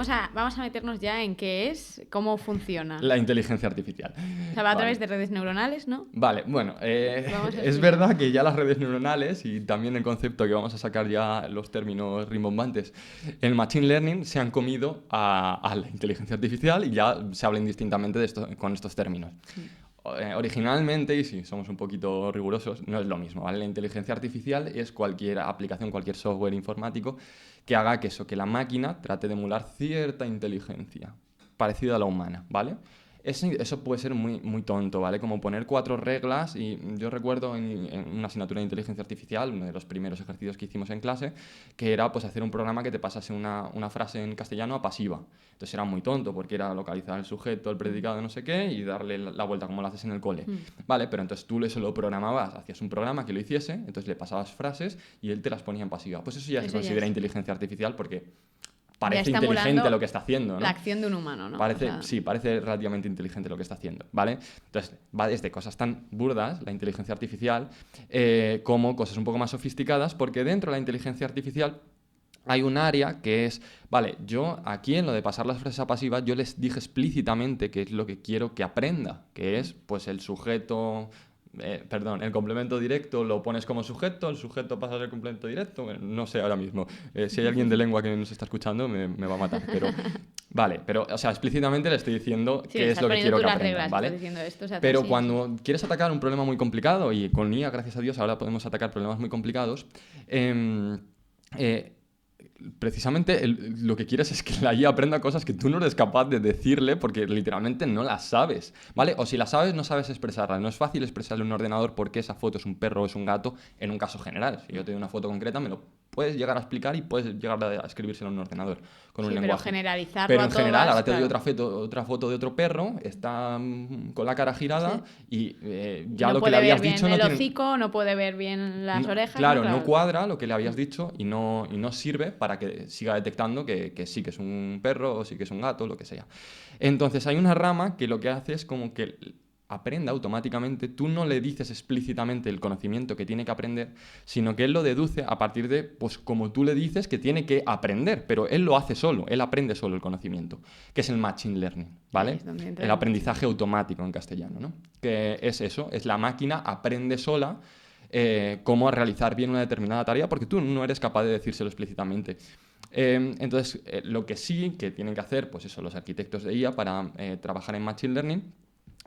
vamos a meternos ya en qué es, cómo funciona. La inteligencia artificial. O sea, va a través de redes neuronales, ¿no? Vale, bueno, Vamos a es explicar. verdad que ya las redes neuronales y también el concepto que vamos a sacar ya los términos rimbombantes, el machine learning se han comido a la inteligencia artificial y ya se habla indistintamente de esto, con estos términos. Originalmente, y si somos un poquito rigurosos, no es lo mismo, ¿vale? La inteligencia artificial es cualquier aplicación, cualquier software informático que haga que la máquina trate de emular cierta inteligencia parecida a la humana, ¿vale? Eso puede ser muy, muy tonto, ¿vale? Como poner 4 reglas y yo recuerdo en una asignatura de inteligencia artificial, uno de los primeros ejercicios que hicimos en clase, que era pues hacer un programa que te pasase una frase en castellano a pasiva. Entonces era muy tonto porque era localizar el sujeto, el predicado, no sé qué y darle la vuelta como lo haces en el cole. Vale, pero entonces tú eso lo programabas, hacías un programa que lo hiciese, entonces le pasabas frases y él te las ponía en pasiva. Pues eso ya se considera inteligencia artificial porque parece inteligente lo que está haciendo, ¿no? La acción de un humano, ¿no? Sí, parece relativamente inteligente lo que está haciendo, ¿vale? Entonces, va desde cosas tan burdas, la inteligencia artificial, como cosas un poco más sofisticadas, porque dentro de la inteligencia artificial hay un área que es, vale, yo aquí en lo de pasar las frases a pasivas, yo les dije explícitamente qué es lo que quiero que aprenda, que es, pues, el sujeto... el complemento directo lo pones como sujeto, el sujeto pasa a ser complemento directo, bueno, no sé ahora mismo. Si hay alguien de lengua que nos está escuchando, me va a matar, pero... Vale, pero, o sea, explícitamente le estoy diciendo qué es lo que quiero que aprendan, ¿vale? Pero cuando quieres atacar un problema muy complicado, y con IA, gracias a Dios, ahora podemos atacar problemas muy complicados, precisamente lo que quieres es que la IA aprenda cosas que tú no eres capaz de decirle porque literalmente no las sabes, ¿vale? O si las sabes, no sabes expresarlas. No es fácil expresarle a un ordenador por qué esa foto es un perro o es un gato en un caso general. Si yo te doy una foto concreta, me lo puedes llegar a explicar y puedes llegar a escribírselo en un ordenador con un lenguaje. Pero generalizarlo Pero en general, ahora te doy claro. otra foto de otro perro, está con la cara girada y ya no lo que le puede ver habías bien dicho el no tiene... hocico, no puede ver bien las orejas. Claro, no cuadra lo que le habías dicho y no sirve para que siga detectando que sí que es un perro o sí que es un gato, lo que sea. Entonces hay una rama que lo que hace es como que aprenda automáticamente, tú no le dices explícitamente el conocimiento que tiene que aprender, sino que él lo deduce a partir de, pues como tú le dices que tiene que aprender, pero él lo hace solo, él aprende solo el conocimiento, que es el machine learning, ¿vale? El aprendizaje automático en castellano, ¿no? Que es eso, es la máquina aprende sola cómo realizar bien una determinada tarea porque tú no eres capaz de decírselo explícitamente. Entonces, lo que sí que tienen que hacer, pues eso, los arquitectos de IA para trabajar en Machine Learning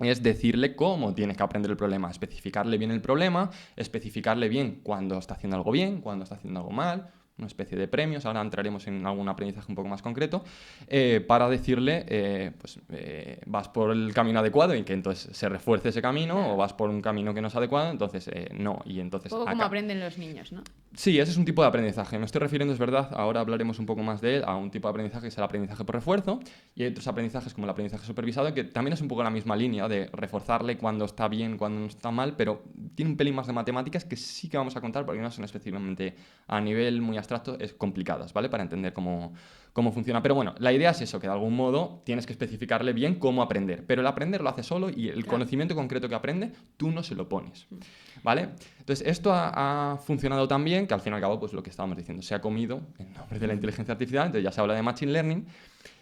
es decirle cómo tiene que aprender el problema, especificarle bien el problema, especificarle bien cuándo está haciendo algo bien, cuándo está haciendo algo mal, una especie de premios, ahora entraremos en algún aprendizaje un poco más concreto, para decirle, vas por el camino adecuado y que entonces se refuerce ese camino, o vas por un camino que no es adecuado, entonces no, y entonces... Un poco como aprenden los niños, ¿no? Sí, ese es un tipo de aprendizaje. Me estoy refiriendo, es verdad, ahora hablaremos un poco más de él, a un tipo de aprendizaje que es el aprendizaje por refuerzo, y hay otros aprendizajes como el aprendizaje supervisado, que también es un poco la misma línea de reforzarle cuando está bien, cuando no está mal, pero tiene un pelín más de matemáticas que sí que vamos a contar porque no son específicamente a nivel muy abstracto, es complicadas, ¿vale? Para entender cómo funciona. Pero bueno, la idea es eso, que de algún modo tienes que especificarle bien cómo aprender, pero el aprender lo hace solo y el conocimiento concreto que aprende, tú no se lo pones, ¿vale? Entonces, esto ha funcionado tan bien que al fin y al cabo, pues lo que estábamos diciendo, se ha comido el nombre de la inteligencia artificial, entonces ya se habla de Machine Learning.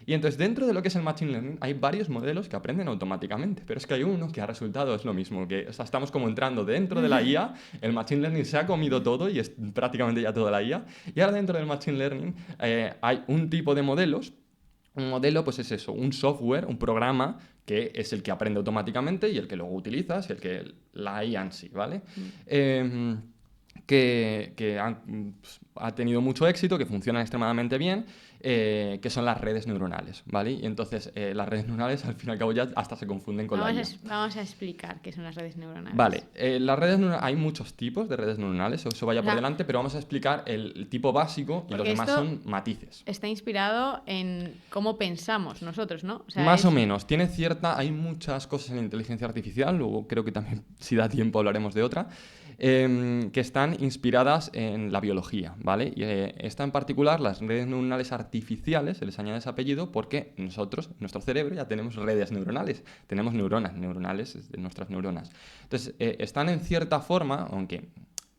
Y entonces dentro de lo que es el Machine Learning hay varios modelos que aprenden automáticamente, pero es que hay uno que ha resultado es lo mismo, que o sea, estamos como entrando dentro de la IA, el Machine Learning se ha comido todo y es prácticamente ya toda la IA, y ahora dentro del Machine Learning hay un tipo de modelos. Un modelo, pues es eso, un software, un programa que es el que aprende automáticamente y el que luego utilizas, el que la IA en sí, ¿vale? Que ha tenido mucho éxito, que funcionan extremadamente bien, que son las redes neuronales, ¿vale? Y entonces las redes neuronales al fin y al cabo ya hasta se confunden con la IA. Vamos a explicar qué son las redes neuronales. Vale, las redes neuronales, hay muchos tipos de redes neuronales, eso vaya por delante, pero vamos a explicar el tipo básico y los demás son matices. Está inspirado en cómo pensamos nosotros, ¿no? O sea, más o menos, hay muchas cosas en la inteligencia artificial, luego creo que también si da tiempo hablaremos de otra, que están inspiradas en la biología, ¿vale? Y esta en particular, las redes neuronales artificiales, se les añade ese apellido porque nosotros, nuestro cerebro, ya tenemos redes neuronales, tenemos neuronales de nuestras neuronas. Entonces, están en cierta forma, aunque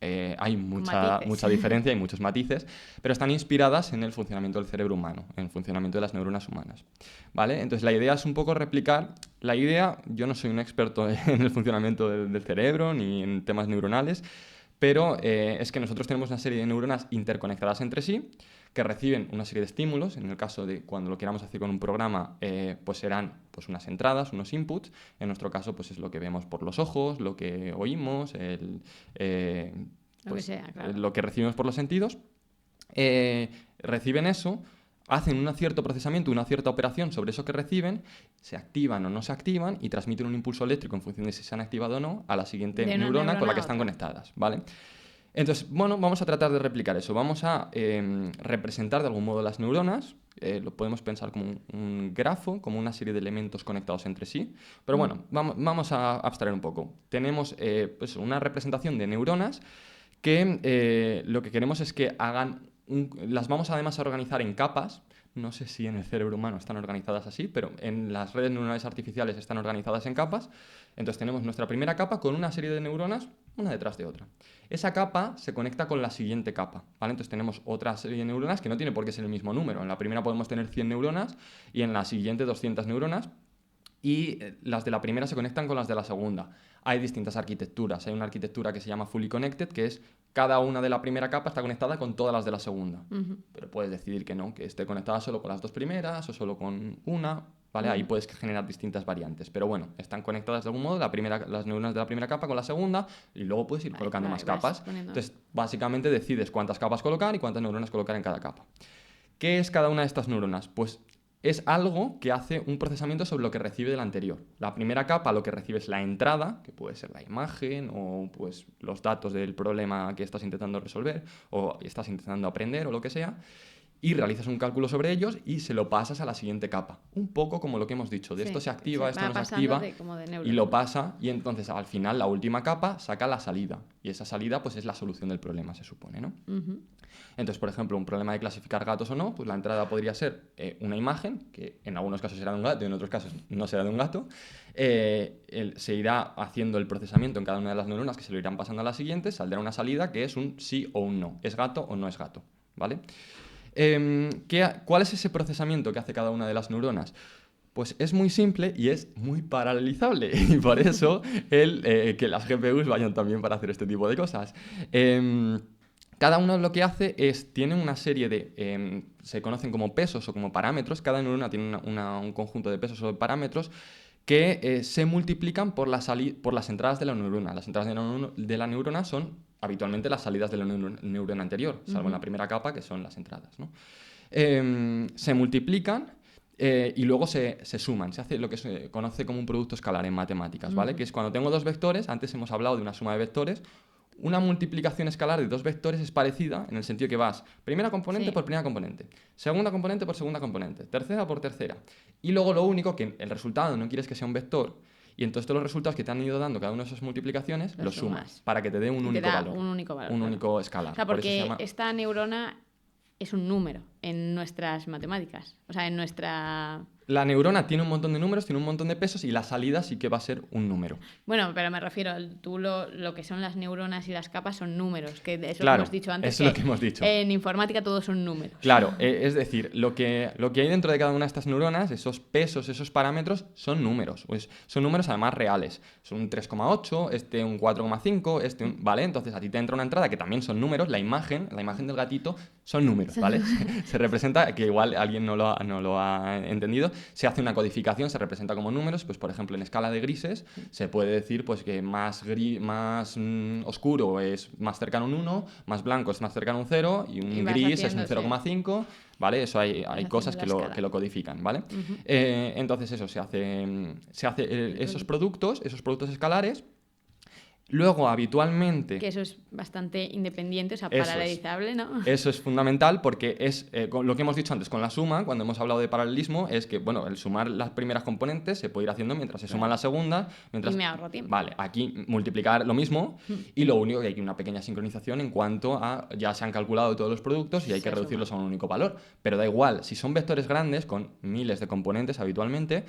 hay mucha diferencia y muchos matices, pero están inspiradas en el funcionamiento del cerebro humano, en el funcionamiento de las neuronas humanas, ¿vale? Entonces la idea es un poco replicar, yo no soy un experto en el funcionamiento del cerebro ni en temas neuronales, pero es que nosotros tenemos una serie de neuronas interconectadas entre sí, que reciben una serie de estímulos. En el caso de cuando lo queramos hacer con un programa, pues serán pues unas entradas, unos inputs. En nuestro caso, pues es lo que vemos por los ojos, lo que oímos, Lo que sea, claro. lo que recibimos por los sentidos. Reciben eso, hacen un cierto procesamiento, una cierta operación sobre eso que reciben, se activan o no se activan y transmiten un impulso eléctrico en función de si se han activado o no a la siguiente neurona con la que están conectadas, ¿vale? Entonces, bueno, vamos a tratar de replicar eso. Vamos a representar de algún modo las neuronas. Lo podemos pensar como un grafo, como una serie de elementos conectados entre sí. Pero bueno, vamos a abstraer un poco. Tenemos pues una representación de neuronas que lo que queremos es que las vamos además a organizar en capas. No sé si en el cerebro humano están organizadas así, pero en las redes neuronales artificiales están organizadas en capas. Entonces tenemos nuestra primera capa con una serie de neuronas, una detrás de otra. Esa capa se conecta con la siguiente capa, ¿vale? Entonces tenemos otra serie de neuronas que no tiene por qué ser el mismo número. En la primera podemos tener 100 neuronas y en la siguiente 200 neuronas. Y las de la primera se conectan con las de la segunda. Hay distintas arquitecturas. Hay una arquitectura que se llama Fully Connected, que es cada una de la primera capa está conectada con todas las de la segunda. Pero puedes decidir que no, que esté conectada solo con las dos primeras o solo con una, ¿vale? Ahí puedes generar distintas variantes. Pero bueno, están conectadas de algún modo las neuronas de la primera capa con la segunda y luego puedes ir colocando más capas. Entonces, básicamente decides cuántas capas colocar y cuántas neuronas colocar en cada capa. ¿Qué es cada una de estas neuronas? Pues es algo que hace un procesamiento sobre lo que recibe del anterior. La primera capa lo que recibe es la entrada, que puede ser la imagen o pues, los datos del problema que estás intentando resolver o estás intentando aprender o lo que sea, y realizas un cálculo sobre ellos y se lo pasas a la siguiente capa. Un poco como lo que hemos dicho, de esto se activa, esto no se activa, y lo pasa, y entonces al final la última capa saca la salida, y esa salida pues es la solución del problema, se supone, ¿no? Entonces, por ejemplo, un problema de clasificar gatos o no, pues la entrada podría ser una imagen, que en algunos casos será de un gato y en otros casos no será de un gato. Se irá haciendo el procesamiento en cada una de las neuronas que se lo irán pasando a la siguiente, saldrá una salida que es un sí o un no, es gato o no es gato, ¿vale? ¿Cuál es ese procesamiento que hace cada una de las neuronas? Pues es muy simple y es muy paralelizable, y por eso que las GPUs vayan también para hacer este tipo de cosas. Cada uno lo que hace tiene una serie de, se conocen como pesos o como parámetros, cada neurona tiene un conjunto de pesos o de parámetros que se multiplican por las entradas de la neurona. Las entradas de la neurona son habitualmente las salidas de la neurona anterior, salvo en la primera capa, que son las entradas, ¿no? Se multiplican y luego se suman. Se hace lo que se conoce como un producto escalar en matemáticas, ¿vale? Que es cuando tengo dos vectores, antes hemos hablado de una suma de vectores, una multiplicación escalar de dos vectores es parecida en el sentido que vas primera componente por primera componente, segunda componente por segunda componente, tercera por tercera. Y luego lo único que el resultado no quieres que sea un vector, y entonces todos los resultados que te han ido dando cada una de esas multiplicaciones los sumas para que te dé un único valor. Un único valor. Un único escalar. O sea, porque esta neurona es un número en nuestras matemáticas. O sea, en nuestra... La neurona tiene un montón de números, tiene un montón de pesos y la salida sí que va a ser un número. Bueno, pero me refiero, tú lo que son las neuronas y las capas son números, que eso claro, lo hemos dicho antes. Eso es lo que hemos dicho. En informática todos son números. Claro, es decir, lo que hay dentro de cada una de estas neuronas, esos pesos, esos parámetros, son números. Pues son números además reales. Son un 3,8, un 4,5, ¿vale? Entonces a ti te entra una entrada que también son números, la imagen del gatito son números, ¿vale? Se representa, que igual alguien no lo ha entendido, se hace una codificación, se representa como números, pues por ejemplo en escala de grises se puede decir pues que más oscuro es más cercano a un 1, más blanco es más cercano a un 0 y un gris es un 0,5, ¿vale? Eso hay cosas que lo codifican, ¿vale? Entonces eso, se hace esos productos escalares. Luego, habitualmente... Que eso es bastante independiente, o sea, paralelizable, ¿no? Eso es fundamental porque es lo que hemos dicho antes con la suma, cuando hemos hablado de paralelismo, es que, bueno, el sumar las primeras componentes se puede ir haciendo mientras se suman las segundas. Y me ahorro tiempo. Vale, aquí multiplicar lo mismo y lo único que hay una pequeña sincronización en cuanto a ya se han calculado todos los productos y hay que reducirlos a un único valor. Pero da igual, si son vectores grandes con miles de componentes habitualmente,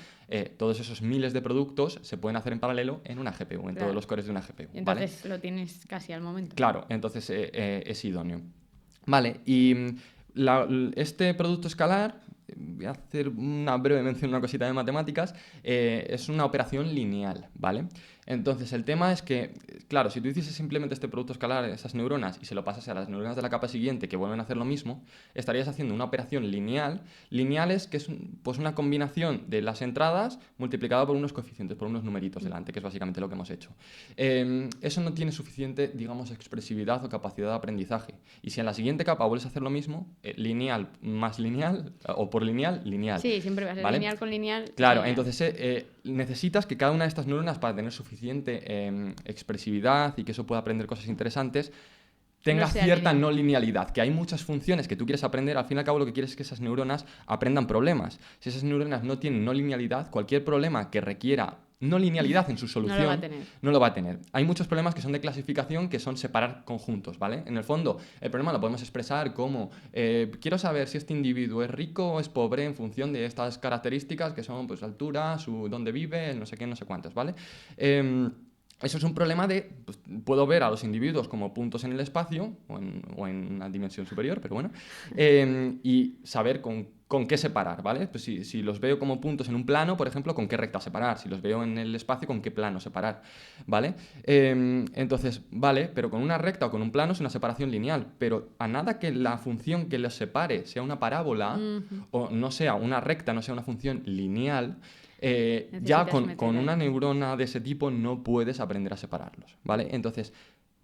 todos esos miles de productos se pueden hacer en paralelo en una GPU, en todos los cores de una GPU. Y ¿vale? entonces lo tienes casi al momento. Claro, entonces es idóneo. Vale, y este producto escalar, voy a hacer una breve mención, una cosita de matemáticas, es una operación lineal, ¿vale? Entonces el tema es que, claro, si tú hicieses simplemente este producto escalar, esas neuronas, y se lo pasas a las neuronas de la capa siguiente que vuelven a hacer lo mismo, estarías haciendo una operación lineal. Lineal es que es pues una combinación de las entradas multiplicada por unos coeficientes, por unos numeritos delante, que es básicamente lo que hemos hecho. Eso no tiene suficiente, digamos, expresividad o capacidad de aprendizaje. Y si en la siguiente capa vuelves a hacer lo mismo, lineal más lineal, o por lineal, lineal. Sí, siempre va a ser ¿vale? lineal con lineal. Claro, lineal. entonces necesitas que cada una de estas neuronas, para tener suficiente expresividad y que eso pueda aprender cosas interesantes, tenga No sea cierta lineal. no linealidad, que hay muchas funciones que tú quieres aprender, al fin y al cabo lo que quieres es que esas neuronas aprendan problemas. Si esas neuronas no tienen no linealidad, cualquier problema que requiera no linealidad en su solución No lo va a tener. no lo va a tener. Hay muchos problemas que son de clasificación, que son separar conjuntos, ¿vale? En el fondo, el problema lo podemos expresar como quiero saber si este individuo es rico o es pobre en función de estas características que son pues altura, dónde vive, no sé qué, no sé cuántos, ¿vale? Eso es un problema de, pues, puedo ver a los individuos como puntos en el espacio o en una dimensión superior, pero bueno, y saber con qué separar, ¿vale? Pues si los veo como puntos en un plano, por ejemplo, ¿con qué recta separar? Si los veo en el espacio, ¿con qué plano separar? ¿Vale? Entonces, vale, pero con una recta o con un plano es una separación lineal, pero a nada que la función que los separe sea una parábola o no sea una recta, no sea una función lineal, ya con una neurona de ese tipo no puedes aprender a separarlos, ¿vale? Entonces,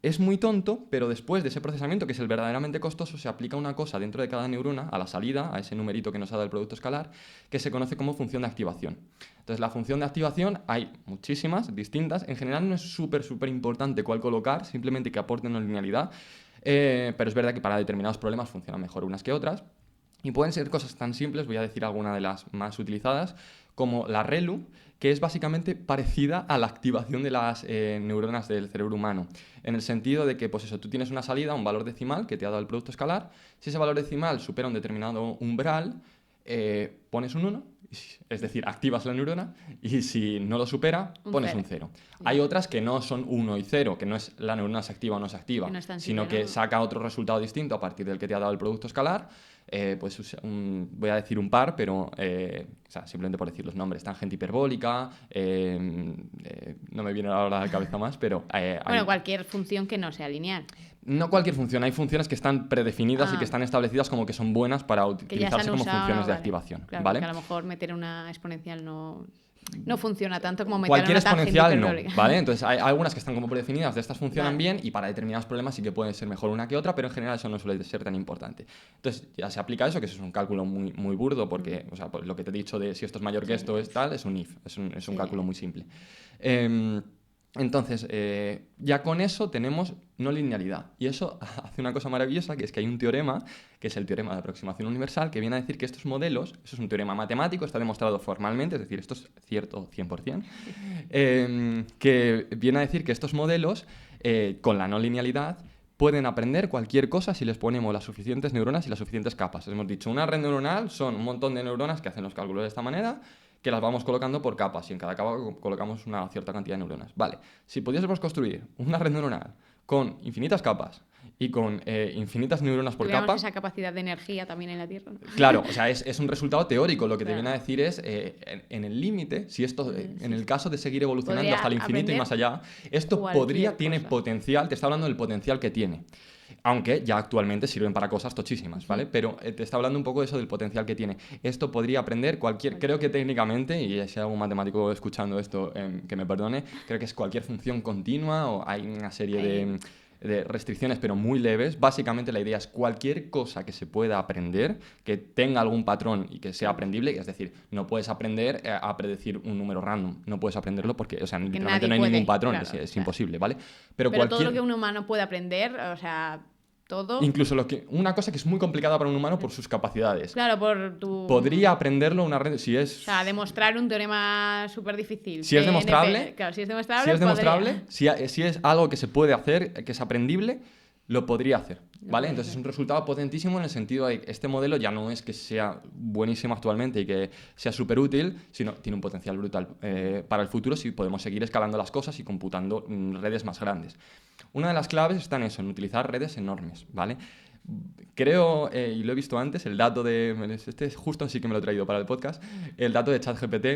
es muy tonto, pero después de ese procesamiento, que es el verdaderamente costoso, se aplica una cosa dentro de cada neurona, a la salida, a ese numerito que nos ha dado el producto escalar, que se conoce como función de activación. Entonces, la función de activación hay muchísimas, distintas. En general no es súper importante cuál colocar, simplemente que aporten una linealidad, pero es verdad que para determinados problemas funcionan mejor unas que otras. Y pueden ser cosas tan simples, voy a decir alguna de las más utilizadas, como la ReLU, que es básicamente parecida a la activación de las neuronas del cerebro humano, en el sentido de que, pues eso, tú tienes una salida, un valor decimal que te ha dado el producto escalar, si ese valor decimal supera un determinado umbral, pones un 1, es decir, activas la neurona, y si no lo supera, pones un 0. Hay otras que no son 1 y 0, que no es la neurona se activa o no se activa, sino que saca otro resultado distinto a partir del que te ha dado el producto escalar. Pues voy a decir un par, pero o sea, simplemente por decir los nombres, tangente hiperbólica, no me viene ahora a la cabeza más, pero bueno, cualquier función que no sea lineal. No cualquier función, hay funciones que están predefinidas y que están establecidas como que son buenas para utilizarse como funciones de activación. Claro, ¿vale? Que a lo mejor meter una exponencial no funciona tanto como meter cualquier una tangente exponencial hiperbólica. no, ¿vale? Entonces hay algunas que están como predefinidas, de estas funcionan Vale. bien y para determinados problemas sí que pueden ser mejor una que otra, pero en general eso no suele ser tan importante. Entonces ya se aplica eso, que eso es un cálculo muy burdo porque, o sea, pues lo que te he dicho de si esto es mayor que esto es tal, es un if, es un cálculo muy simple. Entonces, ya con eso tenemos no linealidad. Y eso hace una cosa maravillosa, que es que hay un teorema, que es el teorema de aproximación universal, que viene a decir que estos modelos, eso es un teorema matemático, está demostrado formalmente, es decir, esto es cierto 100%, que viene a decir que estos modelos, con la no linealidad, pueden aprender cualquier cosa si les ponemos las suficientes neuronas y las suficientes capas. Hemos dicho, una red neuronal son un montón de neuronas que hacen los cálculos de esta manera, que las vamos colocando por capas y en cada capa colocamos una cierta cantidad de neuronas. Vale, si pudiésemos construir una red neuronal con infinitas capas y con infinitas neuronas por capa... esa capacidad de energía también en la Tierra. Claro, o sea, es un resultado teórico. Lo que te viene a decir es, en el límite, si esto, en el caso de seguir evolucionando hasta el infinito y más allá, esto tiene potencial, te está hablando del potencial que tiene. Aunque ya actualmente sirven para cosas tochísimas, ¿vale? Pero te está hablando un poco de eso, del potencial que tiene. Esto podría aprender creo que técnicamente, y si hay algún matemático escuchando esto, que me perdone, creo que es cualquier función continua o hay una serie de restricciones, pero muy leves. Básicamente la idea es cualquier cosa que se pueda aprender, que tenga algún patrón y que sea aprendible, es decir, no puedes aprender a predecir un número random, no puedes aprenderlo porque, o sea, literalmente no hay ningún patrón, es imposible, ¿vale? Pero todo lo que un humano puede aprender, o sea... Todo. Incluso una cosa que es muy complicada para un humano por sus capacidades. Claro, por tu... Podría aprenderlo una red... Si es... O sea, demostrar un teorema súper difícil. Si es demostrable... Claro, si es demostrable, si es algo que se puede hacer, que es aprendible, lo podría hacer, Lo ¿vale? puede Entonces es hacer. un resultado potentísimo en el sentido de que este modelo ya no es que sea buenísimo actualmente y que sea súper útil, sino tiene un potencial brutal para el futuro si podemos seguir escalando las cosas y computando redes más grandes. Una de las claves está en eso, en utilizar redes enormes, ¿vale? Creo, y lo he visto antes, el dato de... Este justo sí que me lo he traído para el podcast, el dato de ChatGPT.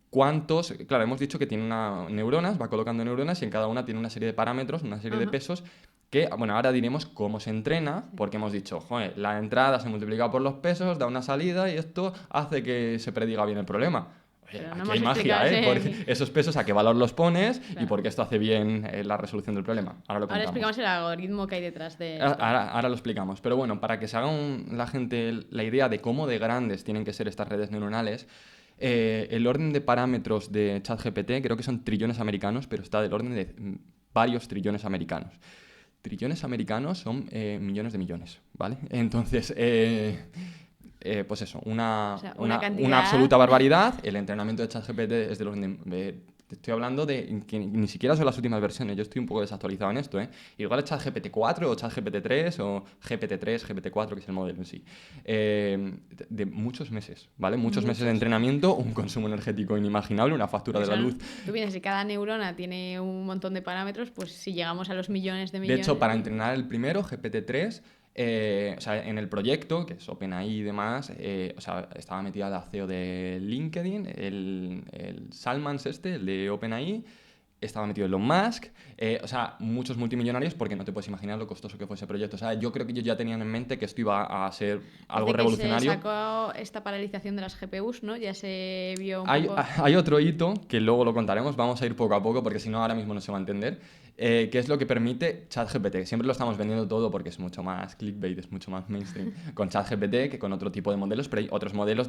¿Cuántos? Claro, hemos dicho que tiene neuronas, va colocando neuronas y en cada una tiene una serie de parámetros, una serie de Ajá. pesos que, bueno, ahora diremos cómo se entrena, porque hemos dicho, joder, la entrada se multiplica por los pesos, da una salida y esto hace que se prediga bien el problema. Oye, Pero no aquí hemos hay explicado magia, ¿eh? Porque ese... esos pesos a qué valor los pones y Claro. porque esto hace bien la resolución del problema. Ahora lo Ahora contamos. explicamos el algoritmo que hay detrás de esto. Ahora lo explicamos. Pero bueno, para que se haga la gente la idea de cómo de grandes tienen que ser estas redes neuronales, el orden de parámetros de ChatGPT creo que son trillones americanos, pero está del orden de varios trillones americanos. Trillones americanos son millones de millones, ¿vale? Entonces, pues eso, O sea, una una cantidad... absoluta barbaridad. El entrenamiento de ChatGPT es del orden te estoy hablando de que ni siquiera son las últimas versiones. Yo estoy un poco desactualizado en esto, ¿eh? Igual es ChatGPT 4 o ChatGPT 3 o GPT-3, GPT-4, que es el modelo en sí. De muchos meses, ¿vale? Muchos meses de Muchos. entrenamiento, un consumo energético inimaginable, una factura de la luz. Tú piensas, si cada neurona tiene un montón de parámetros, pues si llegamos a los millones de De millones... hecho, para entrenar el primero, GPT-3, o sea, en el proyecto, que es OpenAI y demás, o sea, estaba metida la CEO de LinkedIn, el Salmans el de OpenAI, estaba metido Elon Musk, o sea, muchos multimillonarios, porque no te puedes imaginar lo costoso que fue ese proyecto. O sea, yo creo que ellos ya tenían en mente que esto iba a ser algo Desde que se revolucionario. sacó esta paralización de las GPUs, ¿no? Ya se vio un Hay, poco... hay otro hito que luego lo contaremos, vamos a ir poco a poco porque si no ahora mismo no se va a entender, que es lo que permite ChatGPT. Siempre lo estamos vendiendo todo porque es mucho más clickbait, es mucho más mainstream con ChatGPT que con otro tipo de modelos, pero hay otros modelos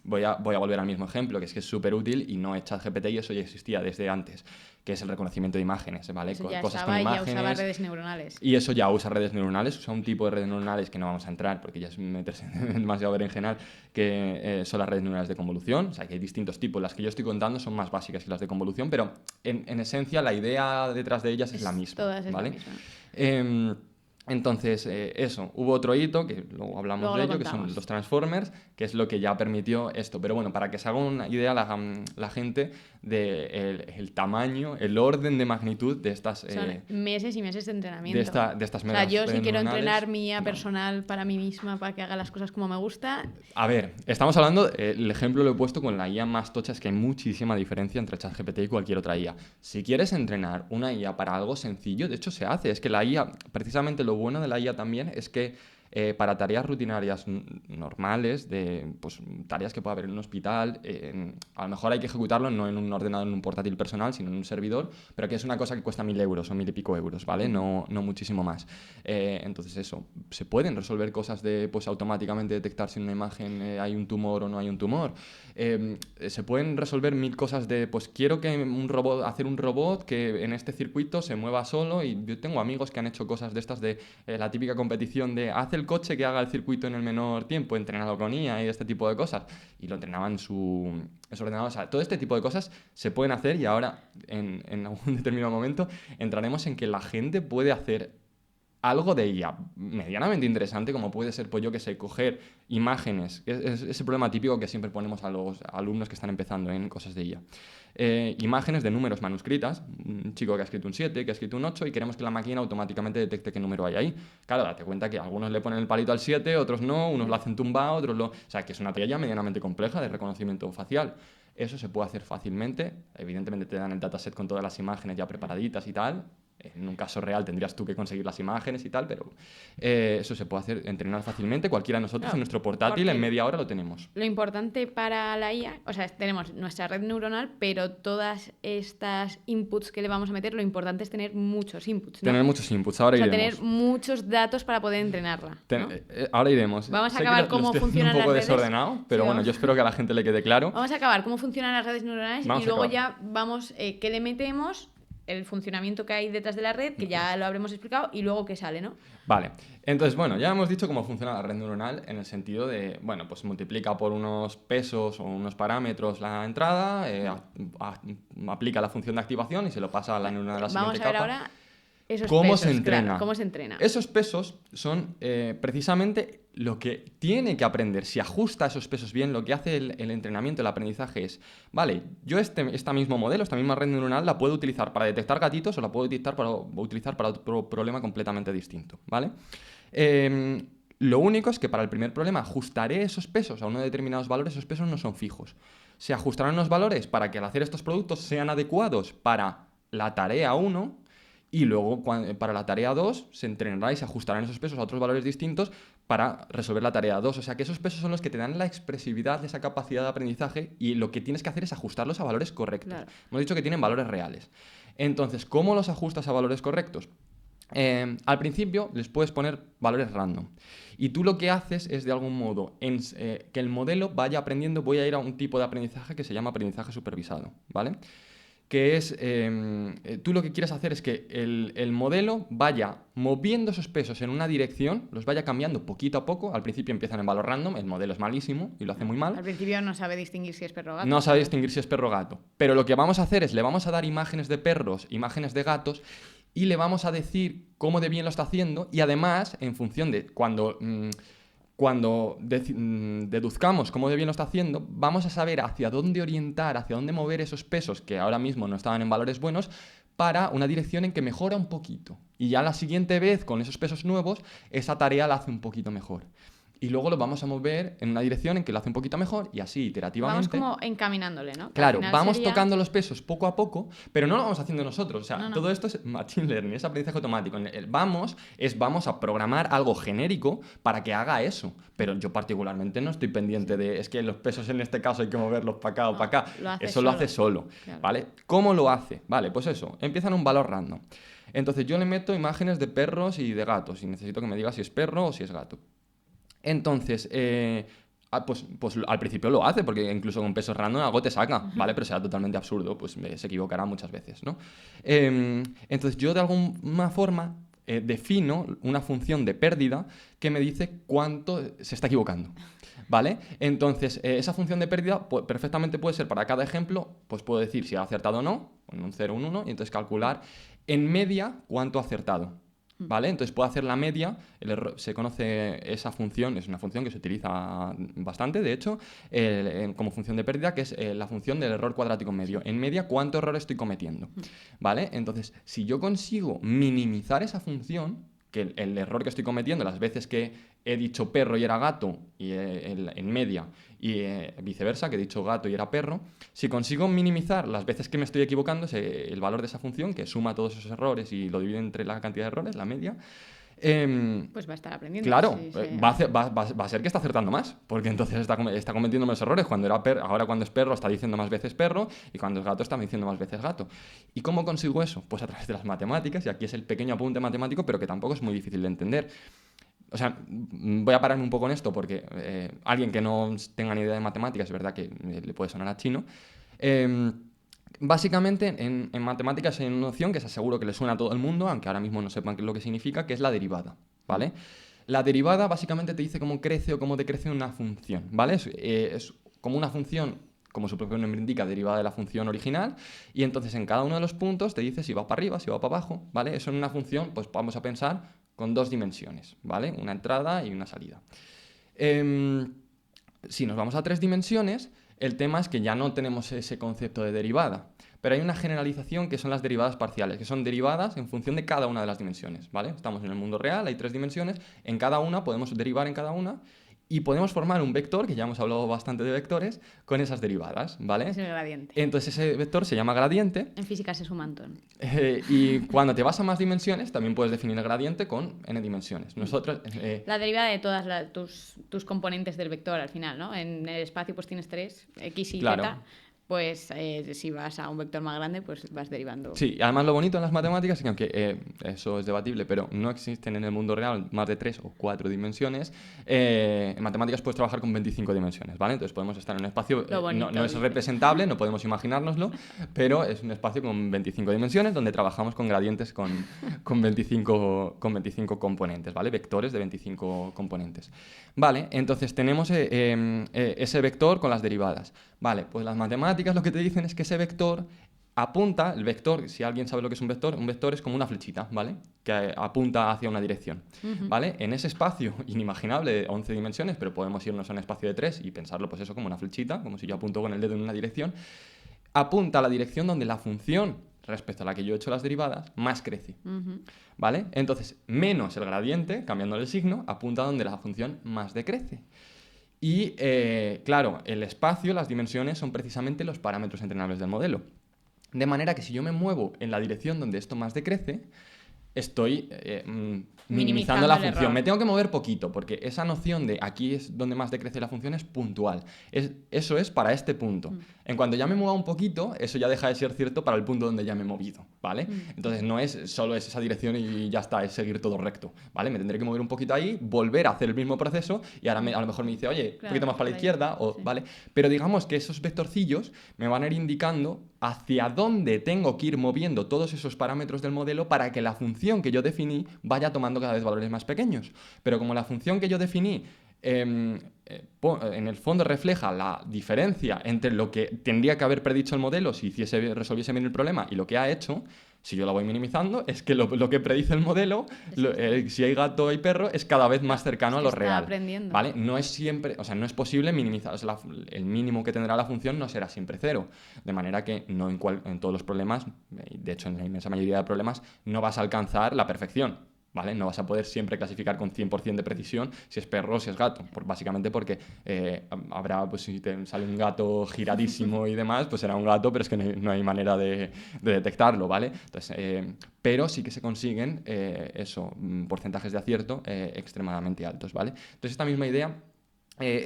voy a volver al mismo ejemplo, que es súper útil y no es ChatGPT y eso ya existía desde antes, que es el reconocimiento de imágenes, ¿vale? Eso ya Cosas estaba con y ya usaba imágenes. redes neuronales. Y eso ya usa redes neuronales, usa un tipo de redes neuronales que no vamos a entrar porque ya es meterse en demasiado berenjenal, que son las redes neuronales de convolución. O sea, que hay distintos tipos. Las que yo estoy contando son más básicas que las de convolución, pero en esencia la idea detrás de ellas es la misma. Todas es ¿vale? la misma. Entonces, eso, hubo otro hito, que luego hablamos Luego de lo ello, que contamos. son los transformers, que es lo que ya permitió esto. Pero bueno, para que se haga una idea la gente del el tamaño, el orden de magnitud de estas... Son meses y meses de entrenamiento. de estas O sea, megas yo si redes quiero neuronales, entrenar mi IA no. personal para mí misma, para que haga las cosas como me gusta, A ver, estamos hablando, el ejemplo lo he puesto con la IA más tocha, es que hay muchísima diferencia entre ChatGPT y cualquier otra IA. Si quieres entrenar una IA para algo sencillo, de hecho se hace, es que la IA, precisamente lo bueno de la IA también es que para tareas rutinarias normales, de pues, tareas que pueda haber en un hospital, a lo mejor hay que ejecutarlo no en un ordenador, en un portátil personal, sino en un servidor, pero que es una cosa que cuesta 1.000 euros o 1.000 y pico euros, ¿vale? No muchísimo más. Entonces eso, se pueden resolver cosas de pues automáticamente detectar si en una imagen hay un tumor o no hay un tumor. Se pueden resolver 1.000 cosas de, pues quiero que hacer un robot que en este circuito se mueva solo y yo tengo amigos que han hecho cosas de estas de la típica competición de haz el coche que haga el circuito en el menor tiempo, entrenado con IA y este tipo de cosas. Y lo entrenaban en su ordenador. O sea, todo este tipo de cosas se pueden hacer y ahora en algún determinado momento entraremos en que la gente puede hacer algo de IA medianamente interesante, como puede ser, pues yo que sé, coger imágenes, es ese problema típico que siempre ponemos a los alumnos que están empezando en cosas de IA. Imágenes de números manuscritas, un chico que ha escrito un 7, que ha escrito un 8 y queremos que la máquina automáticamente detecte qué número hay ahí. Claro, date cuenta que algunos le ponen el palito al 7, otros no, unos lo hacen tumbado, otros lo... O sea, que es una tarea ya medianamente compleja de reconocimiento facial. Eso se puede hacer fácilmente. Evidentemente te dan el dataset con todas las imágenes ya preparaditas y tal. En un caso real tendrías tú que conseguir las imágenes y tal, pero eso se puede hacer, entrenar fácilmente. Cualquiera de nosotros Claro, en nuestro portátil en media hora lo tenemos. Lo importante para la IA, o sea, tenemos nuestra red neuronal, pero todas estas inputs que le vamos a meter, lo importante es tener muchos inputs, ¿no? Tener muchos inputs, ahora O sea, iremos. tener muchos datos para poder entrenarla, ¿no? Ahora iremos. Vamos a Sé acabar que cómo lo estoy haciendo funcionan un poco las redes. desordenado, pero Sí, bueno, yo espero que a la gente le quede claro. Vamos a acabar cómo funcionan las redes neuronales Vamos y a luego acabar. ya vamos, qué le metemos, el funcionamiento que hay detrás de la red, que ya lo habremos explicado, y luego qué sale, ¿no? Vale, entonces bueno, ya hemos dicho cómo funciona la red neuronal en el sentido de, bueno, pues multiplica por unos pesos o unos parámetros la entrada, aplica la función de activación y se lo pasa a la neurona de la Vamos siguiente a ver capa. ahora Esos ¿Cómo pesos, se entrena? claro, ¿cómo se entrena? Esos pesos son precisamente lo que tiene que aprender. Si ajusta esos pesos bien, lo que hace el entrenamiento, el aprendizaje es, vale, yo esta mismo modelo, esta misma red neuronal la puedo utilizar para detectar gatitos o la puedo utilizar para otro problema completamente distinto, ¿vale? Lo único es que para el primer problema ajustaré esos pesos a unos determinados valores, esos pesos no son fijos. Se ajustarán los valores para que al hacer estos productos sean adecuados para la tarea 1 y luego para la tarea 2 se entrenará y se ajustarán esos pesos a otros valores distintos para resolver la tarea 2. O sea que esos pesos son los que te dan la expresividad de esa capacidad de aprendizaje y lo que tienes que hacer es ajustarlos a valores correctos. Claro. Hemos dicho que tienen valores reales. Entonces, ¿cómo los ajustas a valores correctos? Al principio les puedes poner valores random. Y tú lo que haces es, de algún modo, que el modelo vaya aprendiendo. Voy a ir a un tipo de aprendizaje que se llama aprendizaje supervisado, ¿vale? Que es, tú lo que quieres hacer es que el modelo vaya moviendo esos pesos en una dirección, los vaya cambiando poquito a poco. Al principio empiezan en valor random, el modelo es malísimo y lo hace muy mal. Al principio no sabe distinguir si es perro o gato. No sabe distinguir si es perro o gato. Pero lo que vamos a hacer es, le vamos a dar imágenes de perros, imágenes de gatos, y le vamos a decir cómo de bien lo está haciendo, y además, en función de cuando deduzcamos cómo de bien lo está haciendo, vamos a saber hacia dónde orientar, hacia dónde mover esos pesos que ahora mismo no estaban en valores buenos, para una dirección en que mejora un poquito. Y ya la siguiente vez, con esos pesos nuevos, esa tarea la hace un poquito mejor. Y luego lo vamos a mover en una dirección en que lo hace un poquito mejor, y así iterativamente. Vamos como encaminándole, ¿no? Que Claro, al final vamos sería... tocando los pesos poco a poco, pero no lo vamos haciendo nosotros. O sea, No. todo esto es machine learning, es aprendizaje automático. Vamos a programar algo genérico para que haga eso. Pero yo particularmente no estoy pendiente de, es que los pesos en este caso hay que moverlos para acá o para acá. Eso lo hace solo, claro. ¿vale? ¿Cómo lo hace? Vale, pues eso, empieza en un valor random. Entonces yo le meto imágenes de perros y de gatos y necesito que me diga si es perro o si es gato. Entonces, pues al principio lo hace, porque incluso con pesos random algo te saca, ¿vale? Pero será totalmente absurdo, pues se equivocará muchas veces, ¿no? Entonces yo de alguna forma defino una función de pérdida que me dice cuánto se está equivocando, ¿vale? Entonces esa función de pérdida perfectamente puede ser para cada ejemplo, pues puedo decir si ha acertado o no, con un 0, un 1, y entonces calcular en media cuánto ha acertado. ¿Vale? Entonces puedo hacer la media, se conoce esa función, es una función que se utiliza bastante, de hecho, como función de pérdida, que es la función del error cuadrático medio. En media, ¿cuánto error estoy cometiendo? ¿Vale? Entonces, si yo consigo minimizar esa función, que el error que estoy cometiendo, las veces que he dicho perro y era gato, y en media, y viceversa, que he dicho gato y era perro, si consigo minimizar las veces que me estoy equivocando, el valor de esa función, que suma todos esos errores y lo divide entre la cantidad de errores, la media, pues va a estar aprendiendo. Claro, va a ser que está acertando más, porque entonces está cometiendo menos errores. Ahora cuando es perro está diciendo más veces perro, y cuando es gato está diciendo más veces gato. ¿Y cómo consigo eso? Pues a través de las matemáticas, y aquí es el pequeño apunte matemático, pero que tampoco es muy difícil de entender. O sea, voy a pararme un poco en esto, porque alguien que no tenga ni idea de matemáticas, es verdad que le puede sonar a chino. Básicamente, en matemáticas hay una noción que se aseguro que le suena a todo el mundo, aunque ahora mismo no sepan qué es lo que significa, que es la derivada, ¿vale? La derivada básicamente te dice cómo crece o cómo decrece una función, ¿vale? Es como una función, como su propio nombre indica, derivada de la función original, y entonces en cada uno de los puntos te dice si va para arriba, si va para abajo, ¿vale? Eso en una función, pues vamos a pensar con dos dimensiones, ¿vale? Una entrada y una salida. Si nos vamos a tres dimensiones, el tema es que ya no tenemos ese concepto de derivada, pero hay una generalización que son las derivadas parciales, que son derivadas en función de cada una de las dimensiones, ¿vale? Estamos en el mundo real, hay tres dimensiones, en cada una podemos derivar en cada una y podemos formar un vector, que ya hemos hablado bastante de vectores, con esas derivadas, ¿vale? Es el gradiente. Entonces ese vector se llama gradiente. En física se suma Antón. Y cuando te vas a más dimensiones, también puedes definir el gradiente con n dimensiones. Nosotros... la derivada de todas tus componentes del vector al final, ¿no? En el espacio pues tienes tres, x y claro. z. Pues si vas a un vector más grande, pues vas derivando. Sí, además lo bonito en las matemáticas es que aunque eso es debatible, pero no existen en el mundo real más de 3 o 4 dimensiones, en matemáticas puedes trabajar con 25 dimensiones, ¿vale? Entonces podemos estar en un espacio, bonito, no es representable, no podemos imaginárnoslo, pero es un espacio con 25 dimensiones donde trabajamos con gradientes con 25 componentes, ¿vale? Vectores de 25 componentes. Vale, entonces tenemos ese vector con las derivadas. Vale, pues las matemáticas lo que te dicen es que ese vector apunta, el vector, si alguien sabe lo que es un vector es como una flechita, ¿vale? Que apunta hacia una dirección, ¿vale? En ese espacio inimaginable de 11 dimensiones, pero podemos irnos a un espacio de 3 y pensarlo pues eso como una flechita, como si yo apunto con el dedo en una dirección, apunta a la dirección donde la función respecto a la que yo he hecho las derivadas más crece, ¿vale? Entonces, menos el gradiente, cambiando el signo, apunta a donde la función más decrece. Y, claro, el espacio, las dimensiones, son precisamente los parámetros entrenables del modelo. De manera que si yo me muevo en la dirección donde esto más decrece, estoy minimizando la el función. error. Me tengo que mover poquito, porque esa noción de aquí es donde más decrece la función es puntual. Eso es para este punto. En cuanto ya me mueva un poquito, eso ya deja de ser cierto para el punto donde ya me he movido, ¿vale? Entonces no es solo esa dirección y ya está, es seguir todo recto, ¿vale? Me tendré que mover un poquito ahí, volver a hacer el mismo proceso y ahora a lo mejor me dice, oye, un poquito más para la izquierda, o, sí. ¿vale? Pero digamos que esos vectorcillos me van a ir indicando hacia dónde tengo que ir moviendo todos esos parámetros del modelo para que la función que yo definí vaya tomando cada vez valores más pequeños. Pero como la función que yo definí en el fondo refleja la diferencia entre lo que tendría que haber predicho el modelo si resolviese bien el problema y lo que ha hecho, si yo la voy minimizando, es que lo que predice el modelo, si hay gato y perro, es cada vez más cercano a lo real. Aprendiendo. ¿Vale? No es siempre, o sea, no es posible minimizar, o sea, el mínimo que tendrá la función no será siempre 0. De manera que no en todos los problemas, de hecho en la inmensa mayoría de problemas, no vas a alcanzar la perfección. ¿Vale? No vas a poder siempre clasificar con 100% de precisión si es perro o si es gato. Básicamente porque habrá, pues si te sale un gato giradísimo y demás, pues será un gato, pero es que no hay manera de detectarlo, ¿vale? Entonces, pero sí que se consiguen porcentajes de acierto extremadamente altos, ¿vale? Entonces, esta misma idea,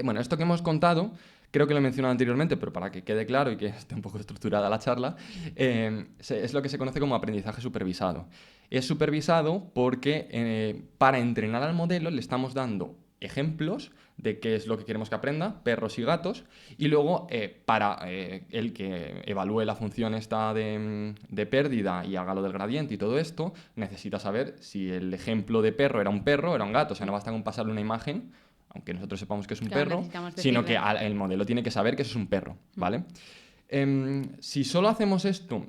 bueno, esto que hemos contado, creo que lo he mencionado anteriormente, pero para que quede claro y que esté un poco estructurada la charla, es lo que se conoce como aprendizaje supervisado. Es supervisado porque para entrenar al modelo le estamos dando ejemplos de qué es lo que queremos que aprenda, perros y gatos, y luego para el que evalúe la función esta de pérdida y haga lo del gradiente y todo esto, necesita saber si el ejemplo de perro era un gato, o sea, no basta con pasarle una imagen, aunque nosotros sepamos que es un perro, sino que el modelo tiene que saber que eso es un perro, ¿vale? Si solo hacemos esto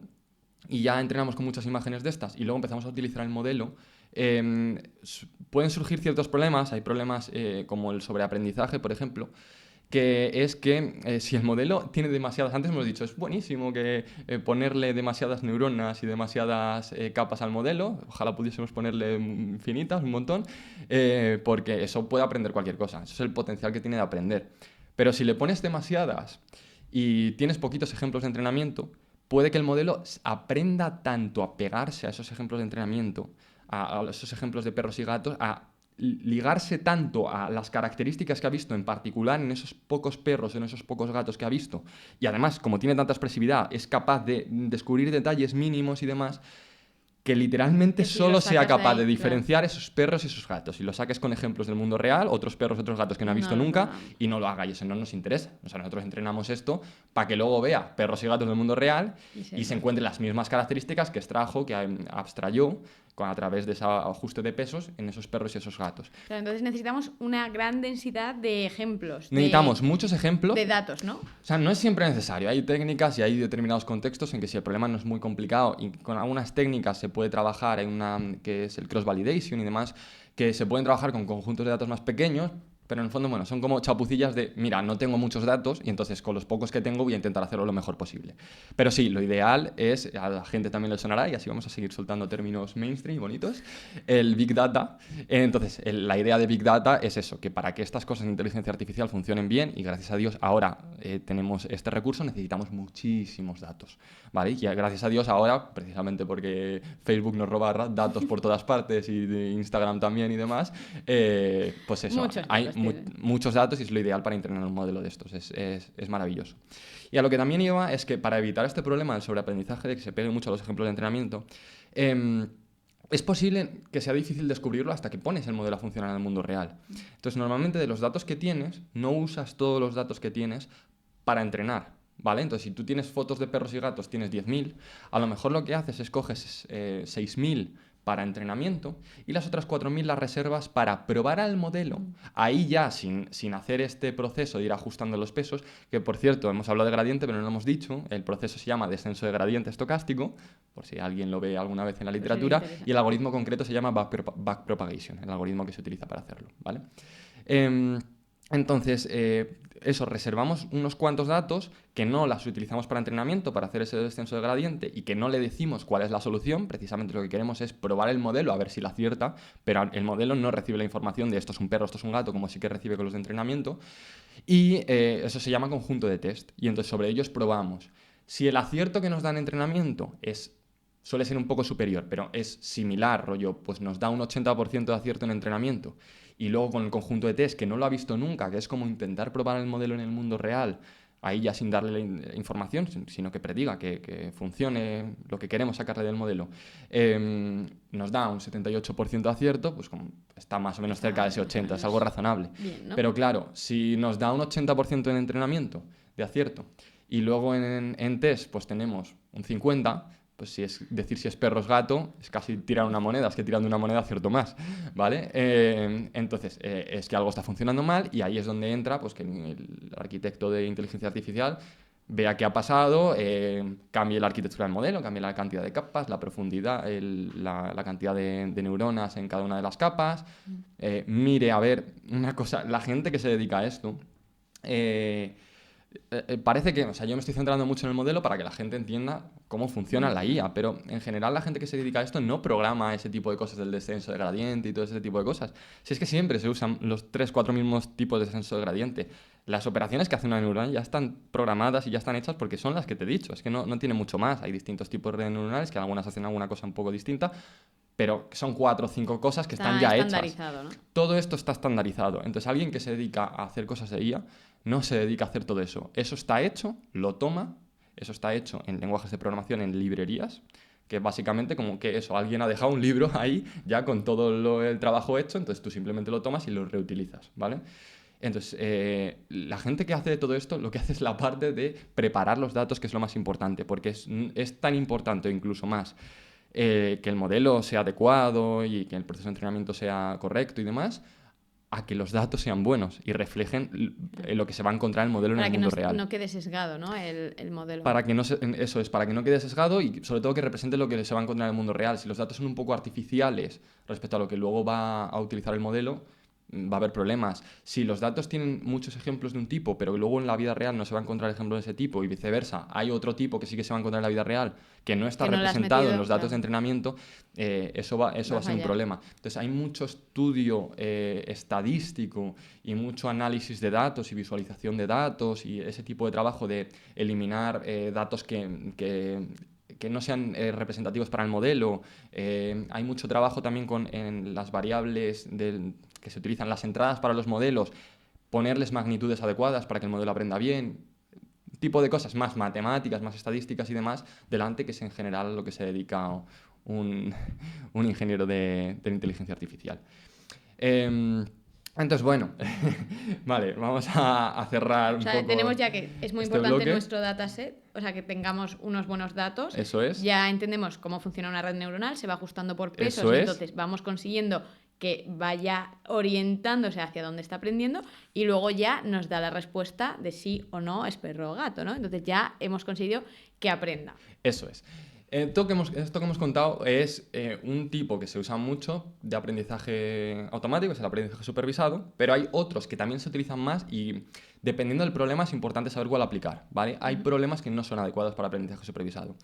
y ya entrenamos con muchas imágenes de estas y luego empezamos a utilizar el modelo, pueden surgir ciertos problemas. Hay problemas como el sobreaprendizaje, por ejemplo, que es que si el modelo tiene demasiadas, antes hemos dicho, es buenísimo que ponerle demasiadas neuronas y demasiadas capas al modelo, ojalá pudiésemos ponerle infinitas, un montón, porque eso puede aprender cualquier cosa, eso es el potencial que tiene de aprender. Pero si le pones demasiadas y tienes poquitos ejemplos de entrenamiento, puede que el modelo aprenda tanto a pegarse a esos ejemplos de entrenamiento, a esos ejemplos de perros y gatos, a ligarse tanto a las características que ha visto, en particular en esos pocos perros, en esos pocos gatos que ha visto, y además, como tiene tanta expresividad, es capaz de descubrir detalles mínimos y demás, que literalmente solo sea capaz de diferenciar esos perros y esos gatos. Y lo saques con ejemplos del mundo real, otros perros, otros gatos que no ha visto nunca, y no lo haga, y eso no nos interesa. O sea, nosotros entrenamos esto para que luego vea perros y gatos del mundo real y se encuentre las mismas características que extrajo, que abstrayó a través de ese ajuste de pesos en esos perros y esos gatos. Claro, entonces necesitamos una gran densidad de ejemplos. Necesitamos muchos ejemplos. De datos, ¿no? O sea, no es siempre necesario. Hay técnicas y hay determinados contextos en que si el problema no es muy complicado y con algunas técnicas se puede trabajar, hay una que es el cross-validation y demás, que se pueden trabajar con conjuntos de datos más pequeños, pero en el fondo, bueno, son como chapucillas de, mira, no tengo muchos datos y entonces con los pocos que tengo voy a intentar hacerlo lo mejor posible. Pero sí, lo ideal es, a la gente también le sonará y así vamos a seguir soltando términos mainstream y bonitos, el Big Data. Entonces, la idea de Big Data es eso, que para que estas cosas de inteligencia artificial funcionen bien, y gracias a Dios ahora tenemos este recurso, necesitamos muchísimos datos, ¿vale? Y gracias a Dios ahora, precisamente porque Facebook nos roba datos por todas partes y de Instagram también y demás, pues eso, hay muchos datos y es lo ideal para entrenar un modelo de estos, es maravilloso. Y a lo que también iba es que para evitar este problema del sobreaprendizaje, de que se peguen mucho a los ejemplos de entrenamiento, es posible que sea difícil descubrirlo hasta que pones el modelo a funcionar en el mundo real. Entonces, normalmente de los datos que tienes, no usas todos los datos que tienes para entrenar, ¿vale? Entonces, si tú tienes fotos de perros y gatos, tienes 10.000, a lo mejor lo que haces es coges 6.000 para entrenamiento y las otras 4.000 las reservas para probar al modelo, ahí ya sin hacer este proceso de ir ajustando los pesos, que por cierto, hemos hablado de gradiente, pero no lo hemos dicho, el proceso se llama descenso de gradiente estocástico, por si alguien lo ve alguna vez en la literatura, y el algoritmo concreto se llama backpropagation, el algoritmo que se utiliza para hacerlo, ¿vale? Entonces, eso, reservamos unos cuantos datos que no las utilizamos para entrenamiento, para hacer ese descenso de gradiente y que no le decimos cuál es la solución. Precisamente lo que queremos es probar el modelo a ver si la acierta, pero el modelo no recibe la información de esto es un perro, esto es un gato, como sí que recibe con los de entrenamiento. Y eso se llama conjunto de test. Y entonces sobre ellos probamos. Si el acierto que nos da en entrenamiento suele ser un poco superior, pero es similar, rollo, pues nos da un 80% de acierto en entrenamiento. Y luego con el conjunto de test, que no lo ha visto nunca, que es como intentar probar el modelo en el mundo real, ahí ya sin darle la información, sino que prediga que funcione lo que queremos sacarle del modelo, nos da un 78% de acierto, pues como está más o menos cerca de ese 80%, es algo razonable. Bien, ¿no? Pero claro, si nos da un 80% en entrenamiento de acierto y luego en test pues tenemos un 50%, pues si es perro o gato, es casi tirar una moneda, es que tirando una moneda acierto más, ¿vale? Entonces, es que algo está funcionando mal y ahí es donde entra pues que el arquitecto de inteligencia artificial vea qué ha pasado, cambie la arquitectura del modelo, cambie la cantidad de capas, la profundidad, la cantidad de neuronas en cada una de las capas, mire, a ver, una cosa, la gente que se dedica a esto... parece que, o sea, yo me estoy centrando mucho en el modelo para que la gente entienda cómo funciona la IA, pero en general la gente que se dedica a esto no programa ese tipo de cosas del descenso de gradiente y todo ese tipo de cosas. Si es que siempre se usan los 3-4 mismos tipos de descenso de gradiente. Las operaciones que hace una neurona ya están programadas y ya están hechas porque son las que te he dicho. Es que no tiene mucho más. Hay distintos tipos de neuronales que algunas hacen alguna cosa un poco distinta, pero son 4 o 5 cosas que están ya hechas. ¿No? Todo esto está estandarizado. Entonces alguien que se dedica a hacer cosas de IA no se dedica a hacer todo eso. Eso está hecho, lo toma, eso está hecho en lenguajes de programación, en librerías, que básicamente como que eso, alguien ha dejado un libro ahí ya con todo el trabajo hecho, entonces tú simplemente lo tomas y lo reutilizas, ¿vale? Entonces, la gente que hace todo esto lo que hace es la parte de preparar los datos, que es lo más importante, porque es tan importante o incluso más que el modelo sea adecuado y que el proceso de entrenamiento sea correcto y demás, a que los datos sean buenos y reflejen lo que se va a encontrar el modelo en el mundo real. Para que no quede sesgado, ¿no? El modelo. Para que eso es, para que no quede sesgado y sobre todo que represente lo que se va a encontrar en el mundo real. Si los datos son un poco artificiales respecto a lo que luego va a utilizar el modelo, va a haber problemas. Si los datos tienen muchos ejemplos de un tipo, pero luego en la vida real no se va a encontrar ejemplos de ese tipo y viceversa, hay otro tipo que sí que se va a encontrar en la vida real que no está representado en los datos de entrenamiento, eso va a ser un problema. Entonces hay mucho estudio estadístico y mucho análisis de datos y visualización de datos y ese tipo de trabajo de eliminar datos que no sean representativos para el modelo. Hay mucho trabajo también en las variables que se utilizan, las entradas para los modelos, ponerles magnitudes adecuadas para que el modelo aprenda bien. Tipo de cosas más matemáticas, más estadísticas y demás, delante, que es en general a lo que se dedica un ingeniero de inteligencia artificial. Entonces, bueno, vale, vamos a cerrar un poco. Tenemos ya que es muy importante nuestro dataset, o sea, que tengamos unos buenos datos. Eso es. Ya entendemos cómo funciona una red neuronal, se va ajustando por pesos, entonces vamos consiguiendo que vaya orientándose hacia donde está aprendiendo y luego ya nos da la respuesta de sí o no es perro o gato, ¿no? Entonces ya hemos conseguido que aprenda. Eso es. Esto que hemos contado es un tipo que se usa mucho de aprendizaje automático, es el aprendizaje supervisado, pero hay otros que también se utilizan más y dependiendo del problema es importante saber cuál aplicar, ¿vale? Hay problemas que no son adecuados para aprendizaje supervisado.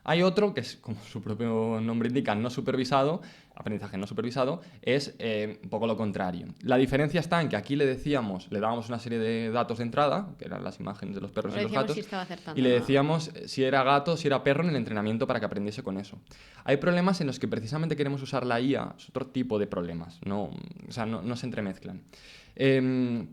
Hay otro que es, como su propio nombre indica, no supervisado, aprendizaje no supervisado, es un poco lo contrario. La diferencia está en que aquí le dábamos una serie de datos de entrada, que eran las imágenes de los perros y los gatos, acertando, y le decíamos si era gato, si era perro en el entrenamiento para que aprendiese con eso. Hay problemas en los que precisamente queremos usar la IA, es otro tipo de problemas, no se entremezclan.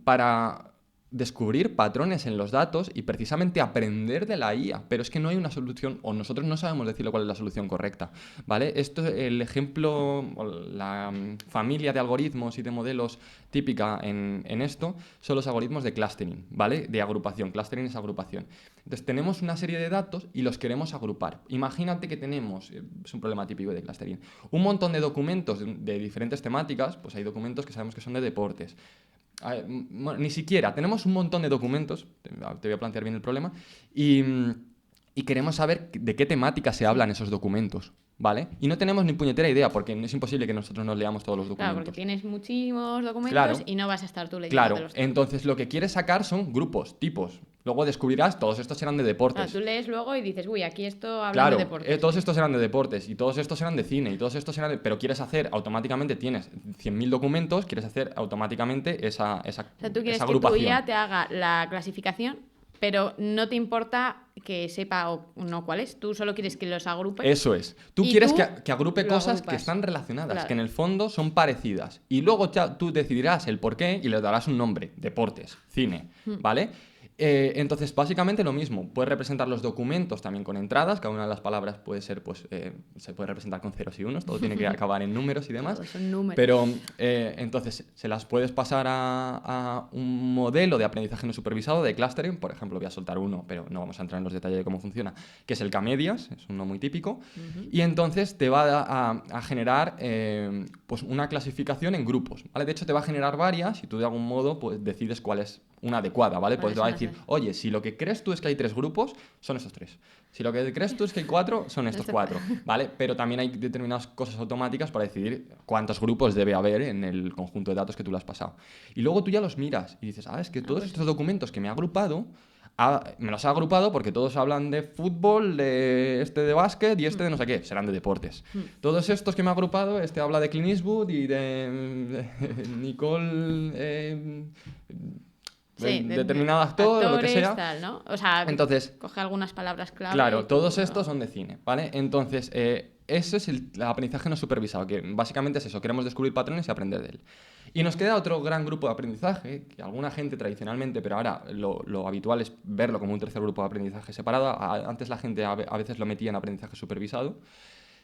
Para descubrir patrones en los datos y precisamente aprender de la IA, pero es que no hay una solución, o nosotros no sabemos decirle cuál es la solución correcta, ¿vale? Esto, el ejemplo, o la familia de algoritmos y de modelos típica en esto son los algoritmos de clustering, ¿vale? De agrupación. Clustering es agrupación. Entonces tenemos una serie de datos y los queremos agrupar. Imagínate que tenemos, es un problema típico de clustering, un montón de documentos de diferentes temáticas. Pues hay documentos que sabemos que son de deportes. Ni siquiera, tenemos un montón de documentos, te voy a plantear bien el problema, y queremos saber de qué temática se hablan esos documentos, ¿vale? Y no tenemos ni puñetera idea, porque es imposible que nosotros nos leamos todos los documentos. Claro, porque tienes muchísimos documentos, claro, y no vas a estar tú leyendo claro, todos. entonces lo que quieres sacar son grupos, tipos. Luego descubrirás, todos estos eran de deportes. Claro, tú lees luego y dices, uy, aquí esto habla de deportes. Todos estos eran de deportes, y todos estos eran de cine, y todos estos eran de... Pero quieres hacer automáticamente, tienes 100.000 documentos, quieres hacer automáticamente esa agrupación. O sea, tú quieres que tu IA te haga la clasificación, pero no te importa que sepa o no cuál es. Tú solo quieres que los agrupe. Eso es. Tú quieres que agrupe cosas que están relacionadas, claro, que en el fondo son parecidas. Y luego tú decidirás el por qué y le darás un nombre. Deportes, cine, ¿vale? Entonces, básicamente lo mismo. Puedes representar los documentos también con entradas. Cada una de las palabras puede ser, pues, se puede representar con ceros y unos. Todo tiene que acabar en números y demás. Todos son números. Pero, entonces, se las puedes pasar a un modelo de aprendizaje no supervisado de clustering. Por ejemplo, voy a soltar uno, pero no vamos a entrar en los detalles de cómo funciona, que es el K-Medias. Es uno muy típico. Y entonces te va a generar, pues, una clasificación en grupos, ¿vale? De hecho, te va a generar varias y tú de algún modo, pues, decides cuál es una adecuada, ¿vale? Pues te va a decir, oye, si lo que crees tú es que hay 3 grupos, son estos 3. Si lo que crees tú es que hay 4, son estos 4, ¿vale? Pero también hay determinadas cosas automáticas para decidir cuántos grupos debe haber en el conjunto de datos que tú le has pasado. Y luego tú ya los miras y dices, es que todos estos documentos que me ha agrupado, me los ha agrupado porque todos hablan de fútbol, de básquet y de no sé qué, serán de deportes. Todos estos que me ha agrupado, habla de Clint Eastwood y de Nicole... Sí, determinado actor o lo que sea. Tal, ¿no? O sea, entonces, coge algunas palabras clave. Claro, todos estos son de cine, ¿vale? Entonces, ese es el aprendizaje no supervisado, que básicamente es eso, queremos descubrir patrones y aprender de él. Y nos queda otro gran grupo de aprendizaje, que alguna gente tradicionalmente, pero ahora lo habitual es verlo como un tercer grupo de aprendizaje separado. Antes la gente a veces lo metía en aprendizaje supervisado,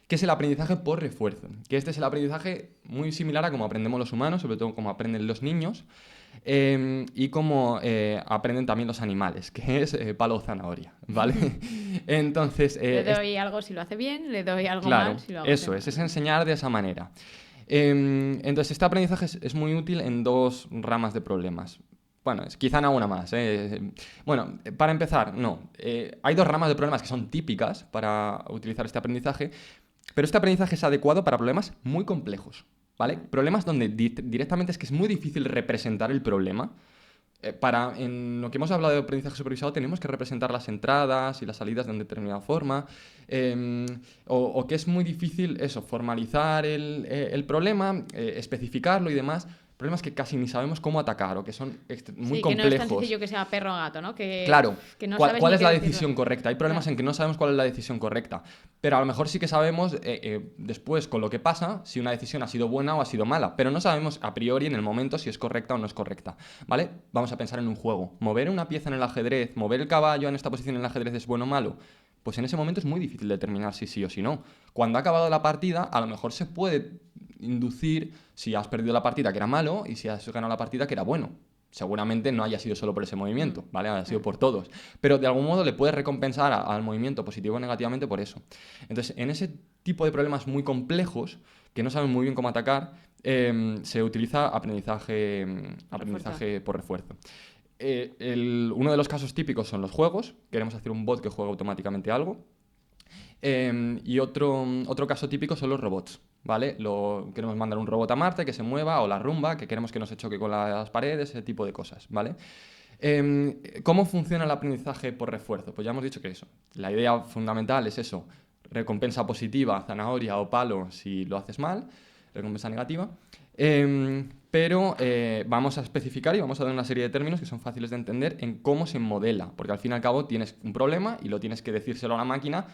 que es el aprendizaje por refuerzo. Que este es el aprendizaje muy similar a cómo aprendemos los humanos, sobre todo cómo aprenden los niños, y cómo aprenden también los animales, que es palo o zanahoria, ¿vale? Entonces... le doy algo si lo hace bien, le doy algo mal si lo hace eso es enseñar de esa manera. Entonces este aprendizaje es muy útil en 2 ramas de problemas. Bueno, quizá no una más. Bueno, para empezar, no. Hay 2 ramas de problemas que son típicas para utilizar este aprendizaje, pero este aprendizaje es adecuado para problemas muy complejos, ¿vale? Problemas donde directamente es que es muy difícil representar el problema. En lo que hemos hablado de aprendizaje supervisado tenemos que representar las entradas y las salidas de una determinada forma, o que es muy difícil eso, formalizar el problema, especificarlo y demás. Problemas que casi ni sabemos cómo atacar o que son muy complejos. Que no es tan sencillo que sea perro o gato, ¿no? Claro, que no ¿cuál es la decisión correcta? Hay problemas en que no sabemos cuál es la decisión correcta, pero a lo mejor sí que sabemos después con lo que pasa si una decisión ha sido buena o ha sido mala, pero no sabemos a priori en el momento si es correcta o no es correcta, ¿vale? Vamos a pensar en un juego. Mover una pieza en el ajedrez, mover el caballo en esta posición en el ajedrez es bueno o malo. Pues en ese momento es muy difícil determinar si sí o si no. Cuando ha acabado la partida, a lo mejor se puede inducir si has perdido la partida que era malo y si has ganado la partida que era bueno. Seguramente no haya sido solo por ese movimiento, ¿vale? Haya sido por todos. Pero de algún modo le puedes recompensar al movimiento positivo o negativamente por eso. Entonces, en ese tipo de problemas muy complejos, que no saben muy bien cómo atacar, se utiliza aprendizaje por refuerzo. Uno de los casos típicos son los juegos. Queremos hacer un bot que juegue automáticamente algo. Y otro caso típico son los robots, ¿vale? Queremos mandar un robot a Marte que se mueva, o la rumba, que queremos que no se choque con las paredes, ese tipo de cosas, ¿vale? ¿Cómo funciona el aprendizaje por refuerzo? Pues ya hemos dicho que eso. La idea fundamental es eso. Recompensa positiva, zanahoria o palo si lo haces mal. Recompensa negativa. Pero vamos a especificar y vamos a dar una serie de términos que son fáciles de entender en cómo se modela. Porque al fin y al cabo tienes un problema y lo tienes que decírselo a la máquina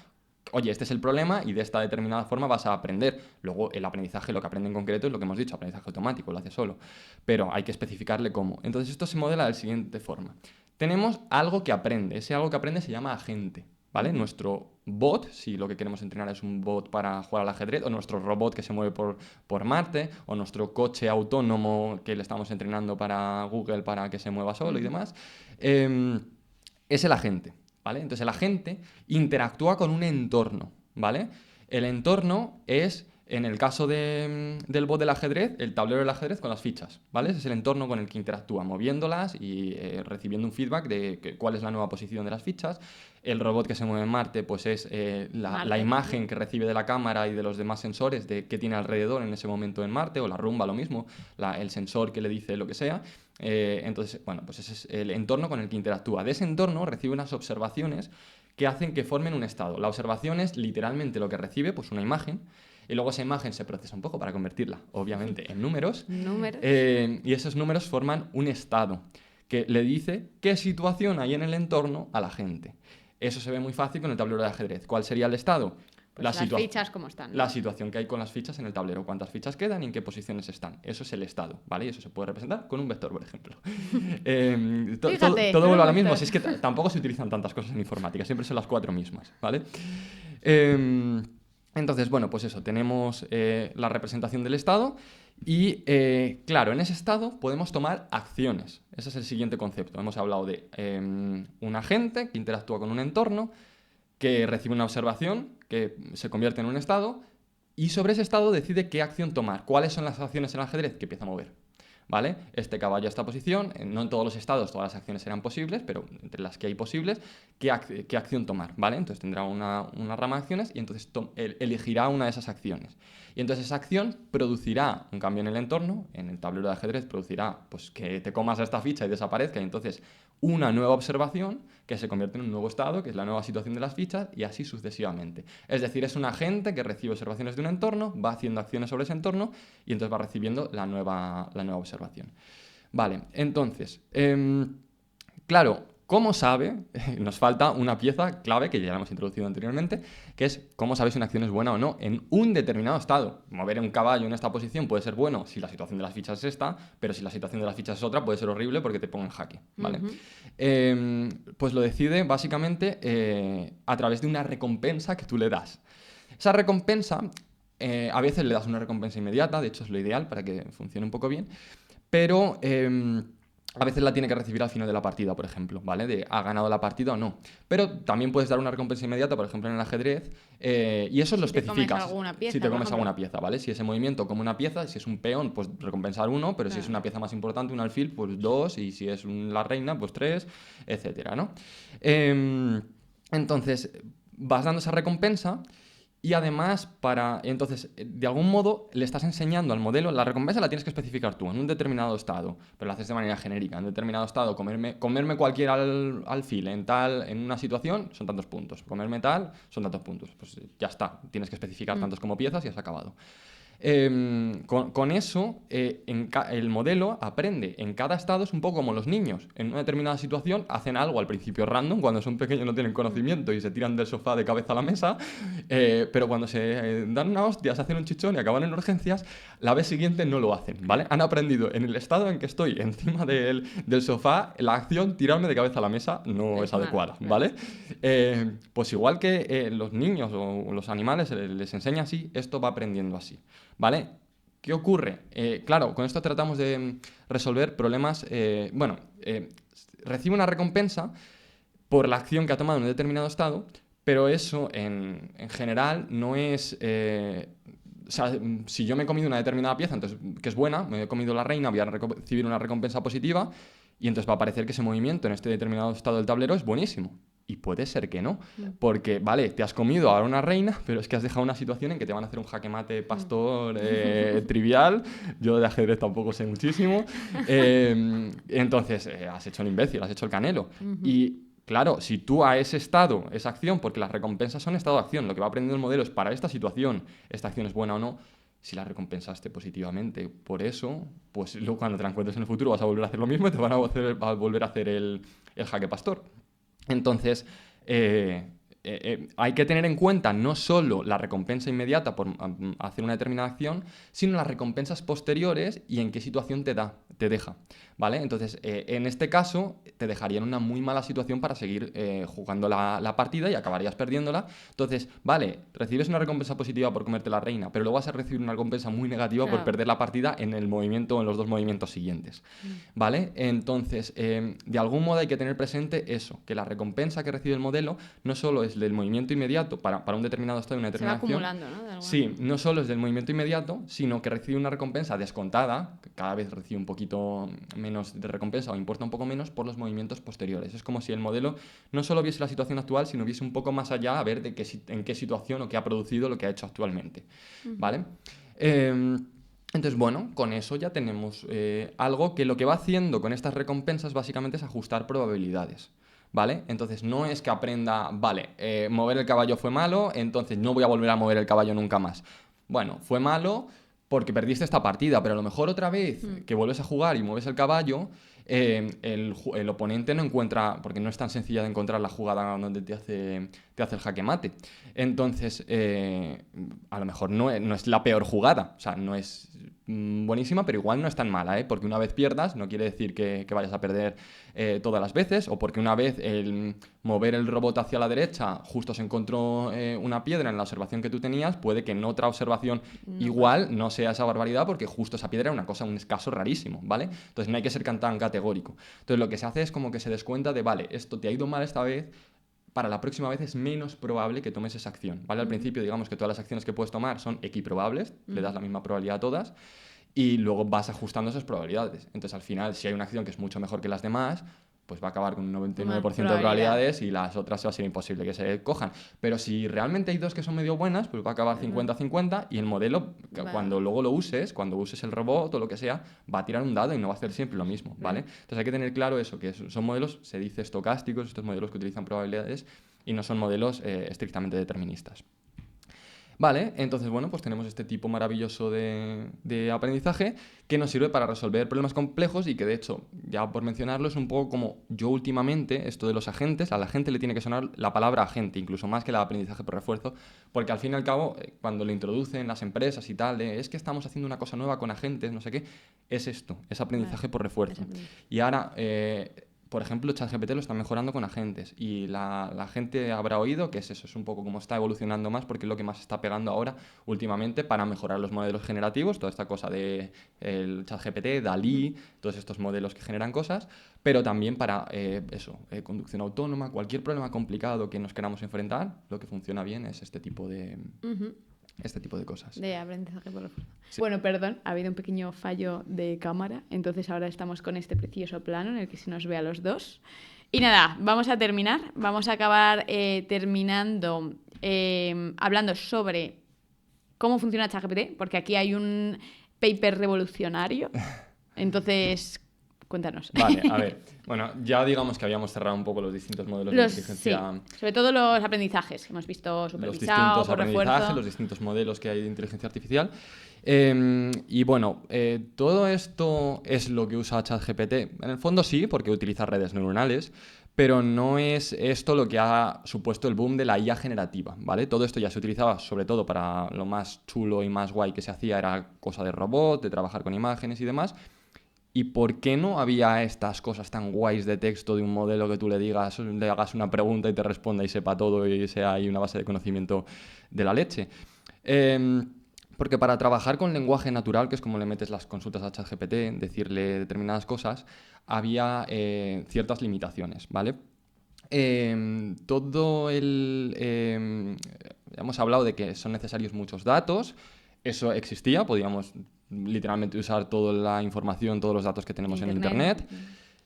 oye, este es el problema y de esta determinada forma vas a aprender. Luego el aprendizaje, lo que aprende en concreto es lo que hemos dicho, aprendizaje automático, lo hace solo. Pero hay que especificarle cómo. Entonces esto se modela de la siguiente forma. Tenemos algo que aprende. Ese algo que aprende se llama agente, ¿vale? Nuestro bot, si lo que queremos entrenar es un bot para jugar al ajedrez, o nuestro robot que se mueve por Marte, o nuestro coche autónomo que le estamos entrenando para Google para que se mueva solo y demás, es el agente. ¿Vale? Entonces el agente interactúa con un entorno, ¿vale? El entorno es, en el caso del bot del ajedrez, el tablero del ajedrez con las fichas, ¿vale? Ese es el entorno con el que interactúa, moviéndolas y recibiendo un feedback de cuál es la nueva posición de las fichas. El robot que se mueve en Marte, pues es la imagen que recibe de la cámara y de los demás sensores de qué tiene alrededor en ese momento en Marte, o la rumba lo mismo, el sensor que le dice lo que sea. Entonces, bueno, pues ese es el entorno con el que interactúa. De ese entorno recibe unas observaciones que hacen que formen un estado. La observación es literalmente lo que recibe, pues una imagen, y luego esa imagen se procesa un poco para convertirla, obviamente, en números. Y esos números forman un estado que le dice qué situación hay en el entorno a la gente. Eso se ve muy fácil con el tablero de ajedrez. ¿Cuál sería el estado? Pues las fichas cómo están, ¿no? La situación que hay con las fichas en el tablero, cuántas fichas quedan y en qué posiciones están. Eso es el estado, ¿vale? Y eso se puede representar con un vector, por ejemplo. Todo vuelve a lo mismo, si es que tampoco se utilizan tantas cosas en informática, siempre son las 4 mismas, ¿vale? Entonces, bueno, pues eso, tenemos la representación del estado y, claro, en ese estado podemos tomar acciones. Ese es el siguiente concepto. Hemos hablado de un agente que interactúa con un entorno, que recibe una observación, que se convierte en un estado, y sobre ese estado decide qué acción tomar. ¿Cuáles son las acciones en el ajedrez? Que empieza a mover, ¿vale? Este caballo a esta posición, no en todos los estados todas las acciones serán posibles, pero entre las que hay posibles, ¿qué acción tomar? ¿Vale? Entonces tendrá una rama de acciones y entonces elegirá una de esas acciones. Y entonces esa acción producirá un cambio en el entorno, en el tablero de ajedrez producirá pues, que te comas a esta ficha y desaparezca, y entonces una nueva observación que se convierte en un nuevo estado, que es la nueva situación de las fichas, y así sucesivamente. Es decir, es un agente que recibe observaciones de un entorno, va haciendo acciones sobre ese entorno y entonces va recibiendo la nueva observación. Vale, entonces, claro, ¿cómo sabe? Nos falta una pieza clave que ya la hemos introducido anteriormente, que es cómo sabe si una acción es buena o no en un determinado estado. Mover un caballo en esta posición puede ser bueno si la situación de las fichas es esta, pero si la situación de las fichas es otra puede ser horrible porque te ponga en jaque, ¿vale? Pues lo decide básicamente a través de una recompensa que tú le das. Esa recompensa, a veces le das una recompensa inmediata, de hecho es lo ideal para que funcione un poco bien, pero a veces la tiene que recibir al final de la partida, por ejemplo, ¿vale? De ha ganado la partida o no. Pero también puedes dar una recompensa inmediata, por ejemplo, en el ajedrez, y eso lo especificas. Si te comes alguna pieza, ¿vale? Si ese movimiento come una pieza, si es un peón, pues recompensar 1, pero si es una pieza más importante, un alfil, pues 2, y si es la reina, pues 3, etcétera, ¿no? Entonces, vas dando esa recompensa. Y además, entonces, de algún modo, le estás enseñando al modelo, la recompensa la tienes que especificar tú en un determinado estado, pero lo haces de manera genérica. En un determinado estado, comerme cualquier alfil en una situación son tantos puntos. Comerme tal son tantos puntos. Pues ya está, tienes que especificar tantos como piezas y has acabado. Con eso, el modelo aprende en cada estado, es un poco como los niños. En una determinada situación hacen algo al principio random, cuando son pequeños no tienen conocimiento y se tiran del sofá de cabeza a la mesa, pero cuando se dan una hostia, se hacen un chichón y acaban en urgencias, la vez siguiente no lo hacen, ¿vale? Han aprendido en el estado en que estoy encima del sofá, la acción tirarme de cabeza a la mesa no es adecuada, ¿vale? Pues igual que los niños o los animales les enseña así, esto va aprendiendo así. ¿Vale? ¿Qué ocurre? Claro, con esto tratamos de resolver problemas. Recibe una recompensa por la acción que ha tomado en un determinado estado, pero eso en general no es. O sea, si yo me he comido una determinada pieza, entonces, que es buena, me he comido la reina, voy a recibir una recompensa positiva, y entonces va a parecer que ese movimiento en este determinado estado del tablero es buenísimo. Y puede ser que no, porque, vale, te has comido ahora una reina, pero es que has dejado una situación en que te van a hacer un jaque mate pastor trivial. Yo de ajedrez tampoco sé muchísimo. Entonces, has hecho el imbécil, has hecho el canelo. Y claro, si tú a ese estado, esa acción, porque las recompensas son estado de acción, lo que va aprendiendo el modelo es para esta situación, esta acción es buena o no. Si la recompensaste positivamente por eso, pues luego cuando te la encuentres en el futuro vas a volver a hacer lo mismo y te van a volver a hacer el jaque pastor. Entonces, hay que tener en cuenta no solo la recompensa inmediata por hacer una determinada acción, sino las recompensas posteriores y en qué situación te deja, ¿vale? Entonces, en este caso, te dejaría en una muy mala situación para seguir jugando la partida y acabarías perdiéndola. Entonces, vale, recibes una recompensa positiva por comerte la reina, pero luego vas a recibir una recompensa muy negativa por perder la partida en el movimiento, en los 2 movimientos siguientes, ¿vale? Entonces, de algún modo hay que tener presente eso, que la recompensa que recibe el modelo no solo es del movimiento inmediato para un determinado estado, una determinada acción. Se va acumulando, ¿no? Sí, no solo es del movimiento inmediato, sino que recibe una recompensa descontada, que cada vez recibe un poquito menos de recompensa o importa un poco menos por los movimientos posteriores. Es como si el modelo no solo viese la situación actual, sino viese un poco más allá a ver en qué situación o qué ha producido lo que ha hecho actualmente, ¿vale? Entonces, bueno, con eso ya tenemos algo que lo que va haciendo con estas recompensas básicamente es ajustar probabilidades, ¿vale? Entonces no es que aprenda, vale, mover el caballo fue malo, entonces no voy a volver a mover el caballo nunca más. Bueno, fue malo porque perdiste esta partida, pero a lo mejor otra vez que vuelves a jugar y mueves el caballo, el oponente no encuentra, porque no es tan sencilla de encontrar la jugada donde te hace el jaque mate. Entonces, a lo mejor no es la peor jugada, o sea, no es buenísima, pero igual no es tan mala, ¿eh? Porque una vez pierdas no quiere decir que vayas a perder todas las veces, o porque una vez el mover el robot hacia la derecha justo se encontró una piedra en la observación que tú tenías, puede que en otra observación igual no sea esa barbaridad porque justo esa piedra era una cosa, un caso rarísimo, ¿vale? Entonces no hay que ser tan categórico. Entonces lo que se hace es como que se descuenta de, vale, esto te ha ido mal esta vez, para la próxima vez es menos probable que tomes esa acción, ¿vale? Al principio digamos que todas las acciones que puedes tomar son equiprobables, le das la misma probabilidad a todas y luego vas ajustando esas probabilidades. Entonces al final si hay una acción que es mucho mejor que las demás, pues va a acabar con un 99% de probabilidades y las otras va a ser imposible que se cojan. Pero si realmente hay 2 que son medio buenas, pues va a acabar 50-50 y el modelo, cuando luego lo uses, cuando uses el robot o lo que sea, va a tirar un dado y no va a hacer siempre lo mismo, ¿vale? Entonces hay que tener claro eso, que son modelos, se dice estocásticos, estos modelos que utilizan probabilidades y no son modelos estrictamente deterministas. Vale, entonces bueno, pues tenemos este tipo maravilloso de aprendizaje que nos sirve para resolver problemas complejos y que de hecho, ya por mencionarlo, es un poco como yo últimamente, esto de los agentes, a la gente le tiene que sonar la palabra agente, incluso más que el aprendizaje por refuerzo, porque al fin y al cabo, cuando lo introducen las empresas y tal, es que estamos haciendo una cosa nueva con agentes, no sé qué, es esto, es aprendizaje por refuerzo. Y ahora... por ejemplo, ChatGPT lo está mejorando con agentes y la gente habrá oído que es eso, es un poco como está evolucionando más porque es lo que más está pegando ahora últimamente para mejorar los modelos generativos, toda esta cosa de el ChatGPT, DALL-E, todos estos modelos que generan cosas, pero también para conducción autónoma, cualquier problema complicado que nos queramos enfrentar, lo que funciona bien es este tipo de... Este tipo de cosas. De aprendizaje por refuerzo. Sí. Bueno, perdón, ha habido un pequeño fallo de cámara, entonces ahora estamos con este precioso plano en el que se nos ve a los dos. Y nada, vamos a terminar. Vamos a acabar terminando hablando sobre cómo funciona ChatGPT, porque aquí hay un paper revolucionario. Entonces, cuéntanos. Vale, a ver. Bueno, ya digamos que habíamos cerrado un poco los distintos modelos de inteligencia. Sí, sobre todo los aprendizajes que hemos visto supervisado, los distintos por aprendizajes, refuerzo. los distintos modelos que hay de inteligencia artificial. Y bueno, todo esto es lo que usa ChatGPT. En el fondo sí, porque utiliza redes neuronales, pero no es esto lo que ha supuesto el boom de la IA generativa, ¿vale? Todo esto ya se utilizaba sobre todo para lo más chulo y más guay que se hacía, era cosa de robot, de trabajar con imágenes y demás. ¿Y por qué no había estas cosas tan guays de texto de un modelo que tú le hagas una pregunta y te responda y sepa todo y sea ahí una base de conocimiento de la leche? Porque para trabajar con lenguaje natural, que es como le metes las consultas a ChatGPT, decirle determinadas cosas, había ciertas limitaciones, ¿vale? Hemos hablado de que son necesarios muchos datos. Eso existía, podíamos literalmente usar toda la información, todos los datos que tenemos en Internet.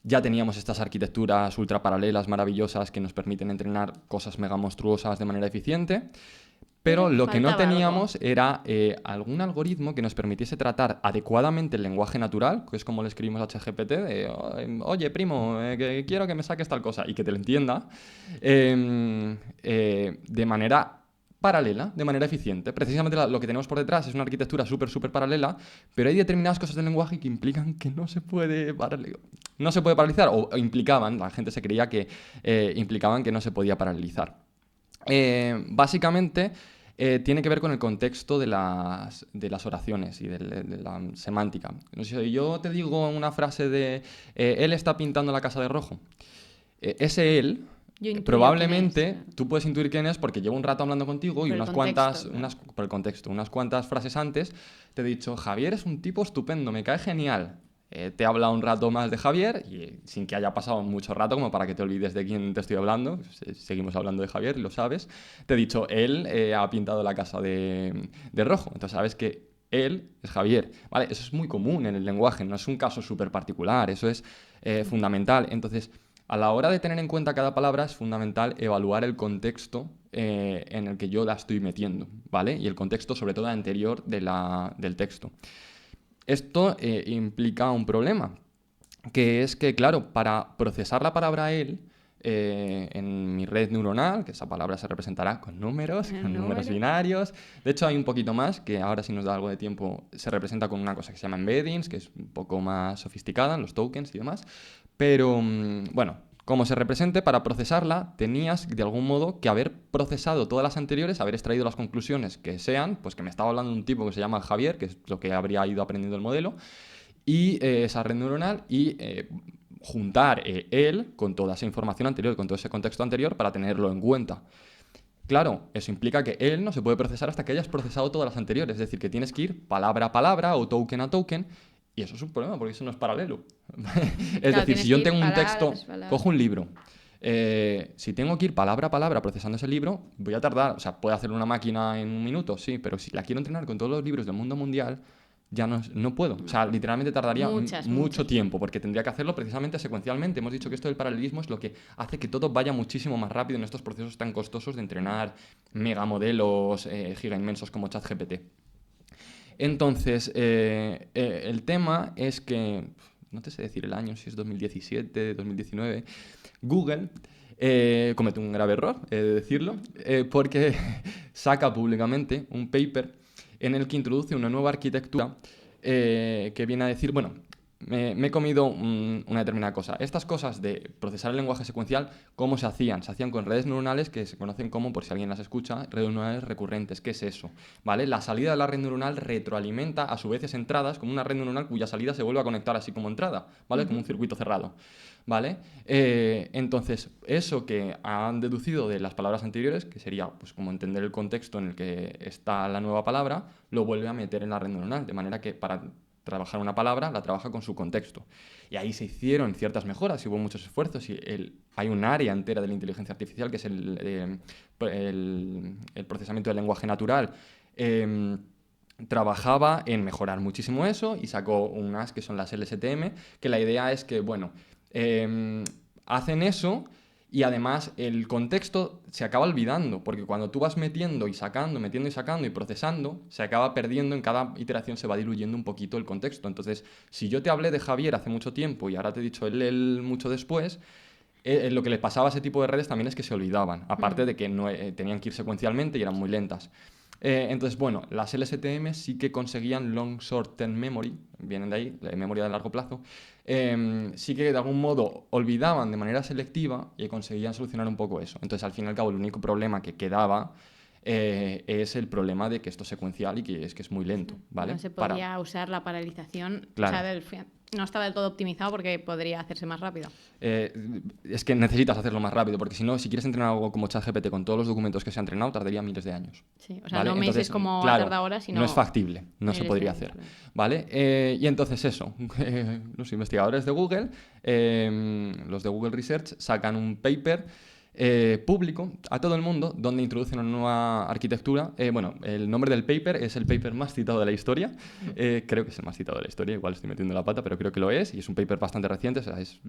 Ya teníamos estas arquitecturas ultra paralelas maravillosas que nos permiten entrenar cosas mega monstruosas de manera eficiente. Pero lo que no teníamos era algún algoritmo que nos permitiese tratar adecuadamente el lenguaje natural, que es como le escribimos a ChatGPT, de oye, primo, que quiero que me saques tal cosa, y que te lo entienda, de manera paralela, de manera eficiente. Precisamente lo que tenemos por detrás es una arquitectura súper paralela, pero hay determinadas cosas del lenguaje que implican que no se puede paralizar, o implicaban, la gente se creía que implicaban que no se podía paralizar. Básicamente tiene que ver con el contexto de las oraciones y de la semántica. No sé, si yo te digo una frase de él está pintando la casa de rojo. Ese él, probablemente tú puedes intuir quién es porque llevo un rato hablando contigo y por el contexto, unas cuantas frases antes te he dicho, Javier es un tipo estupendo, me cae genial. Te he hablado un rato más de Javier y sin que haya pasado mucho rato como para que te olvides de quién te estoy hablando, seguimos hablando de Javier, lo sabes. Te he dicho, él ha pintado la casa de rojo, entonces sabes que él es Javier, ¿vale? Eso es muy común en el lenguaje, no es un caso súper particular, eso es fundamental. Entonces, a la hora de tener en cuenta cada palabra es fundamental evaluar el contexto en el que yo la estoy metiendo, ¿vale? Y el contexto sobre todo anterior del texto. Esto implica un problema, que es que, claro, para procesar la palabra él, en mi red neuronal, que esa palabra se representará con números binarios. De hecho, hay un poquito más, que ahora si nos da algo de tiempo, se representa con una cosa que se llama embeddings, que es un poco más sofisticada, los tokens y demás. Pero, bueno, como se represente, para procesarla tenías de algún modo que haber procesado todas las anteriores, haber extraído las conclusiones que sean, pues que me estaba hablando un tipo que se llama Javier, que es lo que habría ido aprendiendo el modelo, y esa red neuronal y juntar él con toda esa información anterior, con todo ese contexto anterior para tenerlo en cuenta. Claro, eso implica que él no se puede procesar hasta que hayas procesado todas las anteriores, es decir, que tienes que ir palabra a palabra o token a token, y eso es un problema porque eso no es paralelo. Es decir, si yo tengo un texto, cojo un libro, si tengo que ir palabra a palabra procesando ese libro, voy a tardar, o sea, puede hacer una máquina en un minuto, sí, pero si la quiero entrenar con todos los libros del mundo mundial, ya no puedo. O sea, literalmente tardaría mucho tiempo, porque tendría que hacerlo precisamente secuencialmente. Hemos dicho que esto del paralelismo es lo que hace que todo vaya muchísimo más rápido en estos procesos tan costosos de entrenar megamodelos giga-inmensos como ChatGPT. Entonces, el tema es que, no te sé decir el año, si es 2017, 2019, Google comete un grave error, he de decirlo, porque saca públicamente un paper en el que introduce una nueva arquitectura que viene a decir, bueno, me he comido una determinada cosa. Estas cosas de procesar el lenguaje secuencial, ¿cómo se hacían? Se hacían con redes neuronales que se conocen como, por si alguien las escucha, redes neuronales recurrentes. ¿Qué es eso? ¿Vale? La salida de la red neuronal retroalimenta a su vez esas entradas como una red neuronal cuya salida se vuelve a conectar así como entrada, ¿vale? Como un circuito cerrado. ¿Vale? Entonces, eso que han deducido de las palabras anteriores, que sería pues como entender el contexto en el que está la nueva palabra, lo vuelve a meter en la red neuronal, de manera que para trabajar una palabra la trabaja con su contexto. Y ahí se hicieron ciertas mejoras y hubo muchos esfuerzos y hay un área entera de la inteligencia artificial que es el procesamiento del lenguaje natural. Trabajaba en mejorar muchísimo eso y sacó unas que son las LSTM, que la idea es que, bueno, hacen eso y además el contexto se acaba olvidando, porque cuando tú vas metiendo y sacando y procesando, se acaba perdiendo, en cada iteración se va diluyendo un poquito el contexto. Entonces, si yo te hablé de Javier hace mucho tiempo y ahora te he dicho él mucho después, lo que les pasaba a ese tipo de redes también es que se olvidaban, aparte de que no, tenían que ir secuencialmente y eran muy lentas. Entonces, bueno, las LSTM sí que conseguían long short term memory, vienen de ahí, la memoria de largo plazo, sí que de algún modo olvidaban de manera selectiva y conseguían solucionar un poco eso. Entonces, al fin y al cabo, el único problema que quedaba es el problema de que esto es secuencial y que es muy lento, ¿vale? No se podía usar la paralización, claro. O sea, no estaba del todo optimizado porque podría hacerse más rápido. Es que necesitas hacerlo más rápido, porque si no, si quieres entrenar algo como ChatGPT con todos los documentos que se ha entrenado, tardaría miles de años. Sí, o sea, ¿vale? no meses entonces, como claro, tarda ahora, sino... no es factible, no se podría hacer, ¿vale? Y entonces eso, los investigadores de Google, los de Google Research, sacan un paper público a todo el mundo donde introducen una nueva arquitectura. Bueno, el nombre del paper es el paper más citado de la historia. Creo que es el más citado de la historia, igual estoy metiendo la pata, pero creo que lo es, y es un paper bastante reciente, o sea, es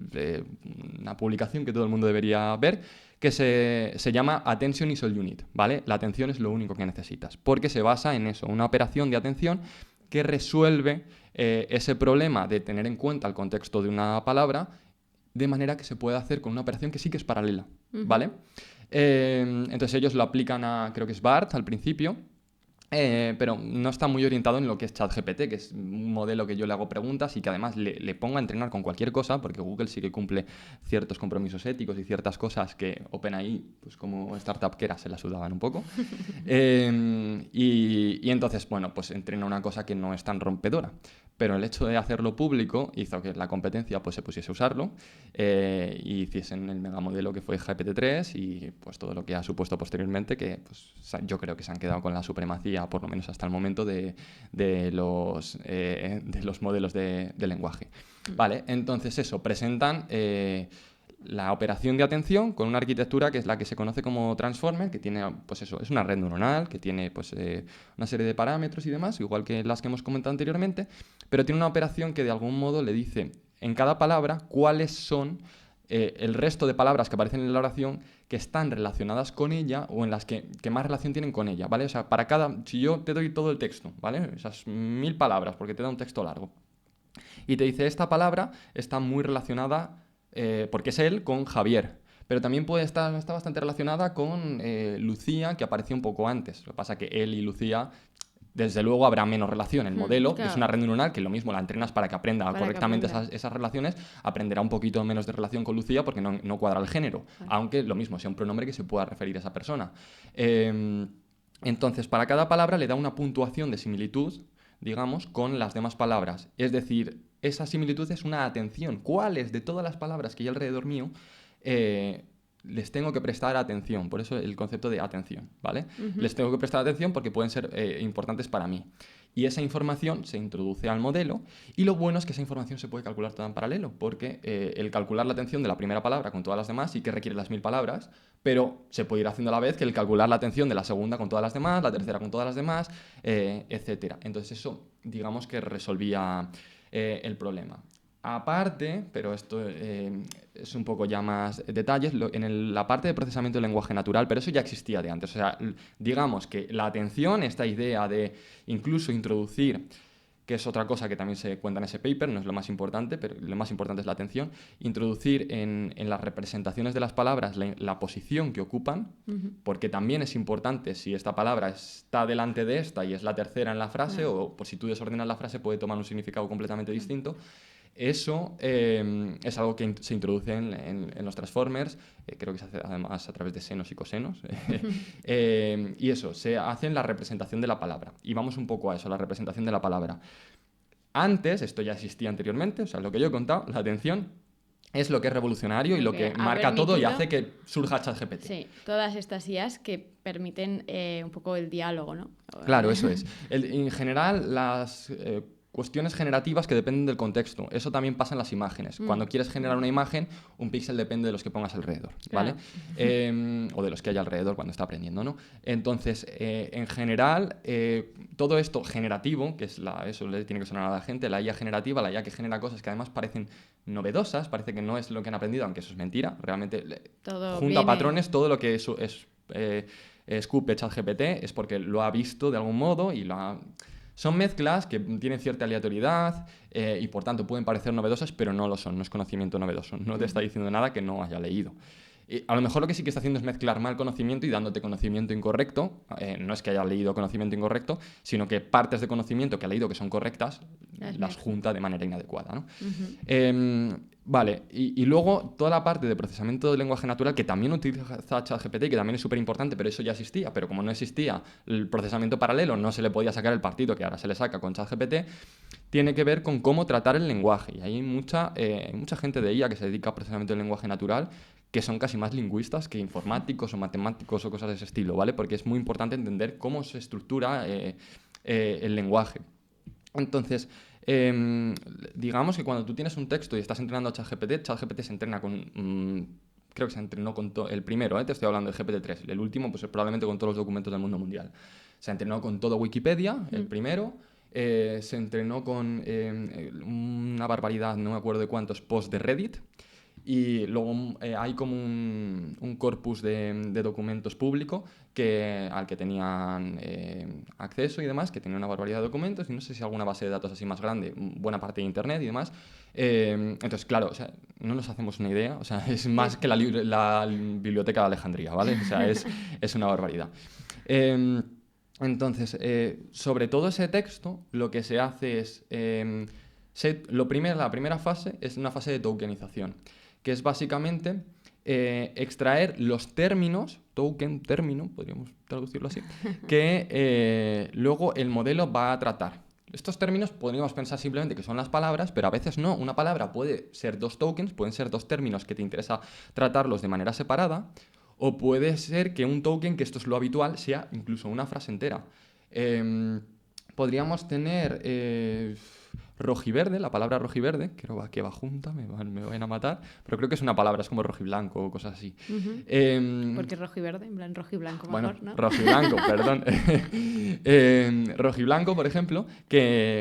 una publicación que todo el mundo debería ver, que se llama Attention is all you need, ¿vale? La atención es lo único que necesitas, porque se basa en eso, una operación de atención que resuelve ese problema de tener en cuenta el contexto de una palabra de manera que se pueda hacer con una operación que sí que es paralela, ¿vale? Entonces ellos lo aplican a, creo que es BART al principio, pero no está muy orientado en lo que es ChatGPT, que es un modelo que yo le hago preguntas y que además le pongo a entrenar con cualquier cosa, porque Google sí que cumple ciertos compromisos éticos y ciertas cosas que OpenAI, pues como startup que era, se la sudaban un poco. Y entonces, bueno, pues entrena una cosa que no es tan rompedora. Pero el hecho de hacerlo público hizo que la competencia pues, se pusiese a usarlo y hiciesen el megamodelo que fue GPT-3 y pues todo lo que ha supuesto posteriormente, que pues, yo creo que se han quedado con la supremacía, por lo menos hasta el momento, de los modelos de lenguaje. Vale, entonces eso, presentan la operación de atención con una arquitectura que es la que se conoce como Transformer, que tiene, pues eso, es una red neuronal, que tiene pues, una serie de parámetros y demás, igual que las que hemos comentado anteriormente, pero tiene una operación que de algún modo le dice en cada palabra cuáles son el resto de palabras que aparecen en la oración que están relacionadas con ella o en las que más relación tienen con ella, ¿vale? O sea, para cada, si yo te doy todo el texto, ¿vale? Esas 1000 palabras, porque te da un texto largo, y te dice, esta palabra está muy relacionada, porque es él, con Javier. Pero también está bastante relacionada con Lucía, que apareció un poco antes. Lo que pasa es que él y Lucía, desde luego, habrá menos relación. El modelo claro. es una red neuronal que lo mismo la entrenas para que aprenda correctamente esas relaciones, aprenderá un poquito menos de relación con Lucía porque no cuadra el género. Claro. Aunque lo mismo sea un pronombre que se pueda referir a esa persona. Entonces, para cada palabra le da una puntuación de similitud, digamos, con las demás palabras. Es decir, esa similitud es una atención. ¿Cuáles de todas las palabras que hay alrededor mío les tengo que prestar atención? Por eso el concepto de atención, ¿vale? Les tengo que prestar atención porque pueden ser importantes para mí. Y esa información se introduce al modelo y lo bueno es que esa información se puede calcular toda en paralelo, porque el calcular la atención de la primera palabra con todas las demás sí que requiere las 1000 palabras, pero se puede ir haciendo a la vez que el calcular la atención de la segunda con todas las demás, la tercera con todas las demás, etc. Entonces eso, digamos que resolvía el problema. Aparte, pero esto es un poco ya más detalles, en la parte de procesamiento del lenguaje natural, pero eso ya existía de antes. O sea, digamos que la atención, esta idea de incluso introducir, que es otra cosa que también se cuenta en ese paper, no es lo más importante, pero lo más importante es la atención, introducir en las representaciones de las palabras la posición que ocupan, porque también es importante si esta palabra está delante de esta y es la tercera en la frase, o por si tú desordenas la frase puede tomar un significado completamente distinto. Eso es algo que se introduce en los transformers, creo que se hace además a través de senos y cosenos, y eso, se hace en la representación de la palabra. Y vamos un poco a eso, la representación de la palabra. Antes, esto ya existía anteriormente, o sea, lo que yo he contado, la atención es lo que es revolucionario y lo que marca todo y hace que surja ChatGPT. Sí, todas estas IAs que permiten un poco el diálogo, ¿no? Claro, eso es. En general, las cuestiones generativas que dependen del contexto. Eso también pasa en las imágenes. Cuando quieres generar una imagen, un píxel depende de los que pongas alrededor, ¿vale? Claro. O de los que hay alrededor cuando está aprendiendo, ¿no? Entonces, en general, todo esto generativo, que es eso le tiene que sonar a la gente, la IA generativa, la IA que genera cosas que además parecen novedosas, parece que no es lo que han aprendido, aunque eso es mentira. Realmente, junto a patrones, todo lo que escupe ChatGPT es porque lo ha visto de algún modo y lo ha... Son mezclas que tienen cierta aleatoriedad y por tanto pueden parecer novedosas, pero no lo son, no es conocimiento novedoso. No te está diciendo nada que no haya leído. A lo mejor lo que sí que está haciendo es mezclar mal conocimiento y dándote conocimiento incorrecto. No es que haya leído conocimiento incorrecto, sino que partes de conocimiento que ha leído que son correctas las junta de manera inadecuada, ¿no? Vale, y luego toda la parte de procesamiento del lenguaje natural, que también utiliza ChatGPT, que también es súper importante, pero eso ya existía. Pero como no existía el procesamiento paralelo, no se le podía sacar el partido que ahora se le saca con ChatGPT, tiene que ver con cómo tratar el lenguaje. Y hay mucha gente de IA que se dedica al procesamiento del lenguaje natural que son casi más lingüistas que informáticos o matemáticos o cosas de ese estilo, ¿vale? Porque es muy importante entender cómo se estructura el lenguaje. Entonces, digamos que cuando tú tienes un texto y estás entrenando a ChatGPT se entrena con... creo que se entrenó con el primero, te estoy hablando de GPT-3. El último, pues probablemente con todos los documentos del mundo mundial. Se entrenó con todo Wikipedia, el primero. Se entrenó con una barbaridad, no me acuerdo de cuántos posts de Reddit. Y luego hay como un corpus de documentos público al que tenían acceso y demás, que tenía una barbaridad de documentos y no sé si alguna base de datos así más grande, buena parte de internet y demás. Entonces, claro, o sea, no nos hacemos una idea, o sea, es más que la biblioteca de Alejandría, ¿vale? O sea, es una barbaridad. Entonces, sobre todo ese texto, lo que se hace es... la primera fase es una fase de tokenización, que es básicamente extraer los términos, término, podríamos traducirlo así, que luego el modelo va a tratar. Estos términos podríamos pensar simplemente que son las palabras, pero a veces no. Una palabra puede ser 2 tokens, pueden ser 2 términos que te interesa tratarlos de manera separada, o puede ser que un token, que esto es lo habitual, sea incluso una frase entera. Podríamos tener rojiverde, la palabra rojiverde, creo que va junta, me van a matar, pero creo que es una palabra, es como rojiblanco o cosas así. Porque rojo y verde, en plan rojo y blanco bueno, mejor, ¿no? Rojiblanco, perdón. Rojiblanco, por ejemplo,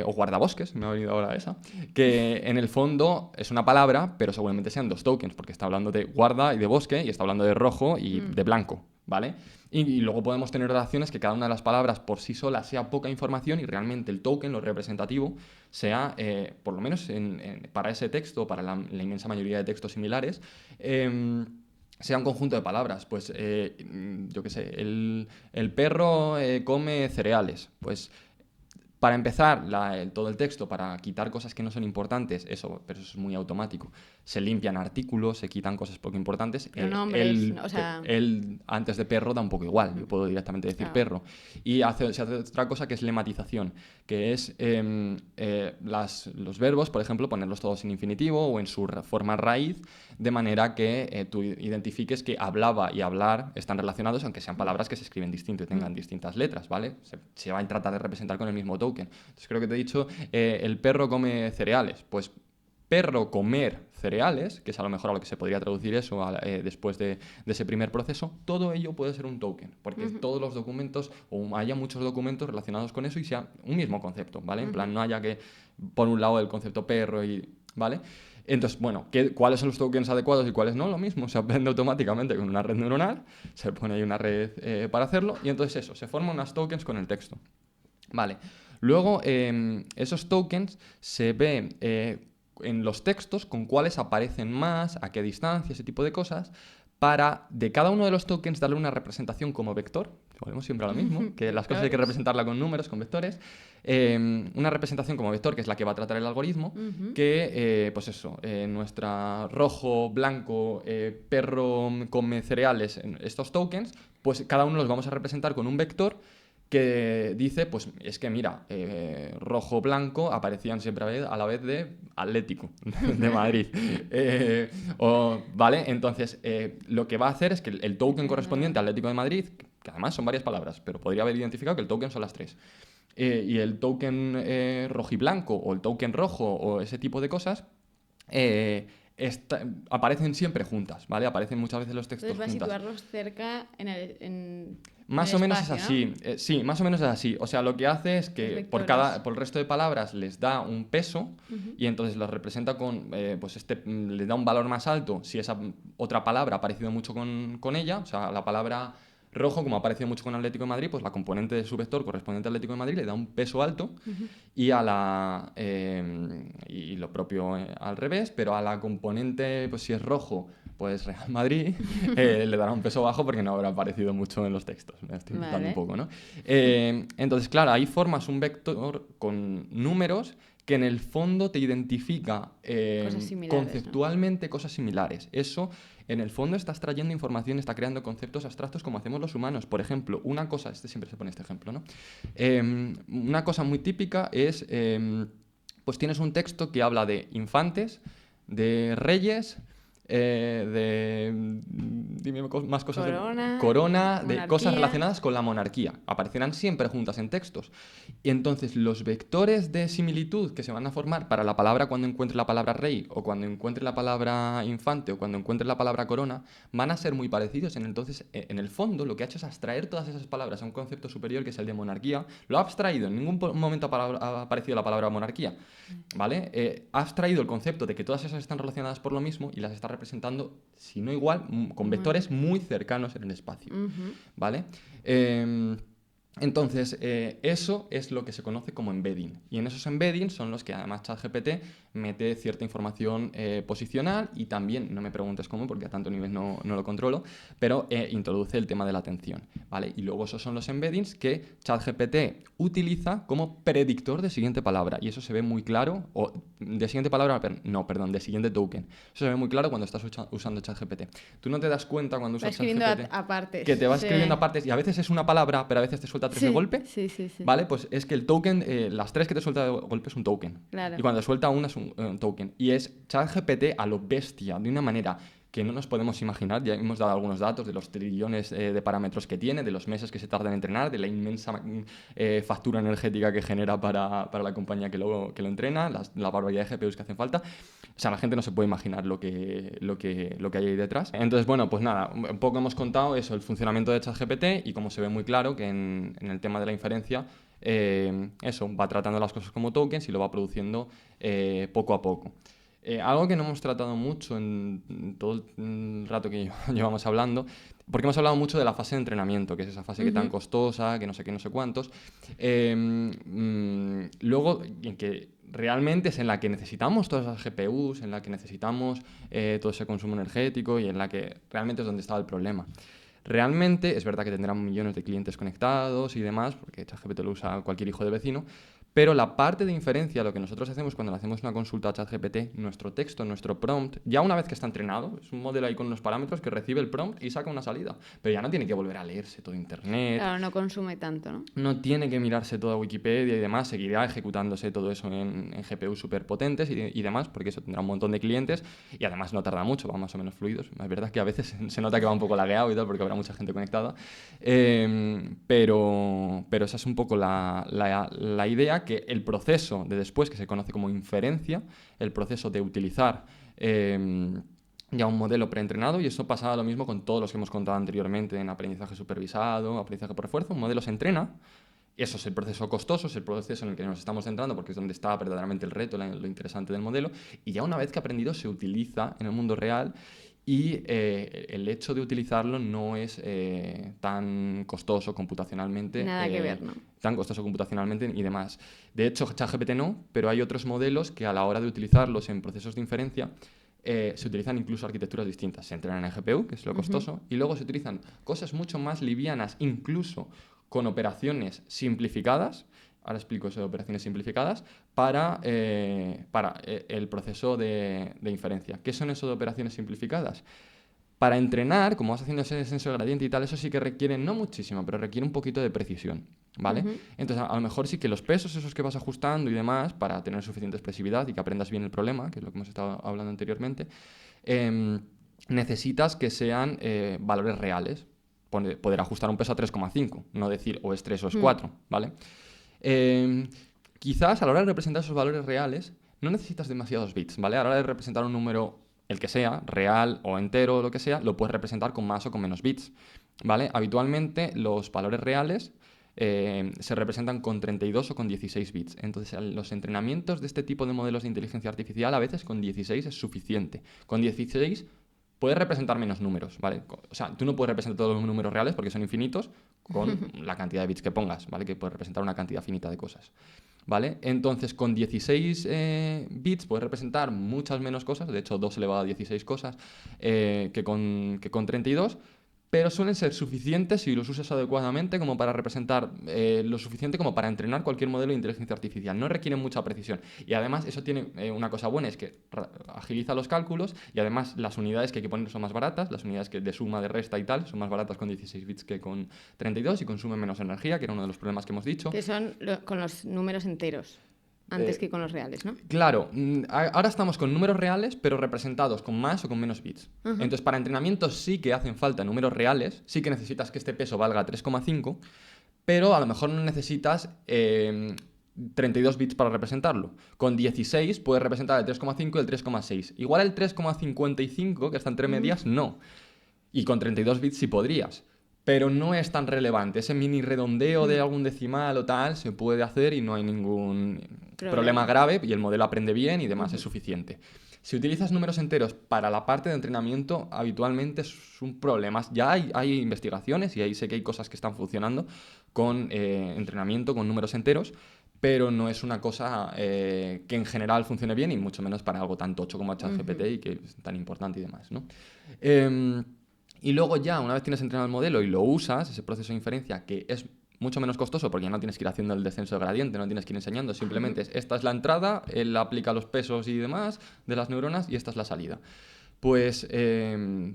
o guardabosques, me ha venido ahora esa, que en el fondo es una palabra, pero seguramente sean 2 tokens, porque está hablando de guarda y de bosque, y está hablando de rojo y de blanco, ¿vale? Y luego podemos tener relaciones que cada una de las palabras por sí sola sea poca información y realmente el token, lo representativo, sea, por lo menos para ese texto, para la inmensa mayoría de textos similares, sea un conjunto de palabras. Pues, yo qué sé, el perro come cereales. Pues, para empezar, todo el texto, para quitar cosas que no son importantes, pero eso es muy automático. Se limpian artículos, se quitan cosas poco importantes. Pronombres, o sea... Él antes de perro da un poco igual, yo puedo directamente decir claro. perro. Y se hace otra cosa que es lematización, que es los verbos, por ejemplo, ponerlos todos en infinitivo o en su forma raíz, de manera que tú identifiques que hablaba y hablar están relacionados, aunque sean palabras que se escriben distinto y tengan distintas letras, ¿vale? Se va a tratar de representar con el mismo token. Entonces creo que te he dicho, el perro come cereales. Pues perro comer cereales, que es a lo mejor a lo que se podría traducir eso después de ese primer proceso, todo ello puede ser un token, porque todos los documentos, o haya muchos documentos relacionados con eso y sea un mismo concepto, ¿vale? En plan, no haya que, por un lado, el concepto perro ¿vale? Entonces, bueno, ¿cuáles son los tokens adecuados y cuáles no? Lo mismo, se aprende automáticamente con una red neuronal, se pone ahí una red para hacerlo, y entonces eso, se forman unas tokens con el texto. Vale. Luego, esos tokens se ven en los textos con cuáles aparecen más, a qué distancia, ese tipo de cosas, para de cada uno de los tokens darle una representación como vector. Volvemos siempre a lo mismo, que las cosas hay que representarla con números, con vectores. Una representación como vector, que es la que va a tratar el algoritmo, que, pues eso, nuestra rojo, blanco, perro come cereales, estos tokens, pues cada uno los vamos a representar con un vector que dice, pues es que mira, rojo, blanco aparecían siempre a la vez de Atlético de Madrid. ¿Vale? Entonces, lo que va a hacer es que el token correspondiente a Atlético de Madrid, que además son varias palabras, pero podría haber identificado que el token son las 3. Y el token rojiblanco o el token rojo o ese tipo de cosas aparecen siempre juntas, ¿vale? Aparecen muchas veces los textos juntas. Entonces va a situarlos cerca en más o menos es así, ¿no? Sí, más o menos es así. O sea, lo que hace es que por el resto de palabras les da un peso y entonces los representa con, pues le da un valor más alto si esa otra palabra ha aparecido mucho con ella. O sea, la palabra rojo, como ha aparecido mucho con Atlético de Madrid, pues la componente de su vector correspondiente a Atlético de Madrid le da un peso alto y y lo propio al revés, pero a la componente, pues si es rojo, pues Real Madrid, le dará un peso bajo porque no habrá aparecido mucho en los textos. Me estoy inventando un poco, ¿no? Entonces, claro, ahí formas un vector con números que en el fondo te identifica conceptualmente, ¿no? Cosas similares. Eso, en el fondo, estás trayendo información, está creando conceptos abstractos como hacemos los humanos. Por ejemplo, una cosa, siempre se pone este ejemplo, ¿no? Una cosa muy típica es, pues tienes un texto que habla de infantes, de reyes, dime más cosas. Corona, de cosas relacionadas con la monarquía. Aparecerán siempre juntas en textos. Y entonces los vectores de similitud que se van a formar para la palabra cuando encuentre la palabra rey, o cuando encuentre la palabra infante, o cuando encuentre la palabra corona, van a ser muy parecidos. Entonces, en el fondo, lo que ha hecho es abstraer todas esas palabras a un concepto superior que es el de monarquía. Lo ha abstraído, en ningún momento ha aparecido la palabra monarquía, ¿vale? Ha abstraído el concepto de que todas esas están relacionadas por lo mismo y las está representando, si no igual, con vectores muy cercanos en el espacio, ¿vale? Entonces, eso es lo que se conoce como embedding. Y en esos embeddings son los que además ChatGPT mete cierta información posicional y también, no me preguntes cómo, porque a tanto nivel no lo controlo, pero introduce el tema de la atención, ¿vale? Y luego esos son los embeddings que ChatGPT utiliza como predictor de siguiente palabra. Y eso se ve muy claro, o de siguiente palabra, perdón, de siguiente token. Eso se ve muy claro cuando estás usando ChatGPT. Tú no te das cuenta cuando usas ChatGPT a partes. que te va escribiendo a partes y a veces es una palabra, pero a veces te suelta 3 de golpe. Sí. ¿Vale? Pues es que el token, las 3 que te suelta de golpe es un token. Claro. Y cuando te suelta una es un token. Y es ChatGPT a lo bestia, de una manera que no nos podemos imaginar. Ya hemos dado algunos datos de los trillones de parámetros que tiene, de los meses que se tarda en entrenar, de la inmensa factura energética que genera para la compañía que lo entrena, la barbaridad de GPUs que hacen falta. O sea, la gente no se puede imaginar lo que hay ahí detrás. Entonces, bueno, pues nada, un poco hemos contado eso, el funcionamiento de ChatGPT y cómo se ve muy claro que en el tema de la inferencia, eso, va tratando las cosas como tokens y lo va produciendo poco a poco. Algo que no hemos tratado mucho en todo el rato que llevamos hablando, porque hemos hablado mucho de la fase de entrenamiento, que es esa fase que tan costosa, que no sé qué, no sé cuántos. Luego, en que realmente es en la que necesitamos todas esas GPUs, en la que necesitamos todo ese consumo energético y en la que realmente es donde está el problema. Realmente es verdad que tendrán millones de clientes conectados y demás, porque ChatGPT lo usa cualquier hijo de vecino, pero la parte de inferencia, lo que nosotros hacemos cuando le hacemos una consulta a ChatGPT, nuestro texto, nuestro prompt, ya una vez que está entrenado, es un modelo ahí con unos parámetros que recibe el prompt y saca una salida, pero ya no tiene que volver a leerse todo Internet. Claro, no consume tanto, ¿no? No tiene que mirarse toda Wikipedia y demás, seguirá ejecutándose todo eso en GPUs súper potentes y demás, porque eso tendrá un montón de clientes y además no tarda mucho, va más o menos fluidos. Es verdad que a veces se nota que va un poco lagueado y tal, porque habrá mucha gente conectada, pero esa es un poco la idea, que el proceso de después, que se conoce como inferencia, el proceso de utilizar ya un modelo preentrenado, y eso pasa lo mismo con todos los que hemos contado anteriormente en aprendizaje supervisado, aprendizaje por refuerzo. Un modelo se entrena, eso es el proceso costoso, es el proceso en el que nos estamos centrando porque es donde está verdaderamente el reto, lo interesante del modelo, y ya una vez que ha aprendido se utiliza en el mundo real y el hecho de utilizarlo no es tan costoso computacionalmente. Nada que ver, ¿no? Tan costoso computacionalmente y demás. De hecho, ChatGPT no, pero hay otros modelos que a la hora de utilizarlos en procesos de inferencia se utilizan incluso arquitecturas distintas. Se entrenan en GPU, que es lo costoso, y luego se utilizan cosas mucho más livianas, incluso con operaciones simplificadas. Ahora explico eso de operaciones simplificadas para el proceso de inferencia. ¿Qué son eso de operaciones simplificadas? Para entrenar, como vas haciendo ese descenso de gradiente y tal, eso sí que requiere, no muchísimo, pero requiere un poquito de precisión, ¿vale? Entonces, a lo mejor sí que los pesos esos que vas ajustando y demás, para tener suficiente expresividad y que aprendas bien el problema, que es lo que hemos estado hablando anteriormente, necesitas que sean valores reales. Poder ajustar un peso a 3,5, no decir o es 3 o es 4, ¿vale? Quizás a la hora de representar esos valores reales no necesitas demasiados bits, ¿vale? A la hora de representar un número, el que sea, real o entero o lo que sea, lo puedes representar con más o con menos bits, ¿vale? Habitualmente los valores reales se representan con 32 o con 16 bits. Entonces, los entrenamientos de este tipo de modelos de inteligencia artificial a veces con 16 es suficiente. Con 16 puedes representar menos números, ¿vale? O sea, tú no puedes representar todos los números reales porque son infinitos con la cantidad de bits que pongas, ¿vale? Que puedes representar una cantidad finita de cosas, ¿vale? Entonces, con 16 bits puedes representar muchas menos cosas, de hecho 2 elevado a 16 cosas, que con 32, pero suelen ser suficientes si los usas adecuadamente como para representar lo suficiente como para entrenar cualquier modelo de inteligencia artificial. No requieren mucha precisión. Y además eso tiene una cosa buena, es que agiliza los cálculos y además las unidades que hay que poner son más baratas, las unidades de suma, de resta y tal, son más baratas con 16 bits que con 32 y consumen menos energía, que era uno de los problemas que hemos dicho. Que son con los números enteros. Antes que con los reales, ¿no? Claro, ahora estamos con números reales, pero representados con más o con menos bits. Entonces, para entrenamiento sí que hacen falta números reales, sí que necesitas que este peso valga 3,5, pero a lo mejor no necesitas 32 bits para representarlo. Con 16 puedes representar el 3,5 y el 3,6. Igual el 3,55, que está entre medias, no. Y con 32 bits sí podrías. Pero no es tan relevante. Ese mini redondeo de algún decimal o tal se puede hacer y no hay ningún problema grave y el modelo aprende bien y demás, es suficiente. Si utilizas números enteros para la parte de entrenamiento, habitualmente es un problema. Ya hay investigaciones y ahí sé que hay cosas que están funcionando con entrenamiento, con números enteros, pero no es una cosa que en general funcione bien y mucho menos para algo tan tocho como ChatGPT y que es tan importante y demás, ¿no? Y luego ya, una vez tienes entrenado el modelo y lo usas, ese proceso de inferencia, que es mucho menos costoso porque ya no tienes que ir haciendo el descenso de gradiente, no tienes que ir enseñando, simplemente esta es la entrada, él aplica los pesos y demás de las neuronas y esta es la salida. Pues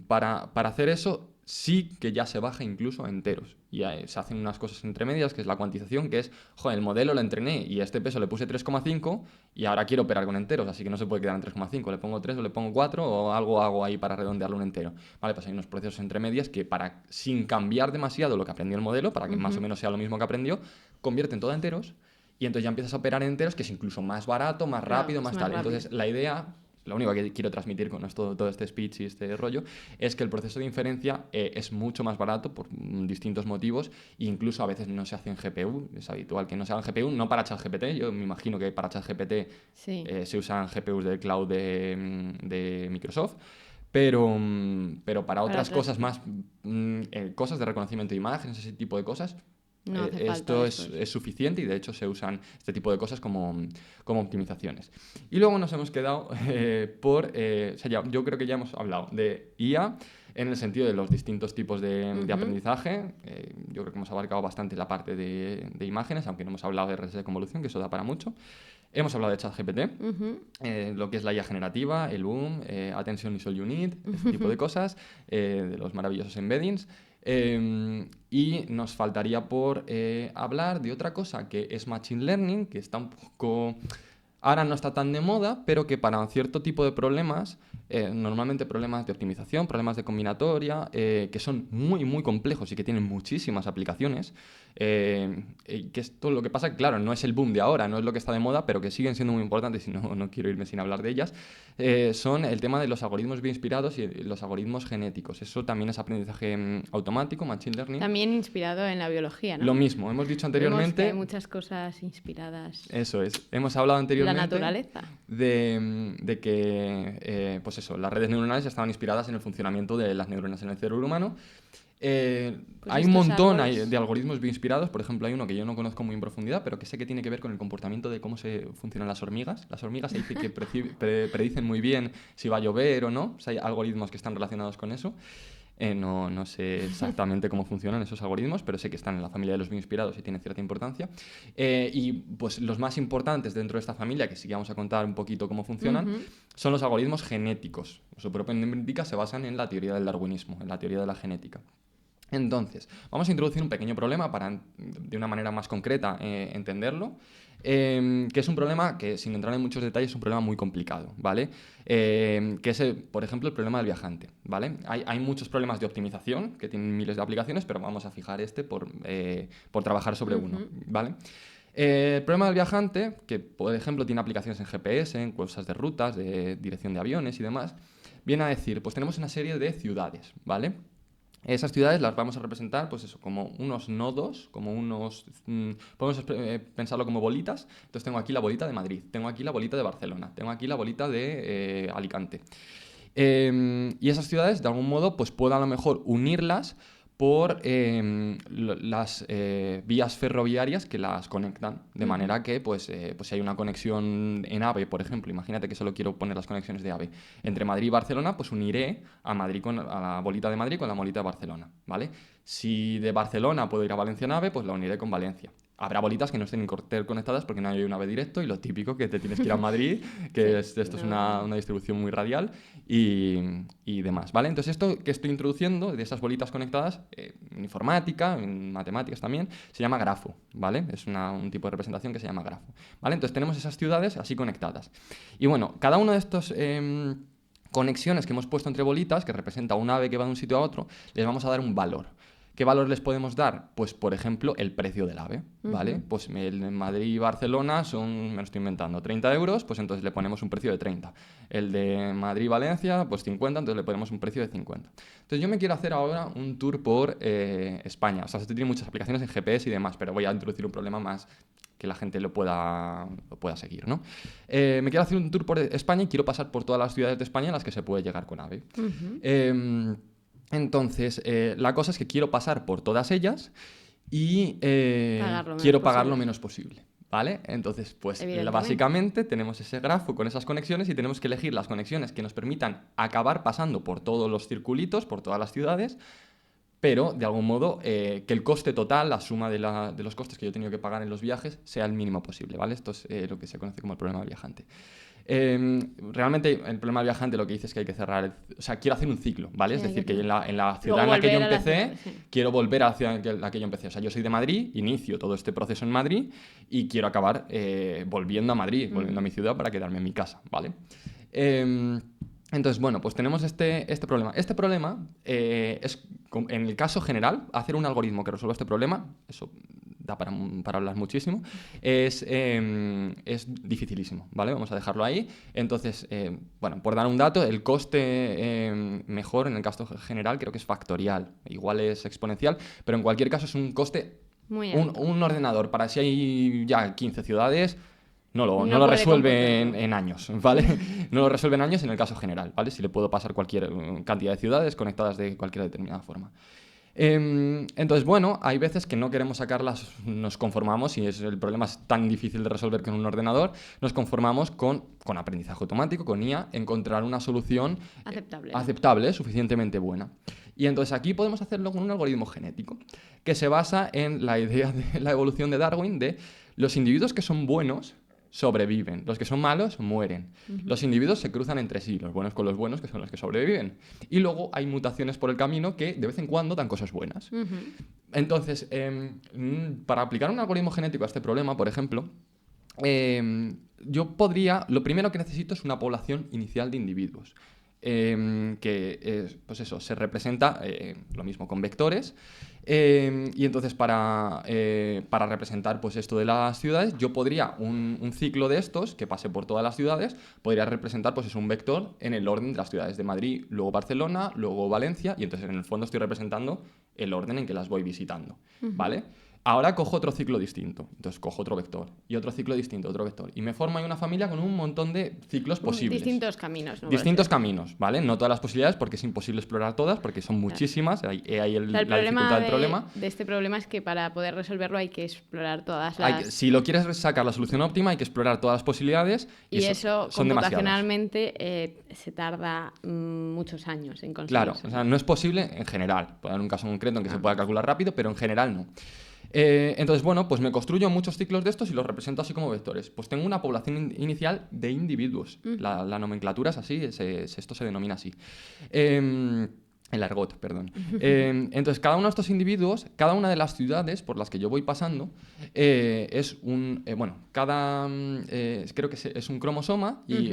para hacer eso sí que ya se baja incluso a enteros. Y se hacen unas cosas entre medias, que es la cuantización, que es, joder, el modelo lo entrené y este peso le puse 3,5 y ahora quiero operar con enteros, así que no se puede quedar en 3,5, le pongo 3 o le pongo 4 o algo hago ahí para redondearlo un entero. Vale, pues hay unos procesos entre medias que sin cambiar demasiado lo que aprendió el modelo, para que más o menos sea lo mismo que aprendió, convierten todo a enteros y entonces ya empiezas a operar en enteros, que es incluso más barato, más rápido, más tal. Entonces la idea... Lo único que quiero transmitir con esto, todo este speech y este rollo es que el proceso de inferencia es mucho más barato por distintos motivos e incluso a veces no se hace en GPU. Es habitual que no se haga en GPU, no para ChatGPT. Yo me imagino que para ChatGPT se usan GPUs del cloud de Microsoft. Pero para otras cosas más, cosas de reconocimiento de imágenes, ese tipo de cosas, no hace esto es suficiente y de hecho se usan este tipo de cosas como optimizaciones. Y luego nos hemos quedado yo creo que ya hemos hablado de IA en el sentido de los distintos tipos de aprendizaje. Yo creo que hemos abarcado bastante la parte de imágenes, aunque no hemos hablado de redes de convolución, que eso da para mucho. Hemos hablado de ChatGPT, lo que es la IA generativa, el boom, Attention is all you need, ese tipo de cosas, de los maravillosos embeddings. Y nos faltaría por hablar de otra cosa que es Machine Learning, que está un poco... Ahora no está tan de moda, pero que para cierto tipo de problemas, normalmente problemas de optimización, problemas de combinatoria, que son muy, muy complejos y que tienen muchísimas aplicaciones, que esto lo que pasa, que claro, no es el boom de ahora, no es lo que está de moda, pero que siguen siendo muy importantes y no quiero irme sin hablar de ellas, son el tema de los algoritmos bioinspirados y los algoritmos genéticos. Eso también es aprendizaje automático, Machine Learning. También inspirado en la biología, ¿no? Lo mismo, hemos dicho anteriormente... Hay muchas cosas inspiradas. Eso es, hemos hablado anteriormente... La naturaleza. De que, pues eso, las redes neuronales estaban inspiradas en el funcionamiento de las neuronas en el cerebro humano. Hay un montón de algoritmos bioinspirados. Por ejemplo, hay uno que yo no conozco muy en profundidad, pero que sé que tiene que ver con el comportamiento de cómo se funcionan las hormigas. Las hormigas se dice que predicen muy bien si va a llover o no. O sea, hay algoritmos que están relacionados con eso. No sé exactamente cómo funcionan esos algoritmos, pero sé que están en la familia de los bioinspirados y tienen cierta importancia. Y pues los más importantes dentro de esta familia, que sí que vamos a contar un poquito cómo funcionan, son los algoritmos genéticos. Su propia nombre indica, se basan en la teoría del darwinismo, en la teoría de la genética. Entonces, vamos a introducir un pequeño problema para, de una manera más concreta, entenderlo, que es un problema que, sin entrar en muchos detalles, es un problema muy complicado, ¿vale? Que es, por ejemplo, el problema del viajante, ¿vale? Hay muchos problemas de optimización que tienen miles de aplicaciones, pero vamos a fijar por trabajar sobre uno, ¿vale? El problema del viajante, que por ejemplo tiene aplicaciones en GPS, en cosas de rutas, de dirección de aviones y demás, viene a decir, pues tenemos una serie de ciudades, ¿vale? Esas ciudades las vamos a representar, pues eso, como unos nodos, como unos... podemos pensarlo como bolitas. Entonces tengo aquí la bolita de Madrid, tengo aquí la bolita de Barcelona, tengo aquí la bolita de Alicante. Y esas ciudades, de algún modo, pues puedo a lo mejor unirlas por las vías ferroviarias que las conectan, de manera que pues si hay una conexión en AVE, por ejemplo, imagínate que solo quiero poner las conexiones de AVE entre Madrid y Barcelona, pues uniré a la bolita de Madrid con la bolita de Barcelona, ¿vale? Si de Barcelona puedo ir a Valencia en AVE, pues la uniré con Valencia. Habrá bolitas que no estén interconectadas porque no hay un AVE directo y lo típico que te tienes que ir a Madrid, que esto es una distribución muy radial y demás, ¿vale? Entonces esto que estoy introduciendo de esas bolitas conectadas, en informática, en matemáticas también, se llama grafo, ¿vale? Es un tipo de representación que se llama grafo, ¿vale? Entonces tenemos esas ciudades así conectadas. Y bueno, cada uno de estos... conexiones que hemos puesto entre bolitas, que representa un AVE que va de un sitio a otro, les vamos a dar un valor. ¿Qué valor les podemos dar? Pues, por ejemplo, el precio del AVE, ¿vale? Pues el de Madrid y Barcelona son, me lo estoy inventando, 30 euros, pues entonces le ponemos un precio de 30. El de Madrid y Valencia, pues 50, entonces le ponemos un precio de 50. Entonces yo me quiero hacer ahora un tour por España. O sea, esto tiene muchas aplicaciones en GPS y demás, pero voy a introducir un problema más que la gente lo pueda seguir, ¿no? Me quiero hacer un tour por España y quiero pasar por todas las ciudades de España en las que se puede llegar con AVE. Entonces, la cosa es que quiero pasar por todas ellas y quiero pagar lo menos posible. ¿Vale? Entonces, pues básicamente tenemos ese grafo con esas conexiones y tenemos que elegir las conexiones que nos permitan acabar pasando por todos los circulitos, por todas las ciudades, pero de algún modo que el coste total, la suma de los costes que yo he tenido que pagar en los viajes, sea el mínimo posible, ¿vale? Esto es lo que se conoce como el problema del viajante. Realmente el problema del viajante lo que dice es que hay que cerrar, o sea, quiero hacer un ciclo, ¿vale? Es decir, que en la ciudad en la que yo empecé, quiero volver a la ciudad en la que yo empecé. O sea, yo soy de Madrid, inicio todo este proceso en Madrid y quiero acabar volviendo a Madrid, volviendo a mi ciudad para quedarme en mi casa, ¿vale? Entonces, bueno, pues tenemos este problema. Este problema es, en el caso general, hacer un algoritmo que resuelva este problema, eso da para hablar muchísimo, es dificilísimo, ¿vale? Vamos a dejarlo ahí. Entonces, bueno, por dar un dato, el coste mejor en el caso general creo que es factorial, igual es exponencial, pero en cualquier caso es un coste, un ordenador para si hay ya 15 ciudades... No lo resuelve en años, ¿vale? No lo resuelve en años en el caso general, ¿vale? Si le puedo pasar cualquier cantidad de ciudades conectadas de cualquier determinada forma. Entonces, bueno, hay veces que no queremos sacarlas, nos conformamos, y el problema es tan difícil de resolver con un ordenador, nos conformamos con aprendizaje automático, con IA, encontrar una solución aceptable, suficientemente buena. Y entonces aquí podemos hacerlo con un algoritmo genético, que se basa en la idea de la evolución de Darwin de los individuos que son buenos sobreviven. Los que son malos mueren. Los individuos se cruzan entre sí, los buenos con los buenos, que son los que sobreviven. Y luego hay mutaciones por el camino que de vez en cuando dan cosas buenas. Entonces, para aplicar un algoritmo genético a este problema, por ejemplo, lo primero que necesito es una población inicial de individuos. Pues eso, se representa lo mismo con vectores. Y entonces para representar pues esto de las ciudades, yo podría, un ciclo de estos que pase por todas las ciudades, podría representar pues un vector en el orden de las ciudades de Madrid, luego Barcelona, luego Valencia, y entonces en el fondo estoy representando el orden en que las voy visitando, ¿vale? Ahora cojo otro ciclo distinto, entonces cojo otro vector, y otro ciclo distinto, otro vector, y me formo ahí una familia con un montón de ciclos posibles. Distintos caminos, ¿no? Distintos caminos, ¿vale? No todas las posibilidades, porque es imposible explorar todas, porque son muchísimas, ahí la dificultad del problema. De este problema es que para poder resolverlo hay que explorar todas las... Si lo quieres sacar la solución óptima, hay que explorar todas las posibilidades, y eso computacionalmente se tarda muchos años en conseguirlo. Claro, o sea, no es posible en general. Puede haber un caso concreto en que se pueda calcular rápido, pero en general no. Entonces, bueno, pues me construyo muchos ciclos de estos y los represento así como vectores. Pues tengo una población inicial de individuos. La nomenclatura es así, esto se denomina así. El argot, perdón. Entonces, cada uno de estos individuos, cada una de las ciudades por las que yo voy pasando, es un... creo que es un cromosoma y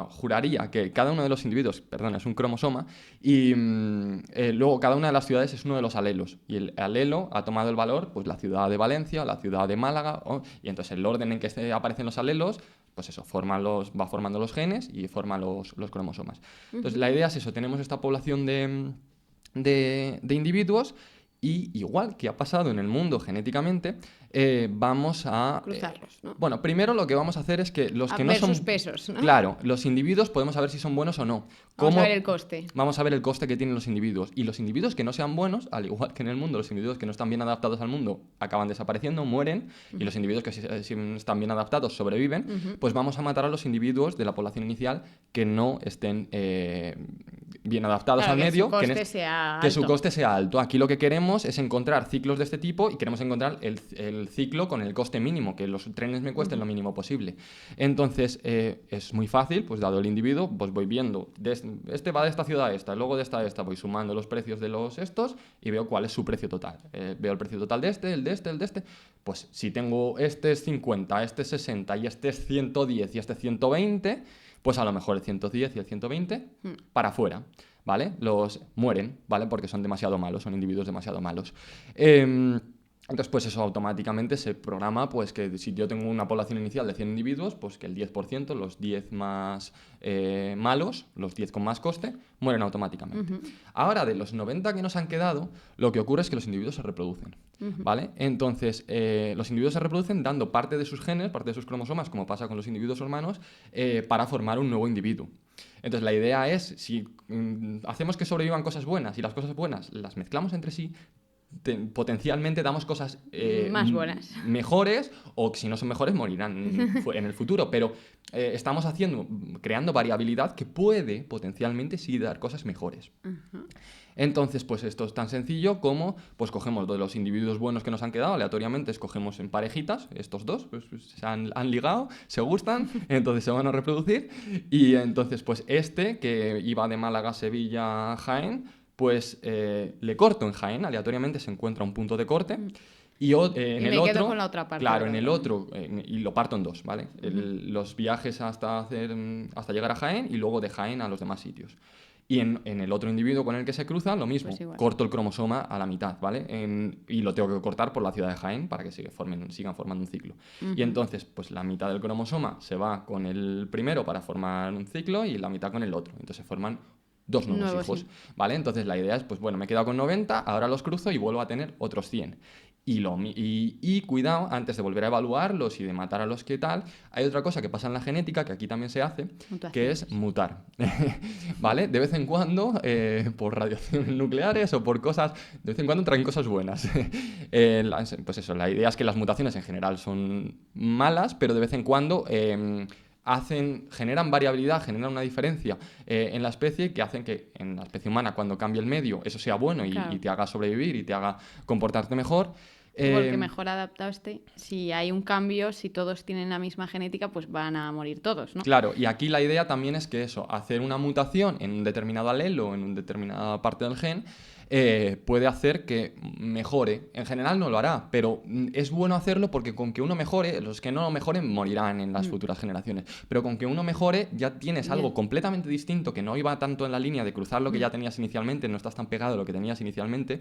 juraría que cada uno de los individuos, es un cromosoma y luego cada una de las ciudades es uno de los alelos. Y el alelo ha tomado el valor, pues la ciudad de Valencia, la ciudad de Málaga, y entonces el orden en que aparecen los alelos, pues eso, va formando los genes y forma los cromosomas. Entonces la idea es eso, tenemos esta población de individuos y igual que ha pasado en el mundo genéticamente, vamos a... cruzarlos, ¿no? Bueno, primero lo que vamos a hacer es que los que no son... sus pesos, ¿no? Claro, los individuos podemos saber si son buenos o no. Vamos a ver el coste. Vamos a ver el coste que tienen los individuos. Y los individuos que no sean buenos, al igual que en el mundo, los individuos que no están bien adaptados al mundo acaban desapareciendo, mueren, y los individuos que sí están bien adaptados sobreviven, pues vamos a matar a los individuos de la población inicial que no estén bien adaptados al medio, que su coste sea alto. Aquí lo que queremos es encontrar ciclos de este tipo y queremos encontrar el ciclo con el coste mínimo, que los trenes me cuesten lo mínimo posible. Entonces, es muy fácil, pues dado el individuo, pues voy viendo, este va de esta ciudad a esta, luego de esta a esta, voy sumando los precios de los estos y veo cuál es su precio total. Veo el precio total de este, el de este, el de este. Pues si tengo este es 50, este es 60 y este es 110 y este es 120, pues a lo mejor el 110 y el 120 para afuera, ¿vale? Los mueren, ¿vale? Porque son demasiado malos, son individuos demasiado malos. Entonces, pues eso automáticamente se programa, pues que si yo tengo una población inicial de 100 individuos, pues que el 10%, los 10 más malos, los 10 con más coste, mueren automáticamente. Ahora, de los 90 que nos han quedado, lo que ocurre es que los individuos se reproducen, ¿vale? Entonces, los individuos se reproducen dando parte de sus genes, parte de sus cromosomas, como pasa con los individuos humanos, para formar un nuevo individuo. Entonces, la idea es, si hacemos que sobrevivan cosas buenas y las cosas buenas las mezclamos entre sí, potencialmente damos cosas más buenas, mejores, o si no son mejores morirán en el futuro, pero estamos creando variabilidad que puede potencialmente sí dar cosas mejores. Uh-huh. Entonces, pues esto es tan sencillo como, pues cogemos de los individuos buenos que nos han quedado, aleatoriamente escogemos en parejitas, estos dos, pues se han ligado, se gustan, entonces se van a reproducir, y entonces pues este, que iba de Málaga, Sevilla, Jaén, pues le corto en Jaén, aleatoriamente se encuentra un punto de corte, y en el me otro, quedo con la otra parte. claro, en el otro, y lo parto en dos, ¿vale? Los viajes hasta llegar a Jaén, y luego de Jaén a los demás sitios. Y en el otro individuo con el que se cruza, lo mismo. Pues corto el cromosoma a la mitad, ¿vale? Y lo tengo que cortar por la ciudad de Jaén para que sigan formando un ciclo. Uh-huh. Y entonces, pues la mitad del cromosoma se va con el primero para formar un ciclo y la mitad con el otro. Entonces se forman dos nuevos hijos, sí. ¿Vale? Entonces la idea es, pues bueno, me he quedado con 90, ahora los cruzo y vuelvo a tener otros 100. Y cuidado, antes de volver a evaluarlos y de matar a los que tal, hay otra cosa que pasa en la genética, que aquí también se hace, que es mutar. ¿Vale? De vez en cuando, por radiaciones nucleares o por cosas, de vez en cuando traen cosas buenas. Pues eso, la idea es que las mutaciones en general son malas, pero de vez en cuando generan variabilidad, generan una diferencia en la especie que hacen que en la especie humana, cuando cambie el medio, eso sea bueno y te haga sobrevivir y te haga comportarte mejor. Porque mejor adaptado esté. Si hay un cambio, si todos tienen la misma genética, pues van a morir todos, ¿no? Claro, y aquí la idea también es que hacer una mutación en un determinado alelo, en una determinada parte del gen, puede hacer que mejore. En general no lo hará, pero es bueno hacerlo porque con que uno mejore, los que no lo mejoren morirán en las futuras generaciones. Pero con que uno mejore ya tienes algo completamente distinto que no iba tanto en la línea de cruzar lo que ya tenías inicialmente, no estás tan pegado a lo que tenías inicialmente.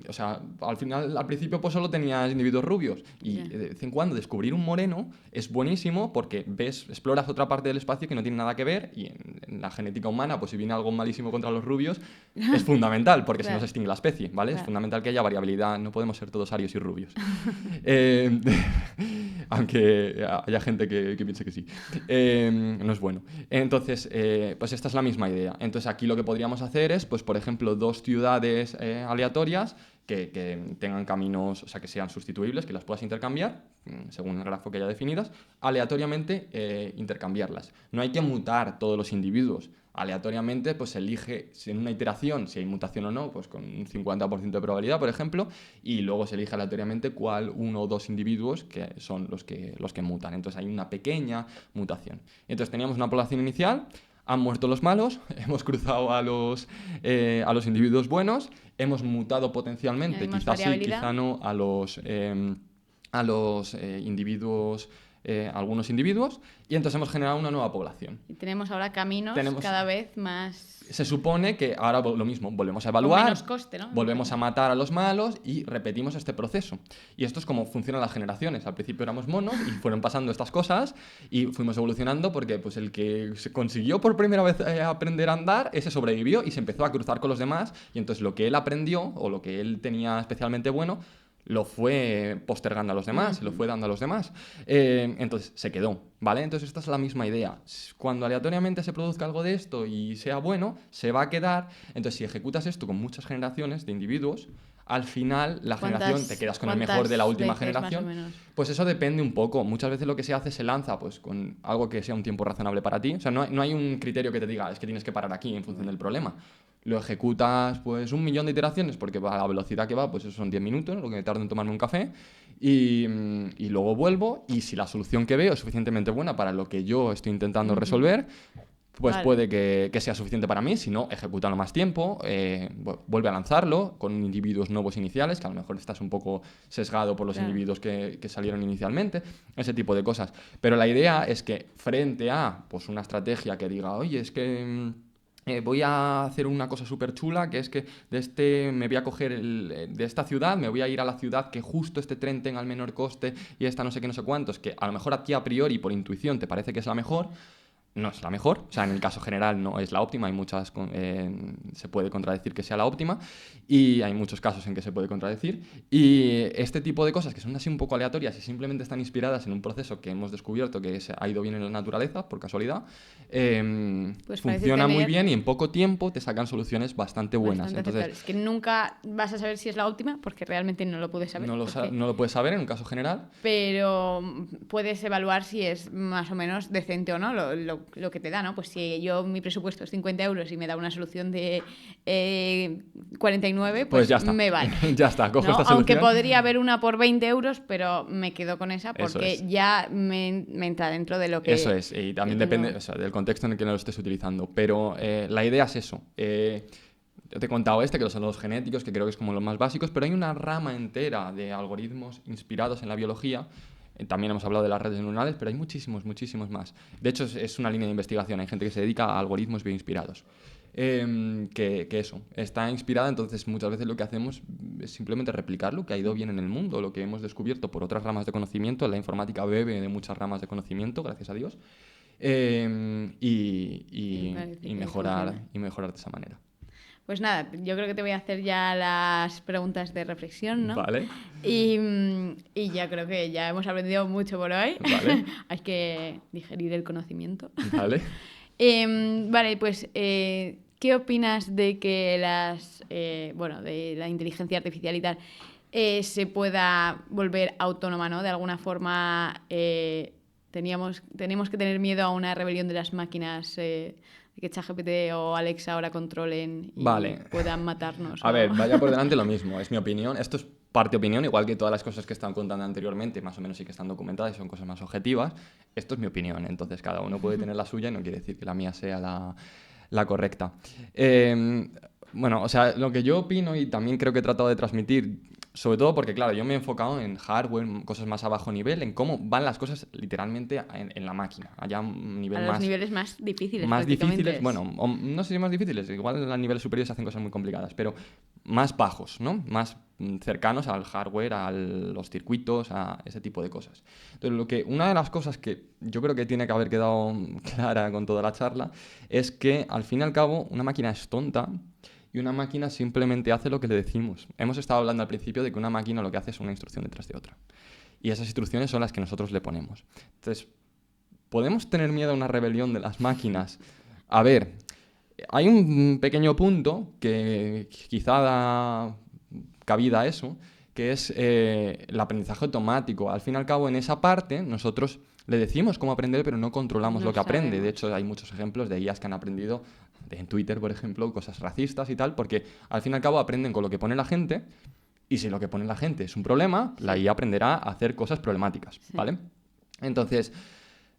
O sea, al principio pues solo tenías individuos rubios y de vez en cuando descubrir un moreno es buenísimo porque exploras otra parte del espacio que no tiene nada que ver y en la genética humana pues si viene algo malísimo contra los rubios es fundamental, porque si no se extingue la especie, ¿vale? Es fundamental que haya variabilidad, no podemos ser todos arios y rubios. Aunque haya gente que piense que sí. No es bueno. Entonces, pues esta es la misma idea. Entonces aquí lo que podríamos hacer es, pues por ejemplo, dos ciudades aleatorias que tengan caminos, o sea, que sean sustituibles, que las puedas intercambiar, según el grafo que haya definidas, aleatoriamente intercambiarlas. No hay que mutar todos los individuos. Aleatoriamente, pues se elige en una iteración si hay mutación o no, pues con un 50% de probabilidad, por ejemplo, y luego se elige aleatoriamente cuál uno o dos individuos que son los que mutan. Entonces hay una pequeña mutación. Entonces teníamos una población inicial, han muerto los malos, hemos cruzado a los individuos buenos, hemos mutado potencialmente, quizás sí, quizá no, a los individuos... algunos individuos, y entonces hemos generado una nueva población. Y tenemos ahora caminos cada vez más... Se supone que ahora lo mismo, volvemos a evaluar, con menos coste, ¿no? Volvemos a matar a los malos y repetimos este proceso. Y esto es como funcionan las generaciones. Al principio éramos monos y fueron pasando estas cosas y fuimos evolucionando porque pues, el que se consiguió por primera vez aprender a andar, ese sobrevivió y se empezó a cruzar con los demás, y entonces lo que él aprendió o lo que él tenía especialmente bueno lo fue postergando a los demás, lo fue dando a los demás. Entonces se quedó, ¿vale? Entonces esta es la misma idea. Cuando aleatoriamente se produzca algo de esto y sea bueno, se va a quedar. Entonces si ejecutas esto con muchas generaciones de individuos, al final la generación te quedas con el mejor de la última generación. Pues eso depende un poco. Muchas veces lo que se hace se lanza pues con algo que sea un tiempo razonable para ti. O sea, no hay un criterio que te diga es que tienes que parar aquí en función del problema. Lo ejecutas pues 1.000.000 de iteraciones porque a la velocidad que va pues eso son 10 minutos, lo que me tardo en tomarme un café, y luego vuelvo, y si la solución que veo es suficientemente buena para lo que yo estoy intentando resolver, pues puede que sea suficiente para mí. Si no, ejecútalo más tiempo, vuelve a lanzarlo con individuos nuevos iniciales, que a lo mejor estás un poco sesgado por los individuos que salieron inicialmente, ese tipo de cosas. Pero la idea es que frente a pues, una estrategia que diga, oye, es que... voy a hacer una cosa súper chula, que es que me voy a coger de esta ciudad, me voy a ir a la ciudad que justo este tren tenga el menor coste y esta no sé qué, no sé cuántos, que a lo mejor a ti a priori por intuición te parece que es la mejor, no es la mejor, o sea, en el caso general no es la óptima, hay muchas, se puede contradecir que sea la óptima y hay muchos casos en que se puede contradecir y este tipo de cosas que son así un poco aleatorias y simplemente están inspiradas en un proceso que hemos descubierto que ha ido bien en la naturaleza, por casualidad, Pues funciona muy bien y en poco tiempo te sacan soluciones bastante buenas. Entonces, es que nunca vas a saber si es la óptima porque realmente no lo puedes saber. No lo puedes saber en un caso general. Pero puedes evaluar si es más o menos decente o no lo que te da, ¿no? Pues si mi presupuesto es 50 euros y me da una solución de 49, pues ya está. Me vale. Ya está, cojo esta solución. Aunque podría haber una por 20 euros, pero me quedo con esa porque ya me entra dentro de lo que... Eso es, y también depende del contexto en el que lo estés utilizando. Pero la idea es eso. Yo te he contado que son los genéticos, que creo que es como los más básicos, pero hay una rama entera de algoritmos inspirados en la biología. También hemos hablado de las redes neuronales, pero hay muchísimos más. De hecho, es una línea de investigación. Hay gente que se dedica a algoritmos bioinspirados. Que eso, está inspirada, entonces muchas veces lo que hacemos es simplemente replicar lo que ha ido bien en el mundo, lo que hemos descubierto por otras ramas de conocimiento. La informática bebe de muchas ramas de conocimiento, gracias a Dios, y mejorar de esa manera. Pues nada, yo creo que te voy a hacer ya las preguntas de reflexión, ¿no? Vale. Y ya creo que ya hemos aprendido mucho por hoy. Vale. Hay que digerir el conocimiento. Vale. Vale, pues, ¿qué opinas de que de la inteligencia artificial y tal se pueda volver autónoma, ¿no? De alguna forma, tenemos que tener miedo a una rebelión de las máquinas, que ChatGPT o Alexa ahora controlen y puedan matarnos. A ver, vaya por delante lo mismo, es mi opinión. Esto es parte opinión, igual que todas las cosas que están contando anteriormente, más o menos sí que están documentadas y son cosas más objetivas. Esto es mi opinión, entonces cada uno puede tener la suya y no quiere decir que la mía sea la correcta. Bueno, o sea, lo que yo opino y también creo que he tratado de transmitir, sobre todo porque, claro, yo me he enfocado en hardware, cosas más a bajo nivel, en cómo van las cosas literalmente en la máquina. Allá un nivel a los niveles más difíciles. Más difíciles, bueno, no sé si más difíciles, igual a niveles superiores se hacen cosas muy complicadas, pero más bajos, ¿no? Más cercanos al hardware, a los circuitos, a ese tipo de cosas. Entonces, una de las cosas que yo creo que tiene que haber quedado clara con toda la charla es que, al fin y al cabo, una máquina es tonta y una máquina simplemente hace lo que le decimos. Hemos estado hablando al principio de que una máquina lo que hace es una instrucción detrás de otra. Y esas instrucciones son las que nosotros le ponemos. Entonces, ¿podemos tener miedo a una rebelión de las máquinas? A ver, hay un pequeño punto que quizá da cabida a eso, que es el aprendizaje automático. Al fin y al cabo, en esa parte, nosotros le decimos cómo aprender, pero no controlamos lo que aprende. De hecho, hay muchos ejemplos de IAs que han aprendido en Twitter, por ejemplo, cosas racistas y tal, porque al fin y al cabo aprenden con lo que pone la gente, y si lo que pone la gente es un problema, la IA aprenderá a hacer cosas problemáticas, ¿vale? Entonces,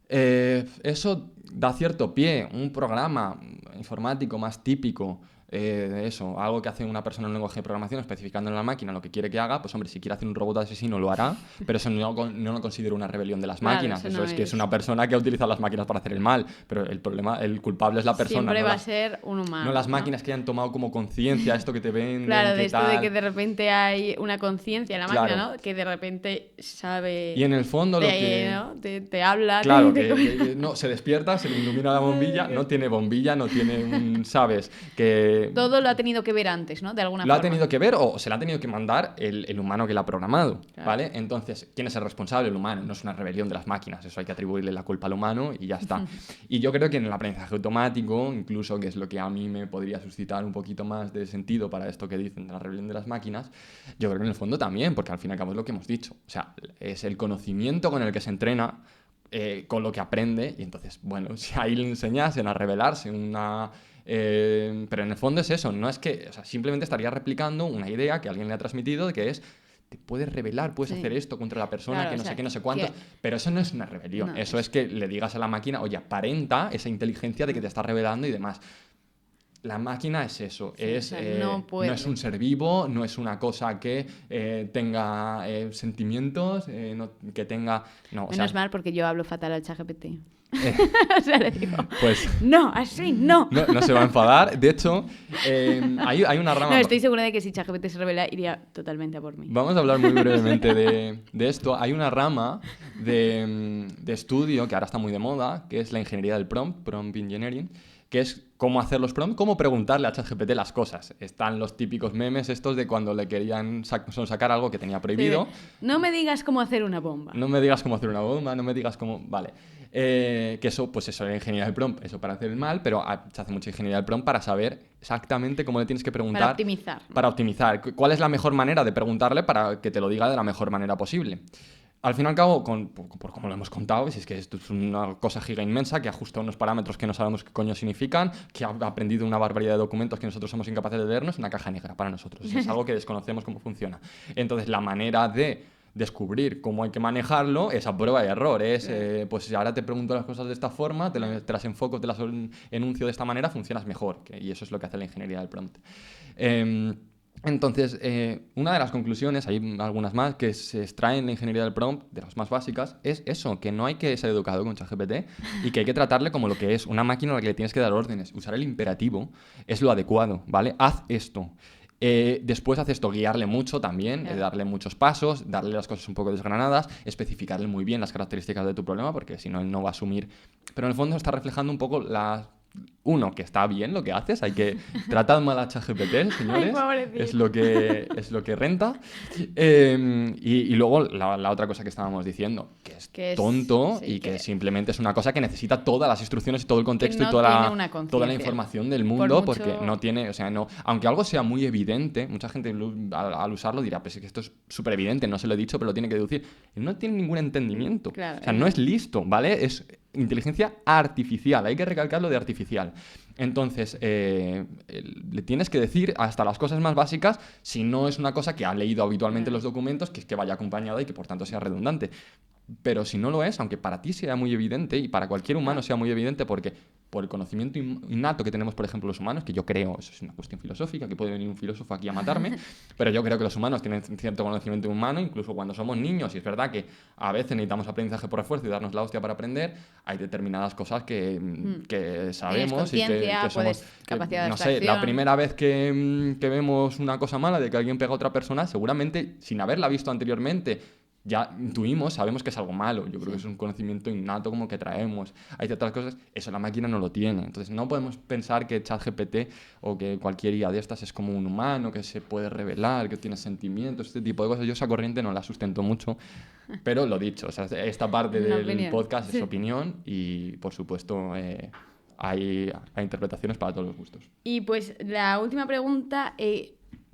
eso da cierto pie. Un programa informático más típico, eso, algo que hace una persona en un lenguaje de programación especificando en la máquina lo que quiere que haga, pues hombre, si quiere hacer un robot asesino lo hará, pero eso no lo considero una rebelión de las máquinas. Eso es que es una persona que ha utilizado las máquinas para hacer el mal, pero el culpable es la persona. Siempre va a ser un humano. No las máquinas que hayan tomado como conciencia esto que te ven. Claro, de esto de que de repente hay una conciencia en la máquina, ¿no? Que de repente sabe... Y en el fondo lo que... ¿no? Te habla... Claro, que no, se despierta, se le ilumina la bombilla, no tiene bombilla, no tiene ¿sabes? Que... Todo lo ha tenido que ver antes, ¿no? De alguna forma. Lo ha tenido que ver o se le ha tenido que mandar el humano que lo ha programado, claro. ¿Vale? Entonces, ¿quién es el responsable? El humano. No es una rebelión de las máquinas, eso hay que atribuirle la culpa al humano y ya está. Y yo creo que en el aprendizaje automático, incluso, que es lo que a mí me podría suscitar un poquito más de sentido para esto que dicen de la rebelión de las máquinas, yo creo que en el fondo también, porque al fin y al cabo es lo que hemos dicho. O sea, es el conocimiento con el que se entrena, con lo que aprende, y entonces, bueno, si ahí le enseñasen a rebelarse pero en el fondo es eso, no es que, o sea, simplemente estaría replicando una idea que alguien le ha transmitido de que es, te puedes rebelar, puedes hacer esto contra la persona, claro, que no sé qué, no sé cuánto, pero eso no es una rebelión, eso es que le digas a la máquina, oye, aparenta esa inteligencia de que te está rebelando y demás. La máquina es eso, no es un ser vivo, no es una cosa que tenga sentimientos, que tenga... No, menos mal, porque yo hablo fatal al ChatGPT. O sea, le digo, pues, no, así no. No se va a enfadar. De hecho, hay una rama... No, estoy segura de que si ChatGPT se revela, iría totalmente a por mí. Vamos a hablar muy brevemente de esto. Hay una rama de de estudio que ahora está muy de moda, que es la ingeniería del prompt engineering, que es cómo hacer los prompts, cómo preguntarle a ChatGPT las cosas. Están los típicos memes estos de cuando le querían sacar algo que tenía prohibido. Sí, no me digas cómo hacer una bomba. No me digas cómo hacer una bomba, no me digas cómo... Vale. Que eso, pues eso, era ingeniería del prompt, eso para hacer el mal, pero se hace mucha ingeniería del prompt para saber exactamente cómo le tienes que preguntar. Para optimizar. Para optimizar. ¿Cuál es la mejor manera de preguntarle para que te lo diga de la mejor manera posible? Al fin y al cabo, por como lo hemos contado, si es que esto es una cosa giga inmensa que ajusta unos parámetros que no sabemos qué coño significan, que ha aprendido una barbaridad de documentos que nosotros somos incapaces de leernos, una caja negra para nosotros. Es algo que desconocemos cómo funciona. Entonces, la manera de descubrir cómo hay que manejarlo es a prueba y error. Pues si ahora te pregunto las cosas de esta forma, te las enfoco, te las enuncio de esta manera, funcionas mejor. Y eso es lo que hace la ingeniería del prompt. Entonces, una de las conclusiones, hay algunas más, que se extraen en la ingeniería del prompt, de las más básicas, es eso, que no hay que ser educado con ChatGPT y que hay que tratarle como lo que es, una máquina a la que le tienes que dar órdenes. Usar el imperativo es lo adecuado, ¿vale? Haz esto. Después haz esto, guiarle mucho también, darle muchos pasos, darle las cosas un poco desgranadas, especificarle muy bien las características de tu problema, porque si no, él no va a asumir. Pero en el fondo está reflejando un poco uno, que está bien lo que haces, hay que tratar mal a ChatGPT, señores. Ay, es lo que renta. Y luego la otra cosa que estábamos diciendo, que es tonto y que simplemente es una cosa que necesita todas las instrucciones y todo el contexto y toda la información del mundo, porque no tiene, o sea, no, aunque algo sea muy evidente, mucha gente al usarlo dirá, pues es que esto es súper evidente, no se lo he dicho, pero lo tiene que deducir. Él no tiene ningún entendimiento. Claro, o sea, no es listo, ¿vale? Es inteligencia artificial, hay que recalcar lo de artificial. Entonces, le tienes que decir hasta las cosas más básicas si no es una cosa que ha leído habitualmente los documentos, que es que vaya acompañada y que por tanto sea redundante. Pero si no lo es, aunque para ti sea muy evidente y para cualquier humano sea muy evidente, porque por el conocimiento innato que tenemos, por ejemplo, los humanos, que yo creo, eso es una cuestión filosófica, que puede venir un filósofo aquí a matarme, pero yo creo que los humanos tienen cierto conocimiento humano, incluso cuando somos niños, y es verdad que a veces necesitamos aprendizaje por esfuerzo y darnos la hostia para aprender, hay determinadas cosas que sabemos y que somos... capacidad de no sé, la primera vez que vemos una cosa mala de que alguien pega a otra persona, seguramente, sin haberla visto anteriormente, ya intuimos, sabemos que es algo malo. Yo creo que es un conocimiento innato como que traemos. Hay ciertas cosas, eso la máquina no lo tiene. Entonces no podemos pensar que ChatGPT o que cualquier IA de estas es como un humano, que se puede revelar, que tiene sentimientos, este tipo de cosas. Yo esa corriente no la sustento mucho, pero lo dicho, o sea, esta parte del podcast es opinión y, por supuesto, hay interpretaciones para todos los gustos. Y pues la última pregunta,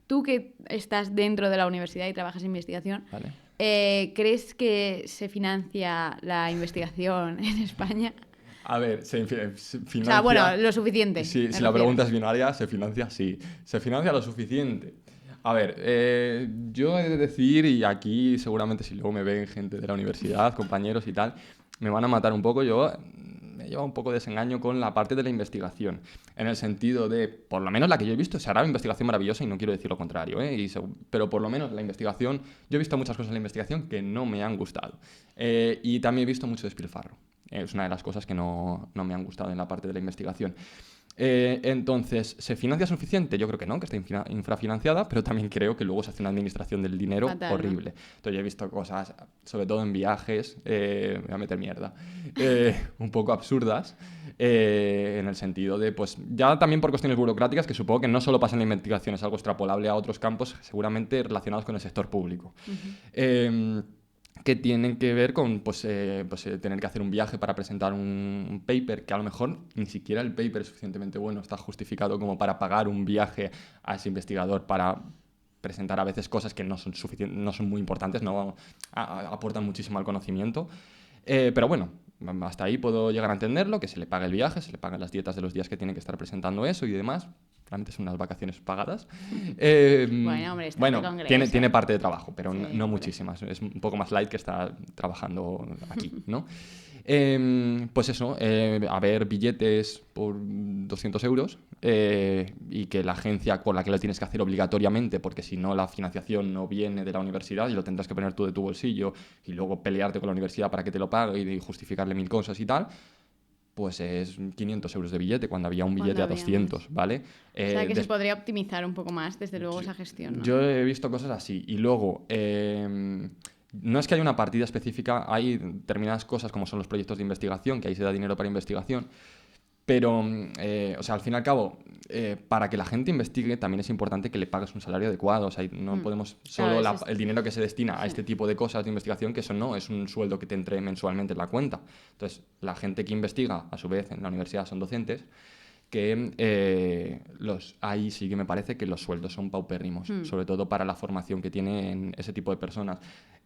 tú que estás dentro de la universidad y trabajas en investigación, ¿vale? ¿Crees que se financia la investigación en España? A ver, se financia... O sea, bueno, lo suficiente. Si la pregunta es binaria, se financia, sí. Se financia lo suficiente. A ver, yo he de decir, y aquí seguramente si luego me ven gente de la universidad, compañeros y tal, me van a matar un poco. Yo me lleva un poco de desengaño con la parte de la investigación, en el sentido de, por lo menos la que yo he visto, se hará una investigación maravillosa y no quiero decir lo contrario, pero por lo menos la investigación, yo he visto muchas cosas en la investigación que no me han gustado. Y también he visto mucho despilfarro. Es una de las cosas que no me han gustado en la parte de la investigación. Entonces, ¿se financia suficiente? Yo creo que no, que está infrafinanciada, pero también creo que luego se hace una administración del dinero fatal, horrible. ¿No? Entonces, yo he visto cosas, sobre todo en viajes, me voy a meter mierda, un poco absurdas, en el sentido de, pues, ya también por cuestiones burocráticas, que supongo que no solo pasa en la investigación, es algo extrapolable a otros campos, seguramente relacionados con el sector público. Que tienen que ver con tener que hacer un viaje para presentar un paper, que a lo mejor ni siquiera el paper es suficientemente bueno, está justificado como para pagar un viaje a ese investigador para presentar a veces cosas que no son muy importantes, no aportan muchísimo al conocimiento. Pero bueno, hasta ahí puedo llegar a entenderlo, que se le paga el viaje, se le pagan las dietas de los días que tiene que estar presentando eso y demás. Realmente son unas vacaciones pagadas. Bueno, tiene parte de trabajo, pero no muchísimas. Es un poco más light que estar trabajando aquí, ¿no? Pues eso, a ver billetes por 200 euros y que la agencia con la que lo tienes que hacer obligatoriamente, porque si no la financiación no viene de la universidad y lo tendrás que poner tú de tu bolsillo y luego pelearte con la universidad para que te lo pague y justificarle 1000 cosas y tal, pues es 500 euros de billete cuando había un billete a 200, ¿vale? O sea, que se podría optimizar un poco más, desde luego, esa gestión, ¿no? Yo he visto cosas así. Y luego, no es que haya una partida específica, hay determinadas cosas como son los proyectos de investigación, que ahí se da dinero para investigación, pero, o sea, al fin y al cabo, para que la gente investigue también es importante que le pagues un salario adecuado. O sea, no podemos solo el dinero que se destina a este tipo de cosas de investigación, que eso no es un sueldo que te entre mensualmente en la cuenta. Entonces, la gente que investiga, a su vez, en la universidad son docentes, que ahí sí que me parece que los sueldos son paupérrimos, sobre todo para la formación que tienen ese tipo de personas.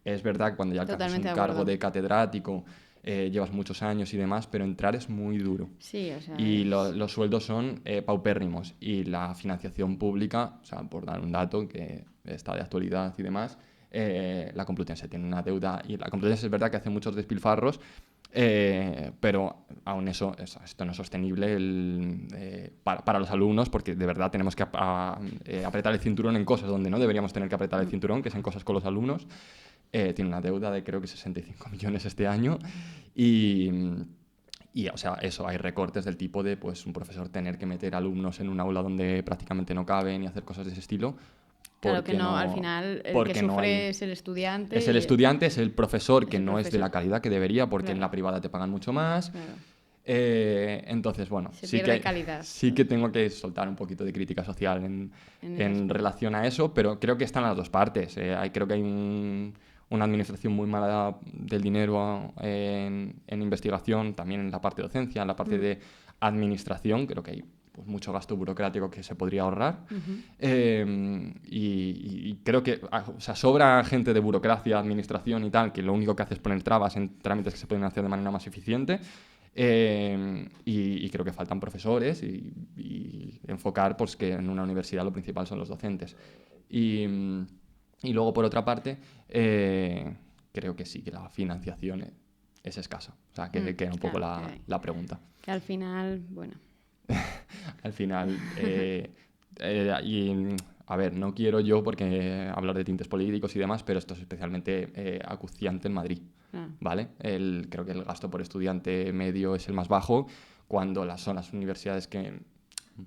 Es verdad que cuando ya alcanzas un cargo de catedrático, llevas muchos años y demás, pero entrar es muy duro. Sí, o sea, y los sueldos son paupérrimos. Y la financiación pública, o sea, por dar un dato que está de actualidad y demás, la Complutense tiene una deuda, y la Complutense es verdad que hace muchos despilfarros, pero aún esto no es sostenible para los alumnos, porque de verdad tenemos que apretar el cinturón en cosas donde no deberíamos tener que apretar el cinturón, que es en cosas con los alumnos. Tiene una deuda de creo que 65 millones este año y, o sea, eso, hay recortes del tipo de pues, un profesor tener que meter alumnos en un aula donde prácticamente no caben y hacer cosas de ese estilo. Claro que no, al final el que sufre es el estudiante. Es el estudiante, es el profesor que no es de la calidad que debería, porque en la privada te pagan mucho más. Claro. Entonces, bueno, sí que tengo que soltar un poquito de crítica social en relación a eso, pero creo que están las dos partes. Creo que hay una administración muy mala del dinero en investigación, también en la parte de docencia, en la parte de administración. Creo que hay pues, mucho gasto burocrático que se podría ahorrar. Y creo que o sea, sobra gente de burocracia, administración y tal, que lo único que hace es poner trabas en trámites que se pueden hacer de manera más eficiente. Y creo que faltan profesores y enfocar pues, que en una universidad lo principal son los docentes. Y luego, por otra parte, creo que sí, que la financiación es escasa. O sea, que queda un poco la pregunta. Que al final, bueno... Al final, a ver, no quiero yo porque hablar de tintes políticos y demás, pero esto es especialmente acuciante en Madrid, ¿vale? Creo que el gasto por estudiante medio es el más bajo, cuando son las universidades que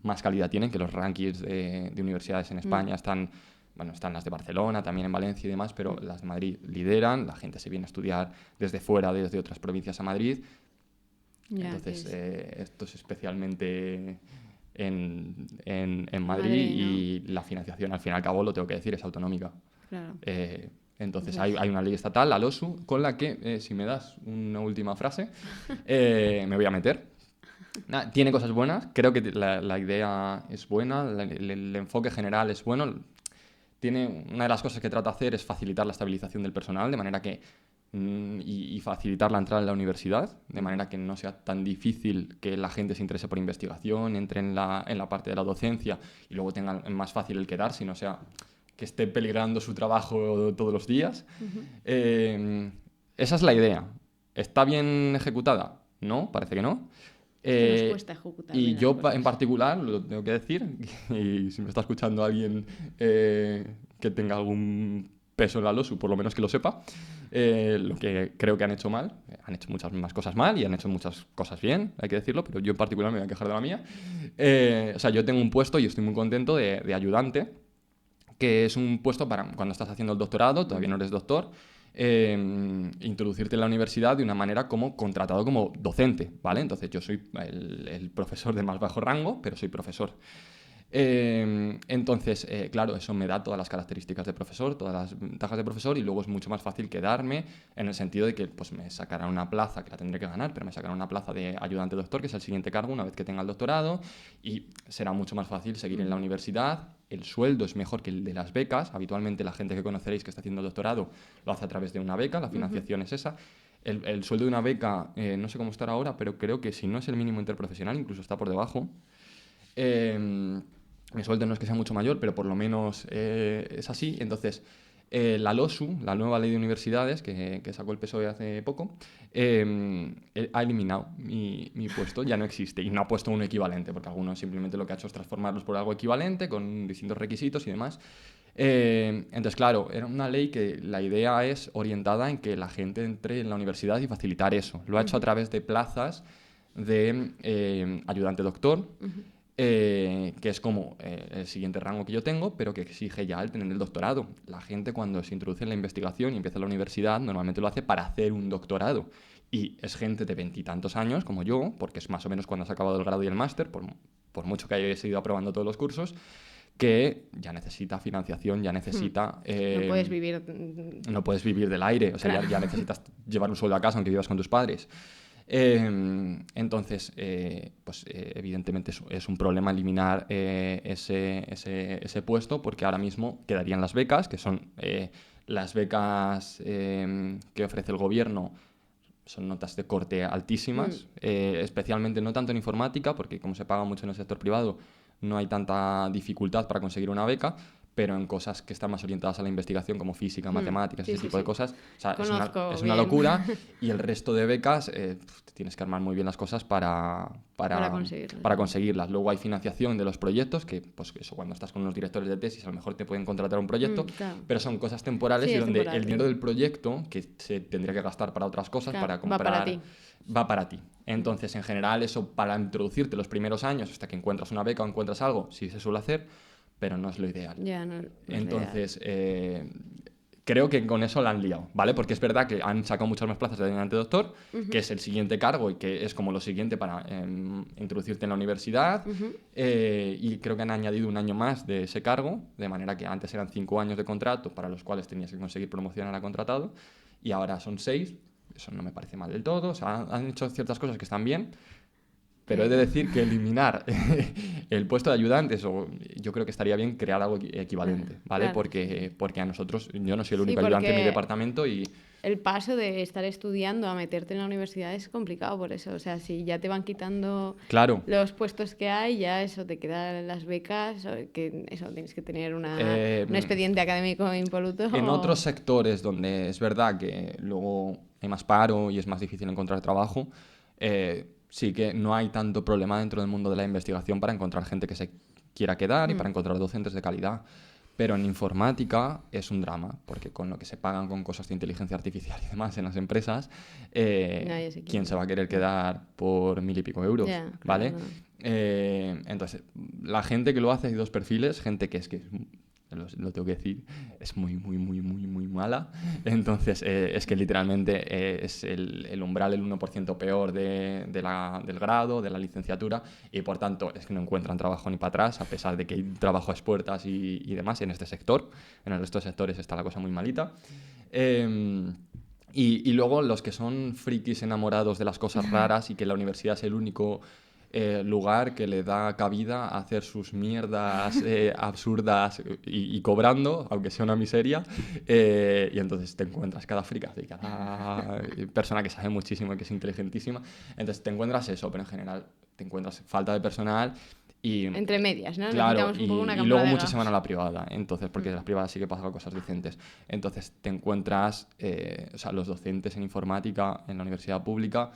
más calidad tienen, que los rankings de universidades en España están las de Barcelona, también en Valencia y demás, pero las de Madrid lideran, la gente se viene a estudiar desde fuera, desde otras provincias a Madrid. Entonces, esto es especialmente en Madrid y la financiación, al fin y al cabo, lo tengo que decir, es autonómica. Claro. Entonces, hay una ley estatal, la LOSU, con la que, si me das una última frase, me voy a meter. Tiene cosas buenas, creo que la idea es buena, el enfoque general es bueno. Una de las cosas que trata de hacer es facilitar la estabilización del personal, de manera que y facilitar la entrada en la universidad, de manera que no sea tan difícil que la gente se interese por investigación, entre en la parte de la docencia y luego tenga más fácil el quedarse, y no sea que esté peligrando su trabajo todos los días. Esa es la idea. ¿Está bien ejecutada? No, parece que no. Nos cuesta ejecutar y yo en particular, lo tengo que decir, y si me está escuchando alguien que tenga algún peso en la LOSU, por lo menos que lo sepa, lo que creo que han hecho mal, han hecho muchas más cosas mal y han hecho muchas cosas bien, hay que decirlo, pero yo en particular me voy a quejar de la mía. O sea, yo tengo un puesto y estoy muy contento de ayudante, que es un puesto para cuando estás haciendo el doctorado, todavía no eres doctor, introducirte en la universidad de una manera como contratado como docente, ¿vale? Entonces yo soy el profesor de más bajo rango, pero soy profesor. Entonces, claro, eso me da todas las características de profesor, todas las ventajas de profesor, y luego es mucho más fácil quedarme en el sentido de que pues, me sacarán una plaza, que la tendré que ganar, pero me sacarán una plaza de ayudante doctor, que es el siguiente cargo una vez que tenga el doctorado, y será mucho más fácil seguir en la universidad. El sueldo es mejor que el de las becas. Habitualmente la gente que conoceréis que está haciendo doctorado lo hace a través de una beca, la financiación es esa. El sueldo de una beca, no sé cómo estará ahora, pero creo que si no es el mínimo interprofesional, incluso está por debajo. Mi sueldo no es que sea mucho mayor, pero por lo menos es así. Entonces, la LOSU, la nueva ley de universidades, que sacó el PSOE hace poco, ha eliminado mi puesto, ya no existe, y no ha puesto uno equivalente, porque algunos simplemente lo que ha hecho es transformarlos por algo equivalente, con distintos requisitos y demás. Entonces, claro, era una ley que la idea es orientada en que la gente entre en la universidad y facilitar eso. Lo ha hecho a través de plazas de ayudante doctor, que es como el siguiente rango que yo tengo, pero que exige ya el tener el doctorado. La gente cuando se introduce en la investigación y empieza la universidad, normalmente lo hace para hacer un doctorado. Y es gente de 20 y tantos años, como yo, porque es más o menos cuando has acabado el grado y el máster, por mucho que hayas ido aprobando todos los cursos, que ya necesita financiación, ya necesita... no puedes vivir... No puedes vivir del aire, o sea, Claro. ya necesitas llevar un sueldo a casa aunque vivas con tus padres. Entonces, evidentemente es un problema eliminar ese puesto, porque ahora mismo quedarían las becas, que son las becas que ofrece el gobierno. Son notas de corte altísimas, especialmente no tanto en informática, porque como se paga mucho en el sector privado, no hay tanta dificultad para conseguir una beca, pero en cosas que están más orientadas a la investigación, como física, matemáticas, Sí, ese sí, tipo de sí. cosas, o sea, Conozco es una bien. locura. Y el resto de becas, tienes que armar muy bien las cosas para conseguirlas. Luego hay financiación de los proyectos, que pues eso, cuando estás con unos directores de tesis, a lo mejor te pueden contratar un proyecto, Claro. pero son cosas temporales Sí, y es donde temporal. el dinero del proyecto, que se tendría que gastar para otras cosas, Claro, para va comprar... para ti. Va para ti. Entonces, en general, eso para introducirte los primeros años, hasta que encuentras una beca o encuentras algo, sí se suele hacer, pero no es lo ideal. Ya, no es Entonces, creo que con eso la han liado, ¿vale? Porque es verdad que han sacado muchas más plazas de ayudante doctor, que es el siguiente cargo y que es como lo siguiente para introducirte en la universidad. Y creo que han añadido un año más de ese cargo, de manera que antes eran 5 años de contrato para los cuales tenías que conseguir promocionar a contratado, y ahora son 6. Eso no me parece mal del todo. O sea, han hecho ciertas cosas que están bien, pero he de decir que eliminar el puesto de ayudantes, yo creo que estaría bien crear algo equivalente, ¿vale? Claro. Porque a nosotros, yo no soy el Sí, único ayudante en mi porque departamento y... el paso de estar estudiando a meterte en la universidad es complicado por eso. O sea, si ya te van quitando Claro, los puestos que hay, ya eso te quedan las becas, o que eso tienes que tener un expediente académico impoluto. en otros sectores donde es verdad que luego hay más paro y es más difícil encontrar trabajo, sí que no hay tanto problema dentro del mundo de la investigación para encontrar gente que se quiera quedar y para encontrar docentes de calidad. Pero en informática es un drama, porque con lo que se pagan con cosas de inteligencia artificial y demás en las empresas, Nadie se quiere. ¿quién se va a querer quedar por 1.000 y pico euros? Ya, claro, ¿Vale? no. Entonces, la gente que lo hace hay dos perfiles, gente que es que... Lo tengo que decir, es muy, muy, muy, muy, muy mala. Entonces, es que literalmente es el umbral, el 1% peor del grado, de la licenciatura, y por tanto es que no encuentran trabajo ni para atrás, a pesar de que hay trabajo a expuertas y demás en este sector. En el resto de sectores está la cosa muy malita. Y luego los que son frikis enamorados de las cosas raras y que la universidad es el único lugar que le da cabida a hacer sus mierdas absurdas y cobrando, aunque sea una miseria. Y entonces te encuentras cada fricaz y cada persona que sabe muchísimo y que es inteligentísima. Entonces te encuentras eso, pero en general te encuentras falta de personal. Y, Entre medias, ¿no? claro, Necesitamos un poco una y cámara luego de muchos gas. se van a la privada, entonces, porque en las privadas sí que pasan cosas decentes. Entonces te encuentras, o sea, los docentes en informática en la universidad pública,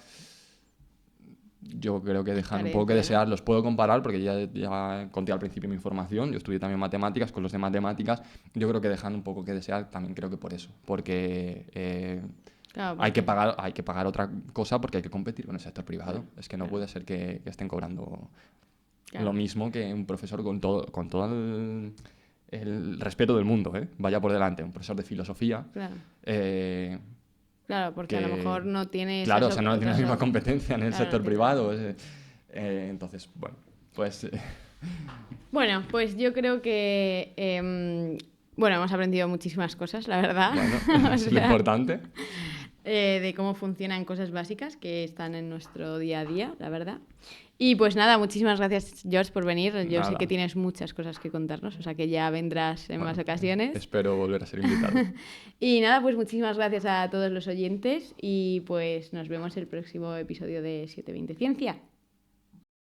yo creo que dejan un poco que desear. Los puedo comparar porque ya conté al principio mi formación, yo estudié también matemáticas, con los de matemáticas, yo creo que dejan un poco que desear, también creo que por eso, porque... Claro, hay que pagar otra cosa porque hay que competir con el sector privado. Es que no puede ser que estén cobrando lo mismo que un profesor con todo el respeto del mundo, ¿eh? Vaya por delante, un profesor de filosofía. Claro. Claro, porque a lo mejor no tiene... Claro, o sea, no tiene la misma competencia en el Claro, sector no tiene privado. Entonces, bueno, pues... Bueno, pues yo creo que... bueno, hemos aprendido muchísimas cosas, la verdad. Bueno, es lo importante. De cómo funcionan cosas básicas que están en nuestro día a día, la verdad. Y pues nada, muchísimas gracias, George, por venir. Yo Nada. sé que tienes muchas cosas que contarnos, o sea que ya vendrás en más ocasiones. Espero volver a ser invitado. Y nada, pues muchísimas gracias a todos los oyentes y pues nos vemos el próximo episodio de 720 Ciencia.